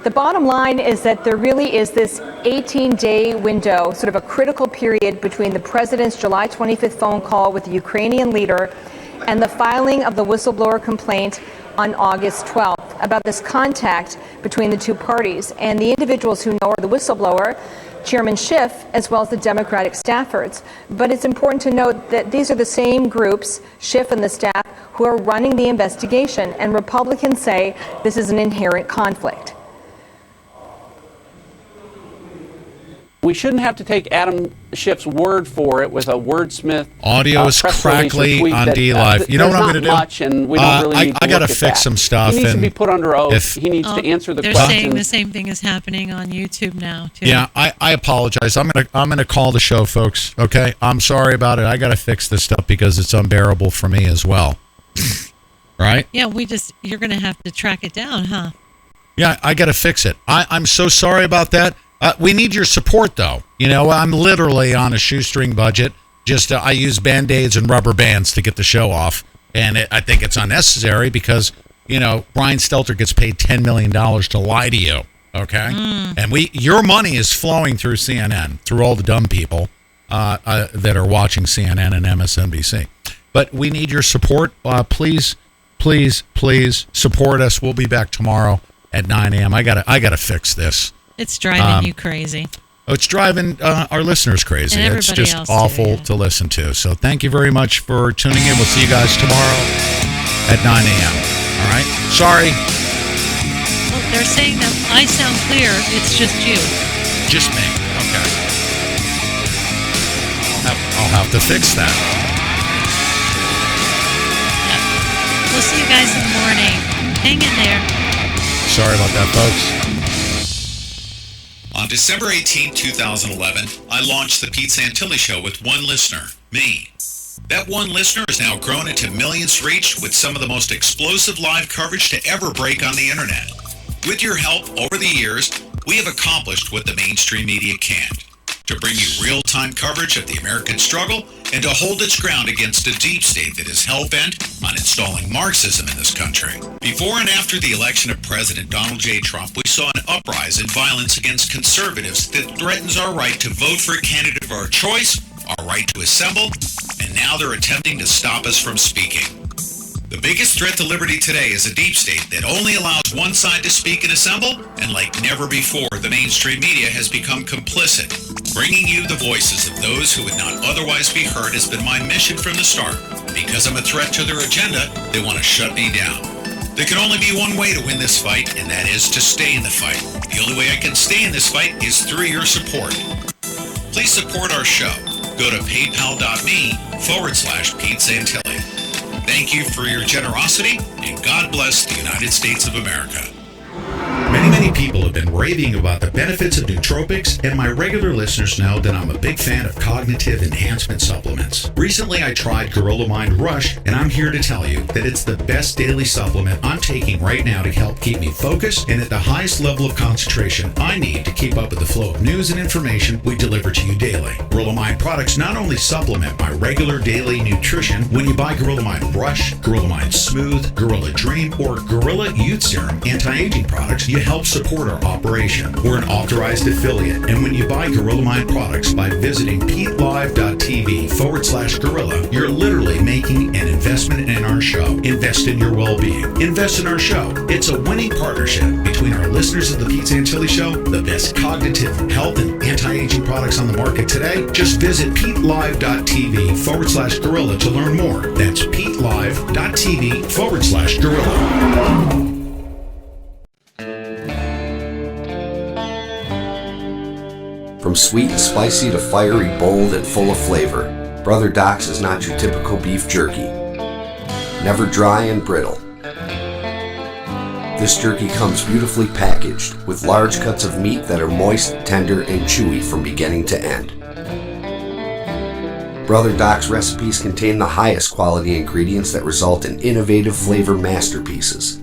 The bottom line is that there really is this 18-day window, sort of a critical period between the president's July 25th phone call with the Ukrainian leader and the filing of the whistleblower complaint on August 12th about this contact between the two parties. And the individuals who know are the whistleblower, Chairman Schiff, as well as the Democratic staffers. But it's important to note that these are the same groups, Schiff and the staff, who are running the investigation. And Republicans say this is an inherent conflict. We shouldn't have to take Adam Schiff's word for it with a wordsmith. Audio is crackly on D-Live. You know what I'm going to do? Much, and we don't really need to I got to look at fix that. some stuff. He needs to be put under oath. He needs to answer the they're questions. They're saying the same thing is happening on YouTube now, too. Yeah, I apologize. I'm gonna call the show, folks. Okay, I'm sorry about it. I got to fix this stuff because it's unbearable for me as well. Right? Yeah, you're going to have to track it down, huh? Yeah, I got to fix it. I'm so sorry about that. We need your support, though. You know, I'm literally on a shoestring budget. Just I use Band-Aids and rubber bands to get the show off. And I think it's unnecessary because, you know, Brian Stelter gets paid $10 million to lie to you, okay? And your money is flowing through CNN, through all the dumb people that are watching CNN and MSNBC. But we need your support. Please support us. We'll be back tomorrow at 9 a.m. I gotta fix this. It's driving you crazy. It's driving our listeners crazy. And it's just else awful to listen to. So thank you very much for tuning in. We'll see you guys tomorrow at 9 a.m. All right? Sorry. Well, they're saying that I sound clear. It's just you. Just me. Okay. I'll have to fix that. We'll see you guys in the morning. Hang in there. Sorry about that, folks. On December 18, 2011, I launched the Pete Santilli Show with one listener, me. That one listener has now grown into millions reached with some of the most explosive live coverage to ever break on the internet. With your help over the years, we have accomplished what the mainstream media can't. To bring you real-time coverage of the American struggle and to hold its ground against a deep state that is hell-bent on installing Marxism in this country. Before and after the election of President Donald J. Trump, we saw an uprise in violence against conservatives that threatens our right to vote for a candidate of our choice, our right to assemble, and now they're attempting to stop us from speaking. The biggest threat to liberty today is a deep state that only allows one side to speak and assemble, and like never before, the mainstream media has become complicit. Bringing you the voices of those who would not otherwise be heard has been my mission from the start. Because I'm a threat to their agenda, they want to shut me down. There can only be one way to win this fight, and that is to stay in the fight. The only way I can stay in this fight is through your support. Please support our show. Go to paypal.me/Pete Santilli. Thank you for your generosity, and God bless the United States of America. Many people have been raving about the benefits of nootropics, and my regular listeners know that I'm a big fan of cognitive enhancement supplements. Recently, I tried Gorilla Mind Rush, and I'm here to tell you that it's the best daily supplement I'm taking right now to help keep me focused and at the highest level of concentration I need to keep up with the flow of news and information we deliver to you daily. Gorilla Mind products not only supplement my regular daily nutrition. When you buy Gorilla Mind Rush, Gorilla Mind Smooth, Gorilla Dream, or Gorilla Youth Serum anti-aging products, you help support our operation. We're an authorized affiliate, and when you buy Gorilla Mind products by visiting PeteLive.tv/Gorilla, you're literally making an investment in our show. Invest in your well-being. Invest in our show. It's a winning partnership between our listeners of the Pete Santilli Show, the best cognitive, health, and anti-aging products on the market today. Just visit PeteLive.tv/Gorilla to learn more. That's PeteLive.tv/Gorilla. From sweet and spicy to fiery, bold, and full of flavor, Brother Doc's is not your typical beef jerky. Never dry and brittle. This jerky comes beautifully packaged, with large cuts of meat that are moist, tender, and chewy from beginning to end. Brother Doc's recipes contain the highest quality ingredients that result in innovative flavor masterpieces,